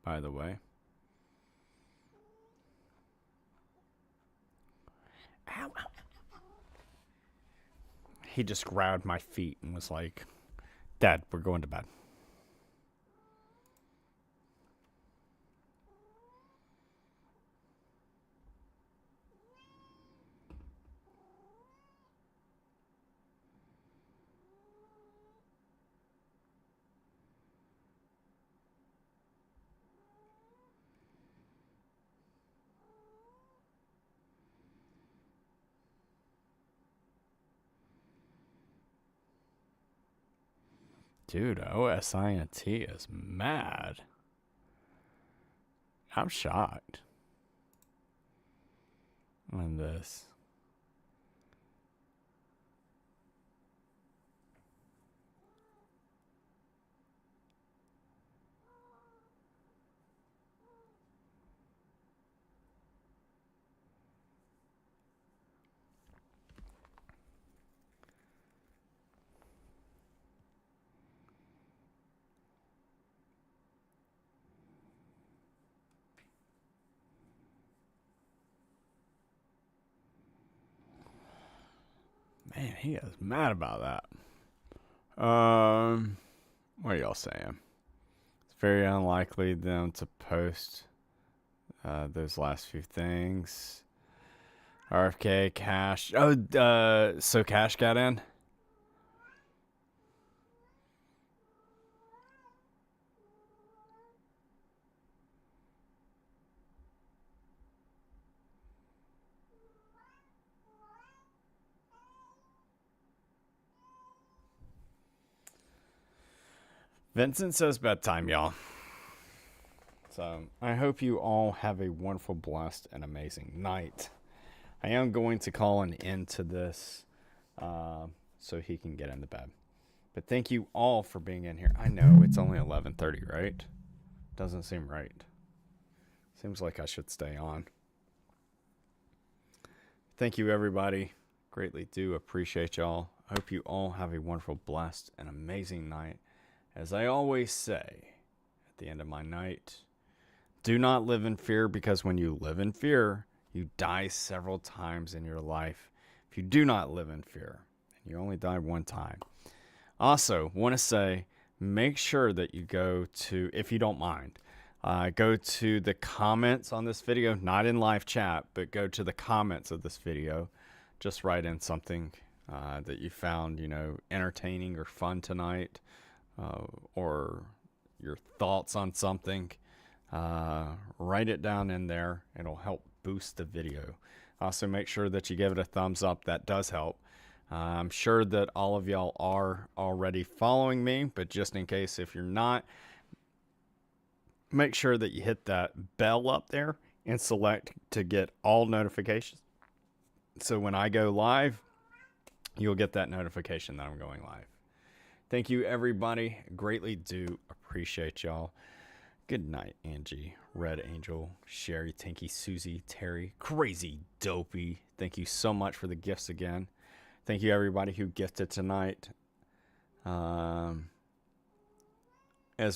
by the way. Ow, ow. He just grabbed my feet and was like, Dad, we're going to bed. Dude, OSINT is mad. I'm shocked on this. Man, he is mad about that. What are y'all saying? It's very unlikely them to post those last few things. RFK, Cash. Oh, so Cash got in? Vincent says bedtime, y'all. So I hope you all have a wonderful, blessed, and amazing night. I am going to call an end to this so he can get into bed. But thank you all for being in here. I know it's only 11:30, right? Doesn't seem right. Seems like I should stay on. Thank you, everybody. Greatly do appreciate y'all. I hope you all have a wonderful, blessed, and amazing night. As I always say at the end of my night, do not live in fear, because when you live in fear, you die several times in your life. If you do not live in fear, and you only die one time, Also, want to say, make sure that you go to, if you don't mind, go to the comments on this video, not in live chat, but go to the comments of this video. Just write in something that you found, entertaining or fun tonight, or your thoughts on something. Write it down in there. It'll help boost the video. Also, make sure that you give it a thumbs up. That does help. I'm sure that all of y'all are already following me, but just in case if you're not, make sure that you hit that bell up there and select to get all notifications. So when I go live, you'll get that notification that I'm going live. Thank you, everybody. Greatly do appreciate y'all. Good night, Angie, Red Angel, Sherry, Tinky, Susie, Terry, Crazy Dopey. Thank you so much for the gifts again. Thank you, everybody who gifted tonight, as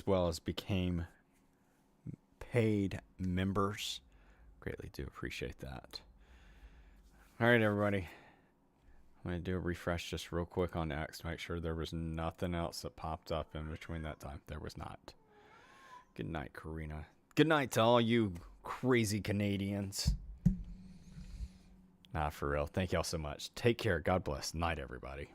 well as became paid members. Greatly do appreciate that. All right, everybody. I'm going to do a refresh just real quick on X to make sure there was nothing else that popped up in between that time. There was not. Good night, Karina. Good night to all you crazy Canadians. Nah, for real. Thank y'all so much. Take care. God bless. Night, everybody.